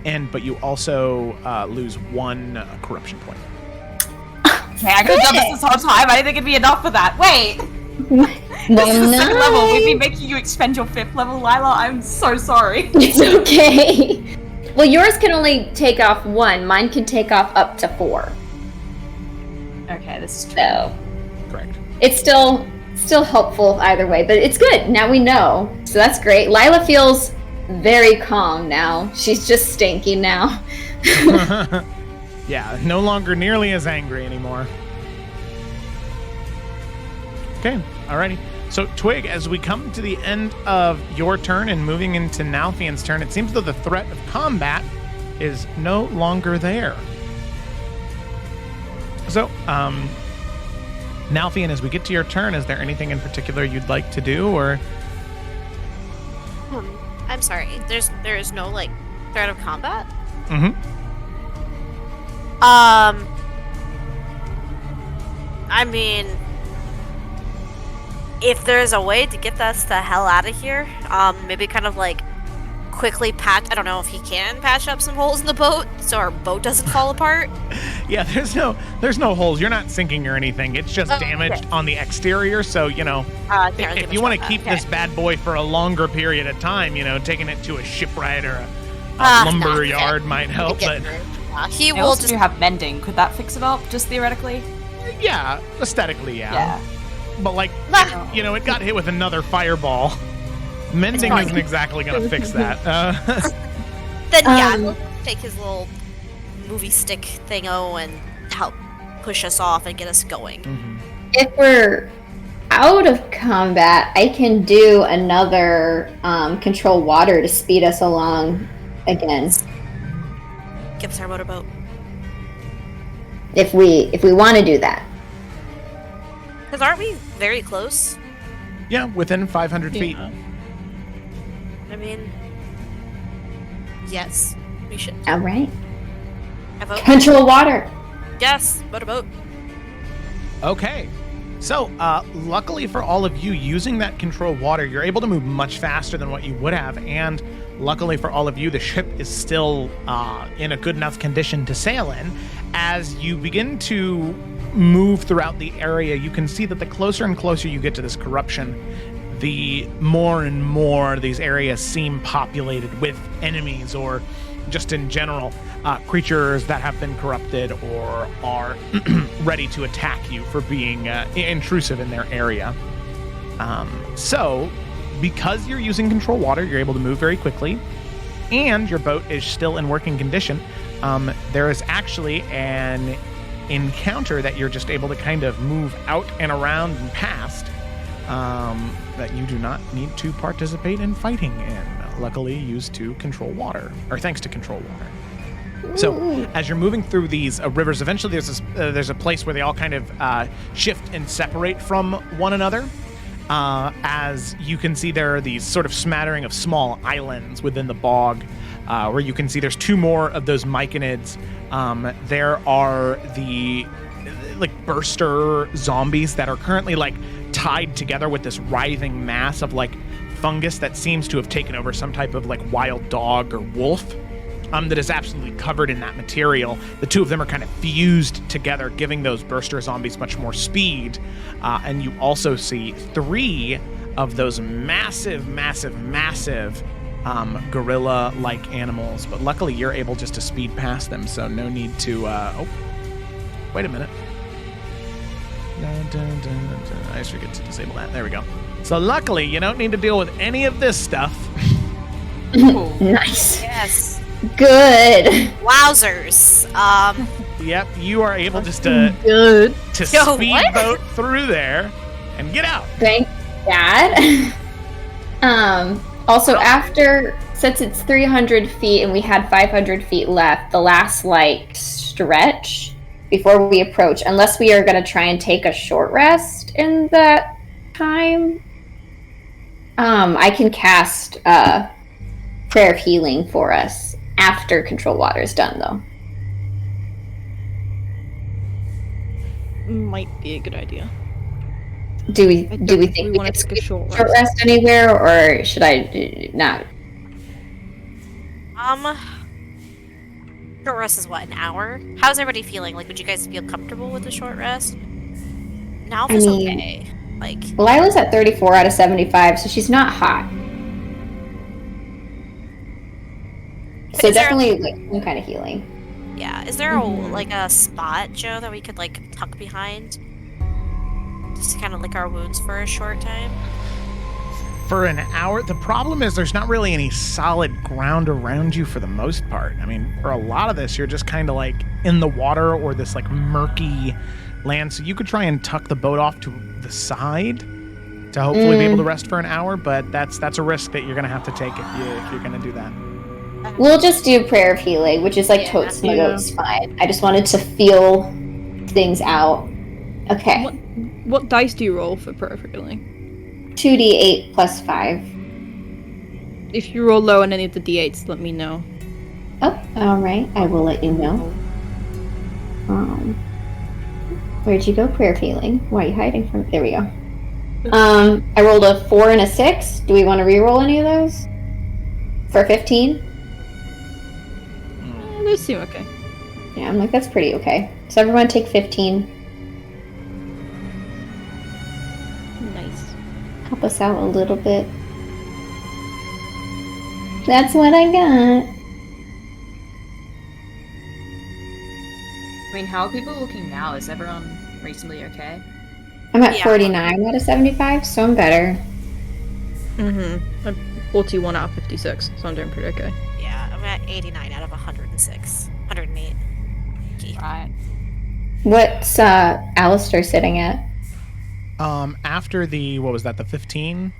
end, but you also lose 1 corruption point. Okay, I could have done this whole time. I didn't think it'd be enough for that. Wait! This is the 2nd level. We'd be making you expend your 5th level, Lila. I'm so sorry. It's okay. Well, yours can only take off 1. Mine can take off up to 4. Okay, this is true. So Correct. it's still helpful either way, but it's good. Now we know. So that's great. Lila feels very calm now. She's just stinky now. Yeah, no longer nearly as angry anymore. Okay, alrighty. So, Twig, as we come to the end of your turn and moving into Nalfian's turn, it seems though the threat of combat is no longer there. So, Nalfian, as we get to your turn, is there anything in particular you'd like to do, or? I'm sorry. There is no like threat of combat. Mm-hmm. I mean, if there's a way to get us the hell out of here, maybe kind of like quickly patch. I don't know if he can patch up some holes in the boat so our boat doesn't fall apart. Yeah, there's no holes. You're not sinking or anything. It's just damaged on the exterior. So, you know, if you want to keep this bad boy for a longer period of time, you know, taking it to a shipwright or a lumber yard might help. But he I will also just do have mending. Could that fix it up, just theoretically? yeah, aesthetically, Yeah. But like, you know, it got hit with another fireball. Mending isn't exactly going to fix that. Then yeah, he'll take his little movie stick thingo and help push us off and get us going. Mm-hmm. If we're out of combat, I can do another control water to speed us along again. Give us our motorboat. If we want to do that. Because aren't we very close? Yeah, within 500 feet. I mean, yes, we should. All right. I vote. Control water. Yes, motorboat. Okay. So, luckily for all of you, using that controlled water, you're able to move much faster than what you would have. And luckily for all of you, the ship is still in a good enough condition to sail in. As you begin to move throughout the area, you can see that the closer and closer you get to this corruption, the more and more these areas seem populated with enemies or just in general creatures that have been corrupted or are ready to attack you for being intrusive in their area. So because you're using control water, you're able to move very quickly and your boat is still in working condition. There is actually an encounter that you're just able to kind of move out and around and past that you do not need to participate in fighting in. Luckily used to control water, or thanks to control water. So as you're moving through these rivers, eventually there's a place where they all kind of shift and separate from one another. As you can see, there are these sort of smattering of small islands within the bog, where you can see there's two more of those myconids. There are the like burster zombies that are currently like tied together with this writhing mass of like fungus that seems to have taken over some type of like wild dog or wolf. That is absolutely covered in that material. The two of them are kind of fused together, giving those burster zombies much more speed. And you also see three of those massive gorilla-like animals. But luckily, you're able just to speed past them, so no need to... oh, wait a minute. I just forget to disable that. There we go. So luckily, you don't need to deal with any of this stuff. Nice. Yes. Good. Wowzers. Yep, you are able just to speedboat through there and get out. Thank God. Also, since it's 300 feet and we had 500 feet left, the last like stretch before we approach, unless we are going to try and take a short rest in that time, I can cast Prayer of Healing for us after control water is done, though. Might be a good idea. Do we I think don't we think we could wanna take a squeeze short short rest anywhere, or should I not? Short rest is what, an hour? How's everybody feeling? Like, would you guys feel comfortable with a short rest? Now feels okay. Like, Lila's at 34 out of 75, so she's not hot. So Is there- definitely like some kind of healing. yeah. Is there a spot, Joe, that we could like tuck behind? Just to kind of lick our wounds for a short time? For an hour, the problem is there's not really any solid ground around you for the most part. I mean, for a lot of this, you're just kind of like in the water or this like murky land. So you could try and tuck the boat off to the side to hopefully be able to rest for an hour, but that's a risk that you're gonna have to take if you're gonna do that. We'll just do prayer of healing, which is like Yeah. totes snuggles fine. I just wanted to feel things out. Okay. What dice do you roll for prayer of healing? 2d8 plus 5. If you roll low on any of the d8s, let me know. Oh, alright. I will let you know. Where'd you go, prayer of healing? Why are you hiding from? There we go. I rolled a 4 and a 6. Do we want to re-roll any of those? For 15? Those seem okay. Yeah, I'm like, that's pretty okay. So everyone take 15. Nice. Help us out a little bit. That's what I got. I mean, how are people looking now? Is everyone reasonably okay? I'm at Yeah. 49 out of 75, so I'm better. I'm 41 out of 56, so I'm doing pretty okay. Yeah, I'm at 89 out of 106. 108. Okay. Right. What's Alistar sitting at? After the, what was that, the 15?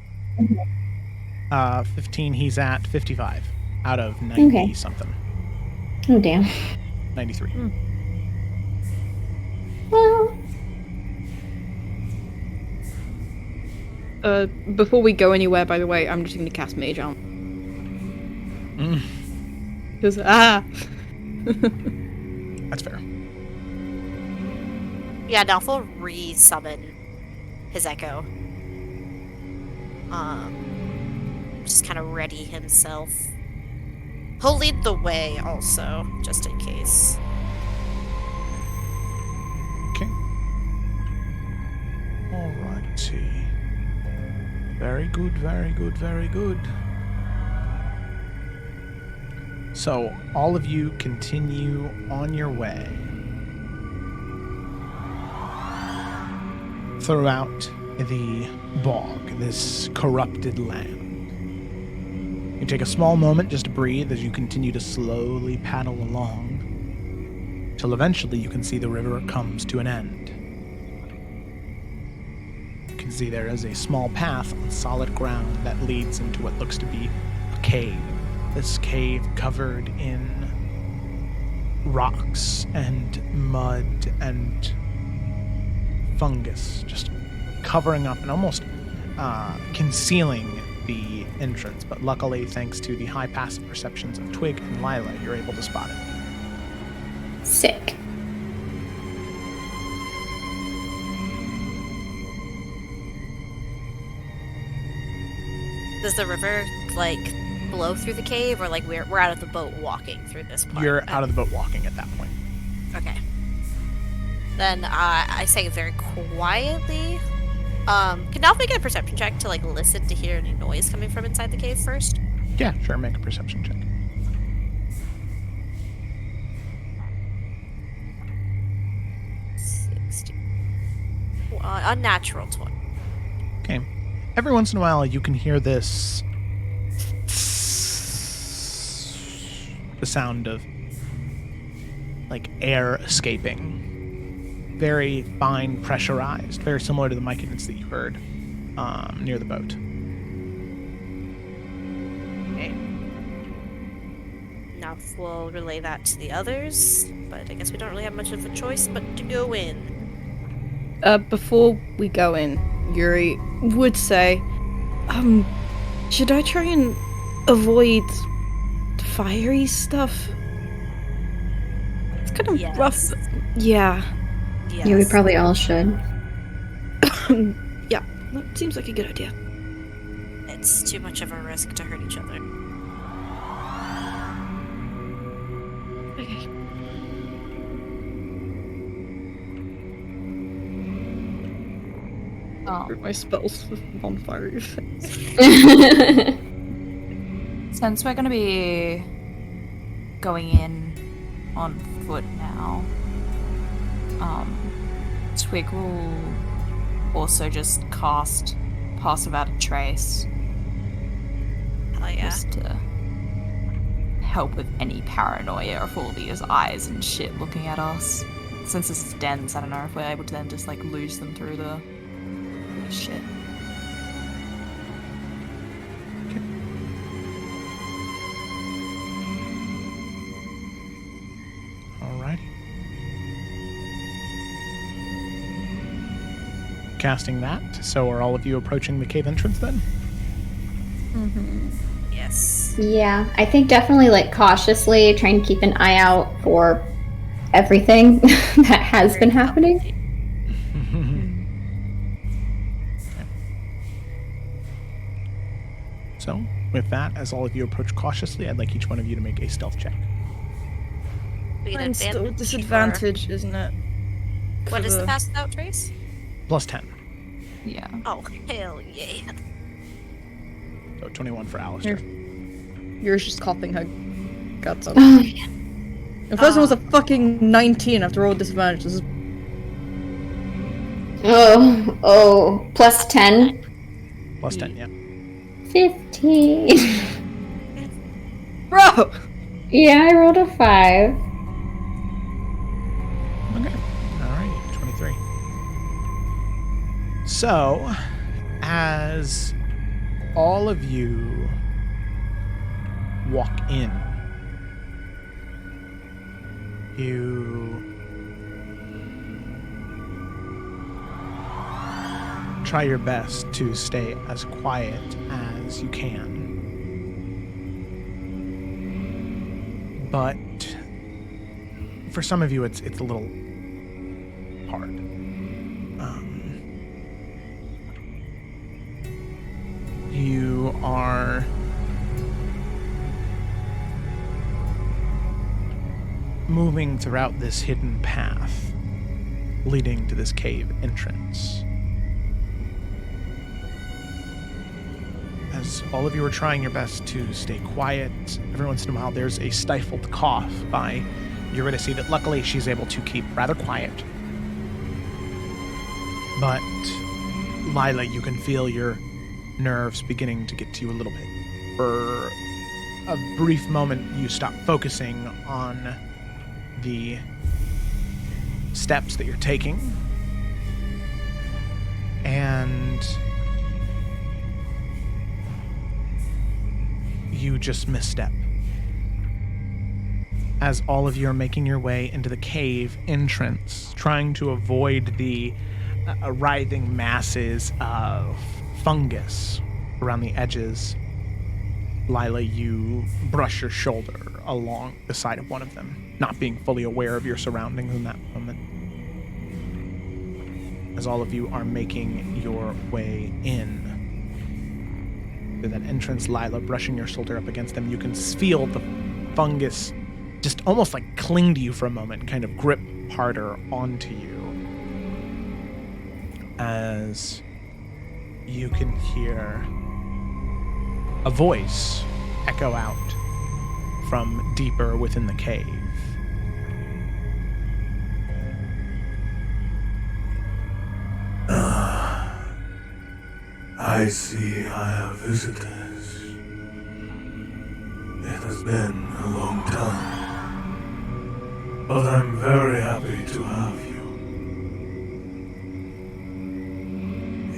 15, he's at 55 out of 90 something. Oh, damn. 93. Well, Before we go anywhere, by the way, I'm just going to cast Mage Arm. Because, That's fair. Yeah, Nelf will re-summon his echo. Just kind of ready himself. He'll lead the way also, just in case. Okay. Alrighty. Very good, very good, very good. So, all of you continue on your way throughout the bog, this corrupted land. You take a small moment just to breathe as you continue to slowly paddle along, till eventually you can see the river comes to an end. You can see there is a small path on solid ground that leads into what looks to be a cave. This cave covered in rocks and mud and fungus, just covering up and almost concealing the entrance. But luckily, thanks to the high passive perceptions of Twig and Lila, you're able to spot it. sick. Does the river, like, blow through the cave, or, like, we're out of the boat walking through this part? You're out of the boat walking at that point. Okay. Then, I say very quietly, can Nelf make a perception check to, like, listen to hear any noise coming from inside the cave first? Yeah, sure, make a perception check. 60. Unnatural 20. Okay. Every once in a while, you can hear this. The sound of, like, air escaping. Very fine, pressurized. Very similar to the mic units that you heard near the boat. Okay. Nelf will relay that to the others, but I guess we don't really have much of a choice but to go in. Before we go in, Yuri would say, should I try and avoid fiery stuff. It's kind of Yes. rough. Yeah. Yes. Yeah, we probably all should. Yeah, that seems like a good idea. It's too much of a risk to hurt each other. Okay. My spells with bonfire effects. Since we're going to be going in on foot now, Twig will also just cast Pass Without a Trace. Hell yeah. Just to help with any paranoia of all these eyes and shit looking at us. Since this is dense, I don't know if we're able to then just like lose them through the shit. Alrighty. Casting that. So are all of you approaching the cave entrance then? Yes. Yeah, I think definitely like cautiously trying to keep an eye out for everything that has been happening. So, with that, as all of you approach cautiously, I'd like each one of you to make a stealth check. We get Mine's still advantage, disadvantage, isn't it? or- What For is the the- pass without trace? Plus 10. Yeah. Oh, hell yeah. So 21 for Alistar. Yours just coughing her guts out. Oh, yeah. The first one was a fucking 19 after all disadvantage. This is Plus 10. Plus 10, yeah. 15. bro. Yeah, I rolled a 5. Okay. Alrighty, 23. So, as all of you walk in, you try your best to stay as quiet as you can. But for some of you, it's a little hard. You are moving throughout this hidden path leading to this cave entrance. As all of you are trying your best to stay quiet, every once in a while there's a stifled cough by Eurydice that luckily she's able to keep rather quiet. But Lila, you can feel your nerves beginning to get to you a little bit. For a brief moment, you stop focusing on the steps that you're taking, and you just misstep. As all of you are making your way into the cave entrance, trying to avoid the writhing masses of fungus around the edges, Lila, you brush your shoulder along the side of one of them, not being fully aware of your surroundings in that moment. As all of you are making your way in to that entrance, Lila, brushing your shoulder up against them, you can feel the fungus just almost like cling to you for a moment, kind of grip harder onto you. As you can hear a voice echo out from deeper within the cave. I see I have visitors. It has been a long time, but I'm very happy to have you.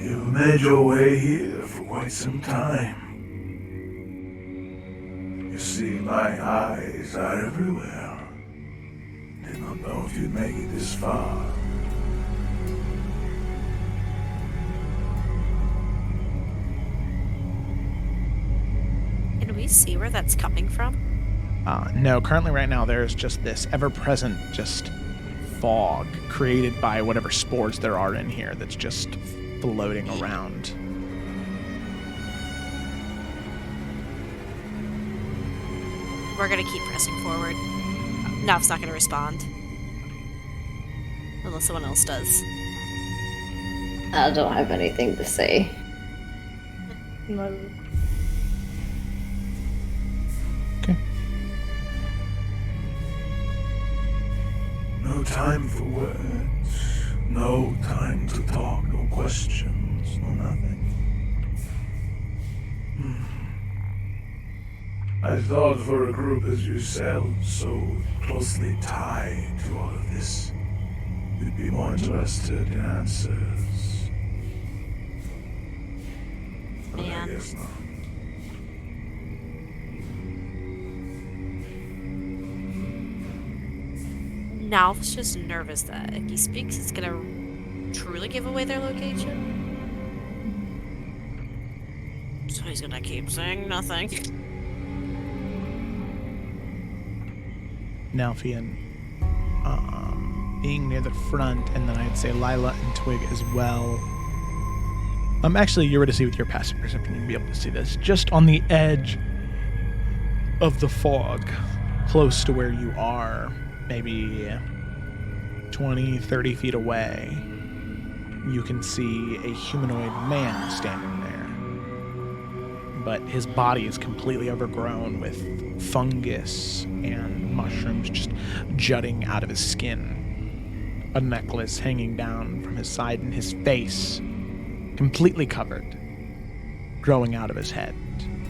You've made your way here for quite some time. You see, my eyes are everywhere. Did not know if you'd make it this far. Can we see where that's coming from? No, currently right now there's just this ever-present just fog created by whatever spores there are in here that's just floating around. We're gonna keep pressing forward. Nav's not gonna respond. Unless someone else does. I don't have anything to say. No. Okay. No time for words. No time to talk. No questions. No nothing. I thought for a group as yourselves, so closely tied to all of this, you'd be more interested in answers. But I Man. guess not. Nalf's just nervous that if he speaks, it's gonna truly give away their location. So he's gonna keep saying nothing. Nalfian being near the front, and then I'd say Lila and Twig as well. Actually, you were to see with your passive perception, you'd be able to see this. Just on the edge of the fog, close to where you are, maybe 20, 30 feet away, you can see a humanoid man standing there. But his body is completely overgrown with fungus and mushrooms just jutting out of his skin. A necklace hanging down from his side, and his face completely covered, growing out of his head.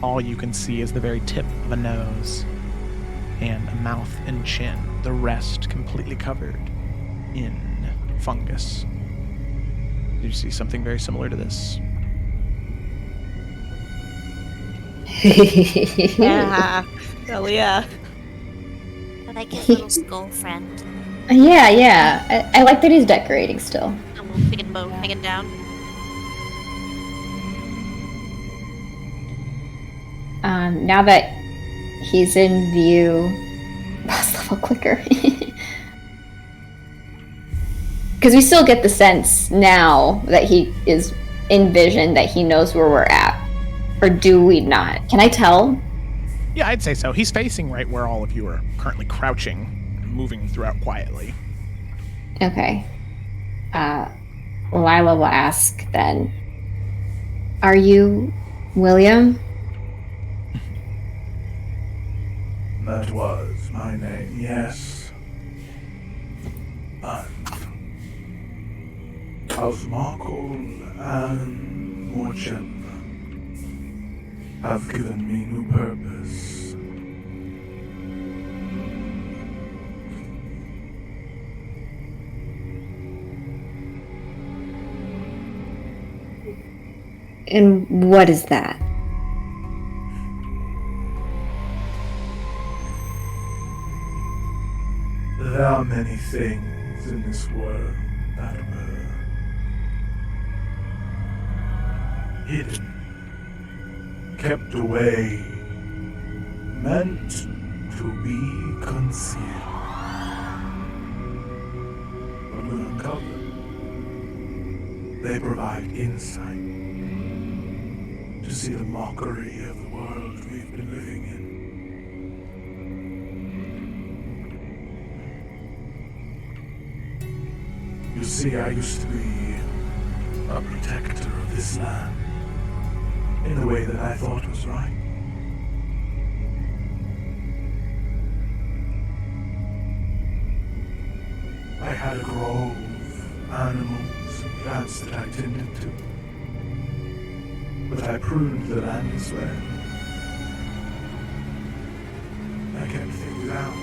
All you can see is the very tip of a nose and a mouth and chin, the rest completely covered in fungus. Did you see something very similar to this? Yeah. Hell yeah. I like his little skull friend. Yeah. I like that he's decorating still. A little big bow hanging down. Now that he's in view, boss level quicker. Because we still get the sense now that he is in vision that he knows where we're at. Or do we not? Can I tell? Yeah, I'd say so. He's facing right where all of you are currently crouching, moving throughout quietly. Okay. Lila will ask then, are you William? That was my name, yes. But House Markle and Morchen have given me new purpose. And what is that? There are many things in this world that were hidden, kept away, meant to be concealed. But when uncovered, they provide insight to see the mockery of the world we've been living in. You see, I used to be a protector of this land in the way that I thought was right. I had a grove, animals, and plants that I tended to. But I pruned the land as well. I kept things out.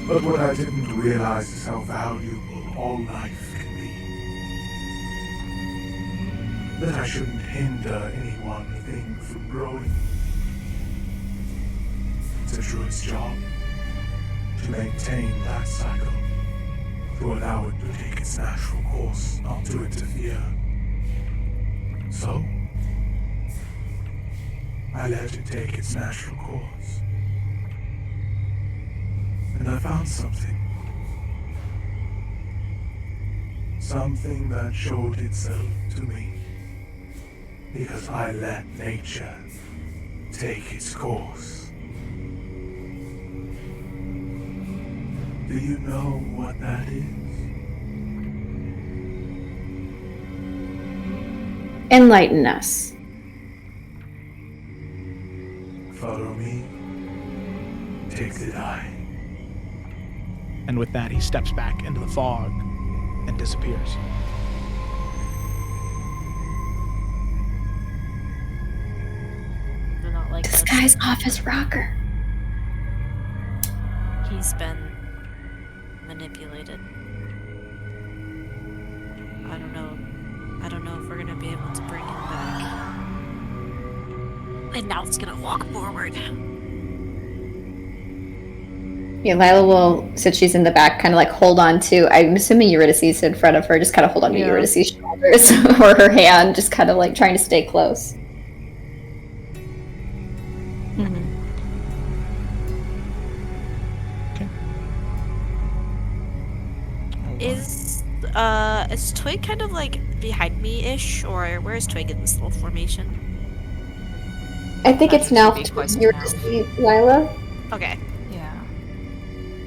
But what I didn't realize is how valuable all life can be. That I shouldn't hinder any one thing from growing. It's a druid's job to maintain that cycle, to allow it to take its natural course, not to interfere. So, I let it take its natural course. And I found something. Something that showed itself to me. Because I let nature take its course. Do you know what that is? Enlighten us. Follow me. Take the eye. And with that, he steps back into the fog and disappears. They're not like This us. guy's off his rocker. He's been manipulated. I don't know if we're gonna be able to bring him back. And now it's gonna walk forward. Yeah, Lila will, since she's in the back, kind of like hold on to, I'm assuming Eurydice's in front of her, just kind of hold on to Yeah. Eurydice's shoulders or her hand, just kind of like trying to stay close. Is Twig kind of like behind me-ish, or where is Twig in this little formation? I think it's now should be close Eurydice, Lila. Okay. Yeah.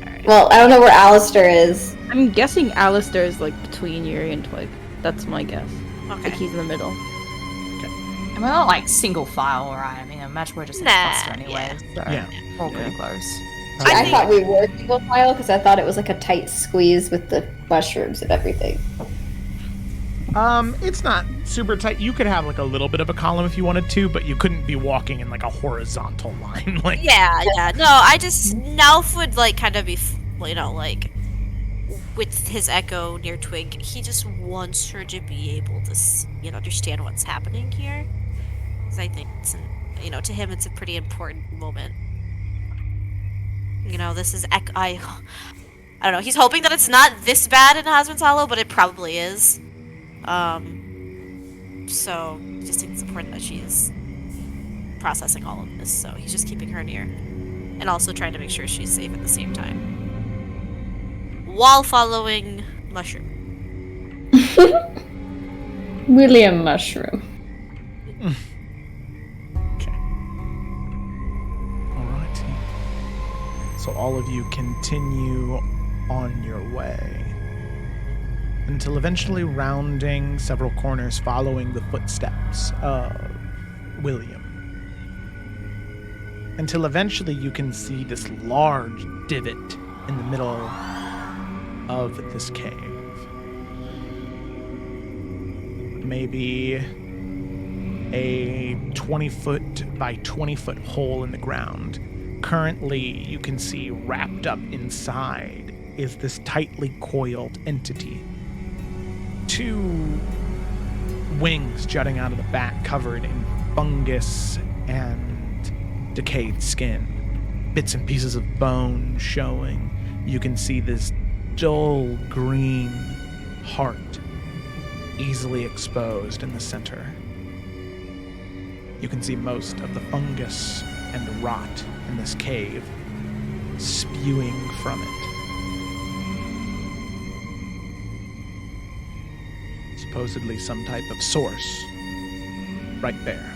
Alright. Well, I don't know where Alistar is. I'm guessing Alistar is like between Yuri and Twig. That's my guess. Like Okay. he's in the middle. And we're not like single file, right? I mean, I imagine we're just in a Nah, cluster anyway. So Yeah. we're all pretty close. I think- thought we were single file because I thought it was like a tight squeeze with the mushrooms and everything. It's not super tight. You could have like a little bit of a column if you wanted to, but you couldn't be walking in like a horizontal line. Like, Yeah. No, I just Nalf would like kind of be, like with his echo near Twig. He just wants her to be able to, understand what's happening here. Because I think it's, to him, it's a pretty important moment. This is I don't know. He's hoping that it's not this bad in Husband's Hollow, but it probably is. So I just think it's important that she's processing all of this. So he's just keeping her near, and also trying to make sure she's safe at the same time, while following Mushroom. William Mushroom. okay. Alrighty. So all of you continue on your way until eventually rounding several corners following the footsteps of William. Until eventually you can see this large divot in the middle of this cave. Maybe a 20-foot by 20-foot hole in the ground. Currently, you can see wrapped up inside is this tightly coiled entity. 2 wings jutting out of the back, covered in fungus and decayed skin. Bits and pieces of bone showing. You can see this dull green heart easily exposed in the center. You can see most of the fungus and rot in this cave spewing from it. Supposedly some type of source right there.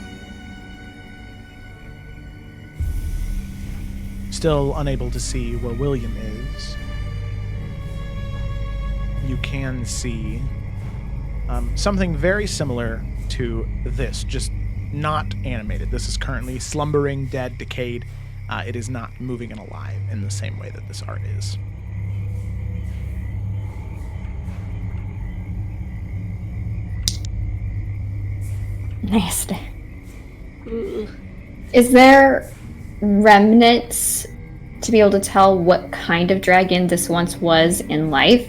Still unable to see where William is. You can see something very similar to this, just not animated. This is currently slumbering, dead, decayed. It is not moving and alive in the same way that this art is. Nasty. Is there remnants to be able to tell what kind of dragon this once was in life?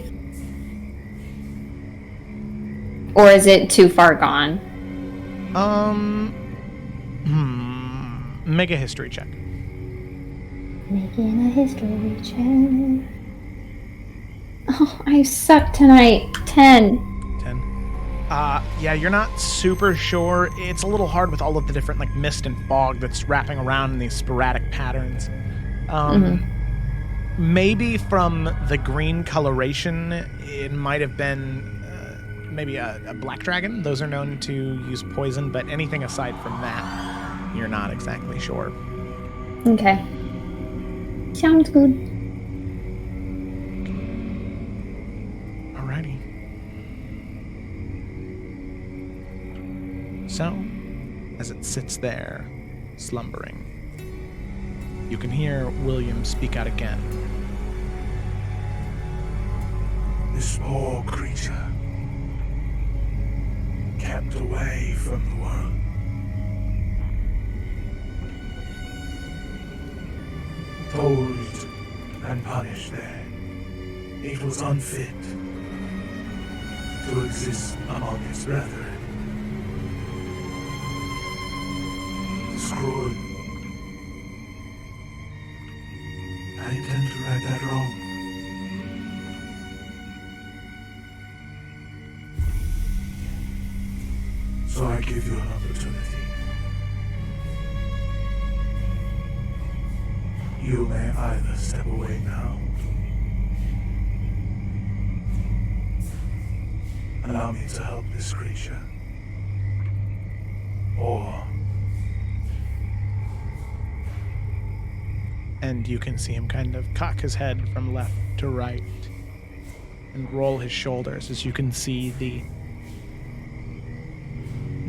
Or is it too far gone? Make a history check. Making a history check. Oh, I suck tonight. 10. 10. Yeah, you're not super sure. It's a little hard with all of the different mist and fog that's wrapping around in these sporadic patterns. maybe from the green coloration, it might have been maybe a black dragon. Those are known to use poison, but anything aside from that, you're not exactly sure. Okay. Sounds good. Alrighty. So, as it sits there, slumbering, you can hear William speak out again. This poor creature, kept away from the world. Told and punished there. It was unfit to exist among its brethren. Screwed. I intend to right that wrong. So I give you an opportunity. You may either step away now, allow me to help this creature, or... And you can see him kind of cock his head from left to right and roll his shoulders as you can see the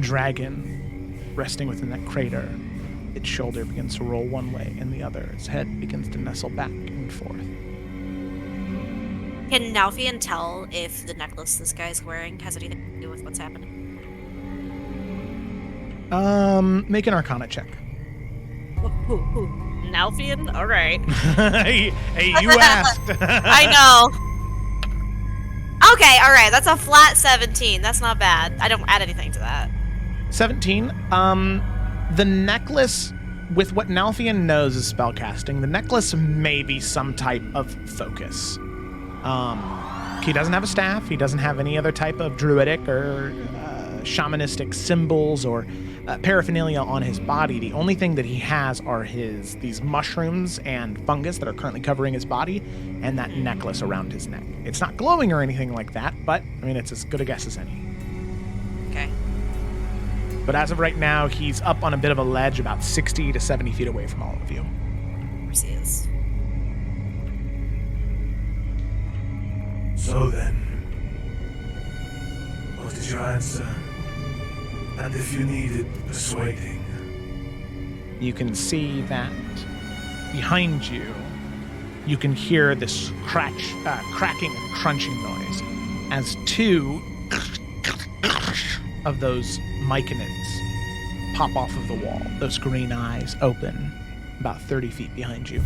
dragon resting within that crater. Its shoulder begins to roll one way and the other. Its head begins to nestle back and forth. Can Nalfian tell if the necklace this guy's wearing has anything to do with what's happening? Make an Arcana check. Nalfian? Alright. Hey, you asked. I know. Okay, alright, that's a flat 17. That's not bad. I don't add anything to that. 17. The necklace, with what Nalfian knows is spellcasting, the necklace may be some type of focus. He doesn't have a staff. He doesn't have any other type of druidic or shamanistic symbols or paraphernalia on his body. The only thing that he has are these mushrooms and fungus that are currently covering his body and that necklace around his neck. It's not glowing or anything like that, but, I mean, it's as good a guess as any. Okay. But as of right now, he's up on a bit of a ledge about 60 to 70 feet away from all of you. Of course he is. So then, what is your answer? And if you needed persuading? You can see that behind you, you can hear this cracking and crunching noise as two of those myconids pop off of the wall. Those green eyes open about 30 feet behind you.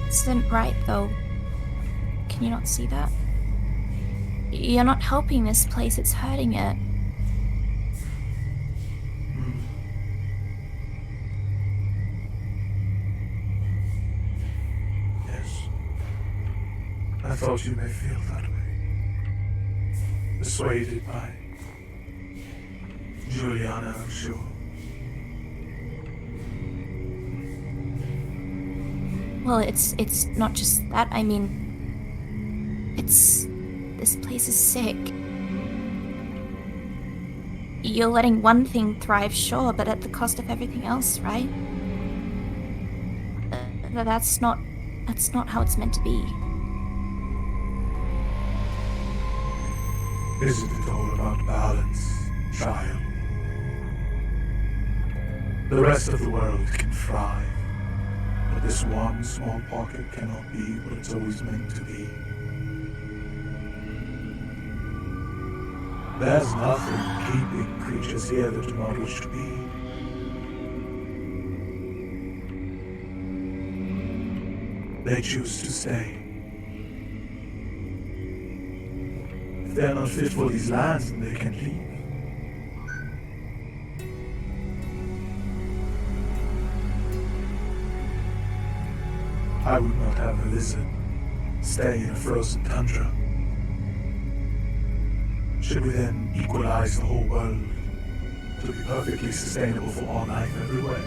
This isn't right, though. Can you not see that? You're not helping this place, it's hurting it. Yes. I thought you may feel that way. Persuaded by Juliana, I'm sure. Well, it's not just that. I mean, this place is sick. You're letting one thing thrive, sure, but at the cost of everything else, right? That's not how it's meant to be. Isn't it all about balance, child? The rest of the world can thrive, but this one small pocket cannot be what it's always meant to be. There's nothing keeping creatures here that do not wish to be. They choose to stay. If they're not fit for these lands, then they can leave. I would not have a lizard stay in a frozen tundra. Should we then equalize the whole world to be perfectly sustainable for all life everywhere.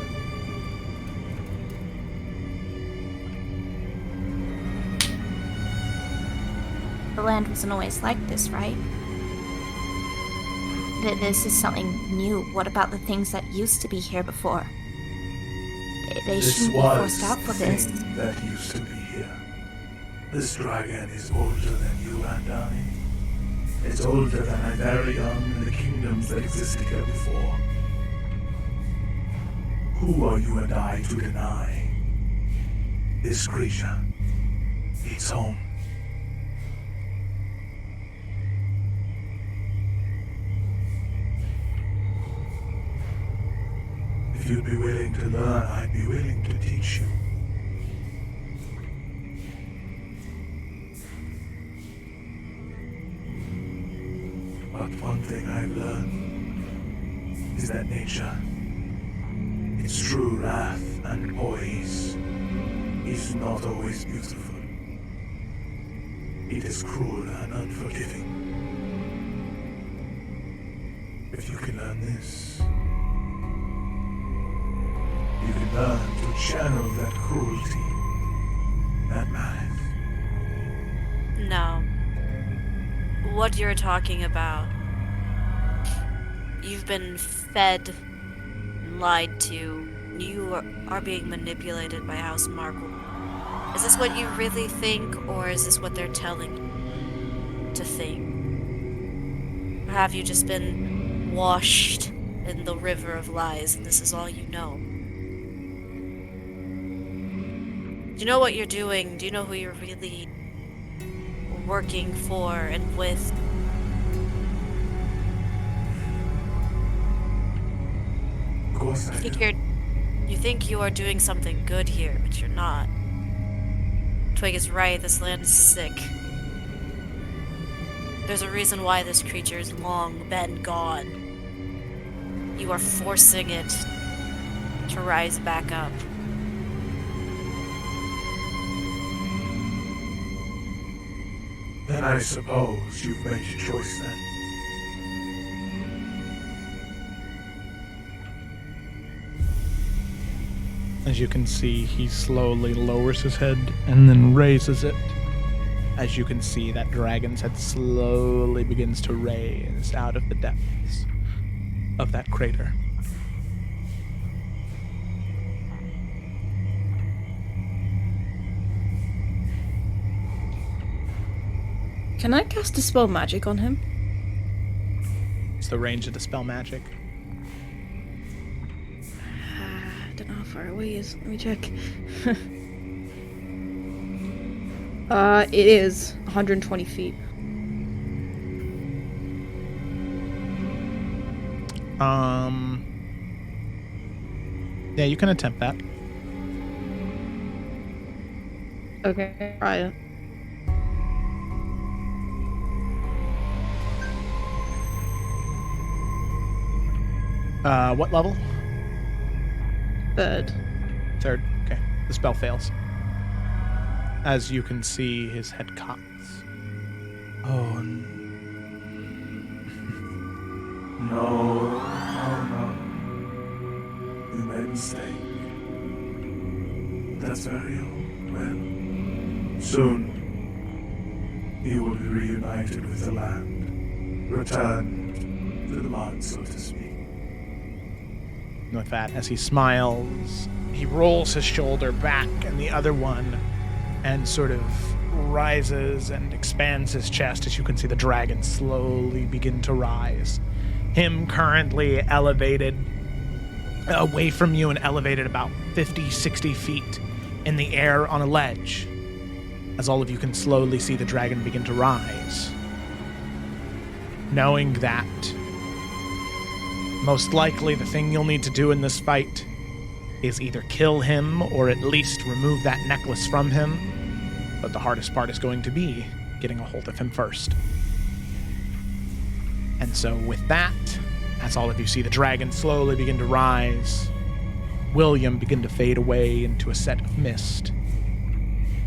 The land wasn't always like this, right? This is something new. What about the things that used to be here before? They This shouldn't be was forced out for the this. thing that used to be here. This dragon is older than you and I. It's older than Iverion and the kingdoms that existed here before. Who are you and I to deny? This creature, its home. If you'd be willing to learn, I'd be willing to teach you. But one thing I've learned is that nature, its true wrath and poise, is not always beautiful. It is cruel and unforgiving. If you can learn this, you can learn to channel that cruelty, that malice. No. What you're talking about. You've been fed, lied to. You are being manipulated by House Markle. Is this what you really think, or is this what they're telling you to think? Or have you just been washed in the river of lies and this is all you know? Do you know what you're doing? Do you know who you're really working for and with? Of course I do. You think you are doing something good here, but you're not. Twig is right, this land is sick. There's a reason why this creature has long been gone. You are forcing it to rise back up. Then I suppose you've made your choice then. As you can see, he slowly lowers his head and then raises it. As you can see, that dragon's head slowly begins to raise out of the depths of that crater. Can I cast Dispel Magic on him? It's the range of Dispel Magic. I don't know how far away he is. Let me check. It is 120 feet. Yeah, you can attempt that. Okay, try it. What level? Third. Third. Okay. The spell fails. As you can see, his head cocks. Oh, no. You made a mistake. That's very old. Well, soon he will be reunited with the land, returned to the mud, so to speak. With that, as he smiles, he rolls his shoulder back and the other one and sort of rises and expands his chest as you can see the dragon slowly begin to rise. Him currently elevated away from you and elevated about 50, 60 feet in the air on a ledge, as all of you can slowly see the dragon begin to rise. Knowing that most likely the thing you'll need to do in this fight is either kill him or at least remove that necklace from him, but the hardest part is going to be getting a hold of him first. And so with that, as all of you see the dragon slowly begin to rise, William begin to fade away into a set of mist,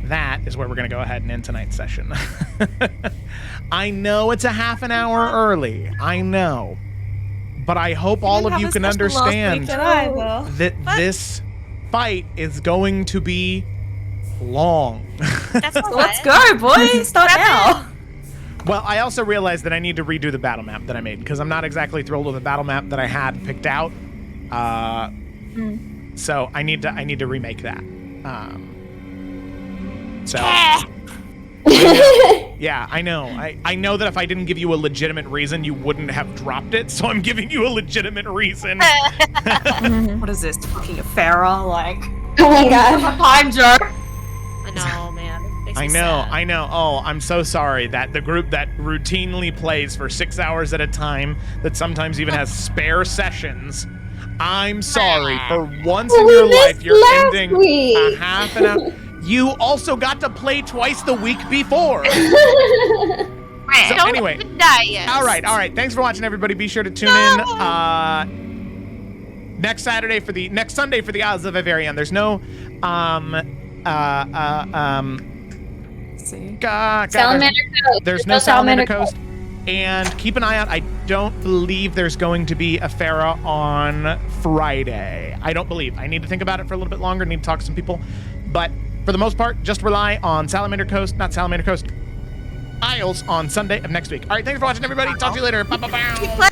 that is where we're going to go ahead and end tonight's session. I know it's a half an hour early, I know. but I hope all of you can understand Either. that this fight is going to be long. That's all Let's right. go, boys. Start now. Well, I also realized that I need to redo the battle map that I made because I'm not exactly thrilled with the battle map that I had picked out. So I need to remake that. Yeah, I know. I know that if I didn't give you a legitimate reason, you wouldn't have dropped it. So I'm giving you a legitimate reason. What is this? Fucking a Farah? Like, Oh my god. time joke. I know, man. Makes me I sad. know. Oh, I'm so sorry that the group that routinely plays for 6 hours at a time, that sometimes even has spare sessions. I'm sorry. For once in your life, you're ending a half an hour. You also got to play twice the week before. So anyway, all right. Thanks for watching, everybody. Be sure to tune in next Sunday for the Isles of Iverion. There's no Salamander Coast. There's no Salamander Coast. And keep an eye out. I don't believe there's going to be a Farah on Friday. I don't believe. I need to think about it for a little bit longer. Need to talk to some people. But for the most part, just rely on Isles on Sunday of next week. All right, thanks for watching, everybody. Talk to you later. Bye.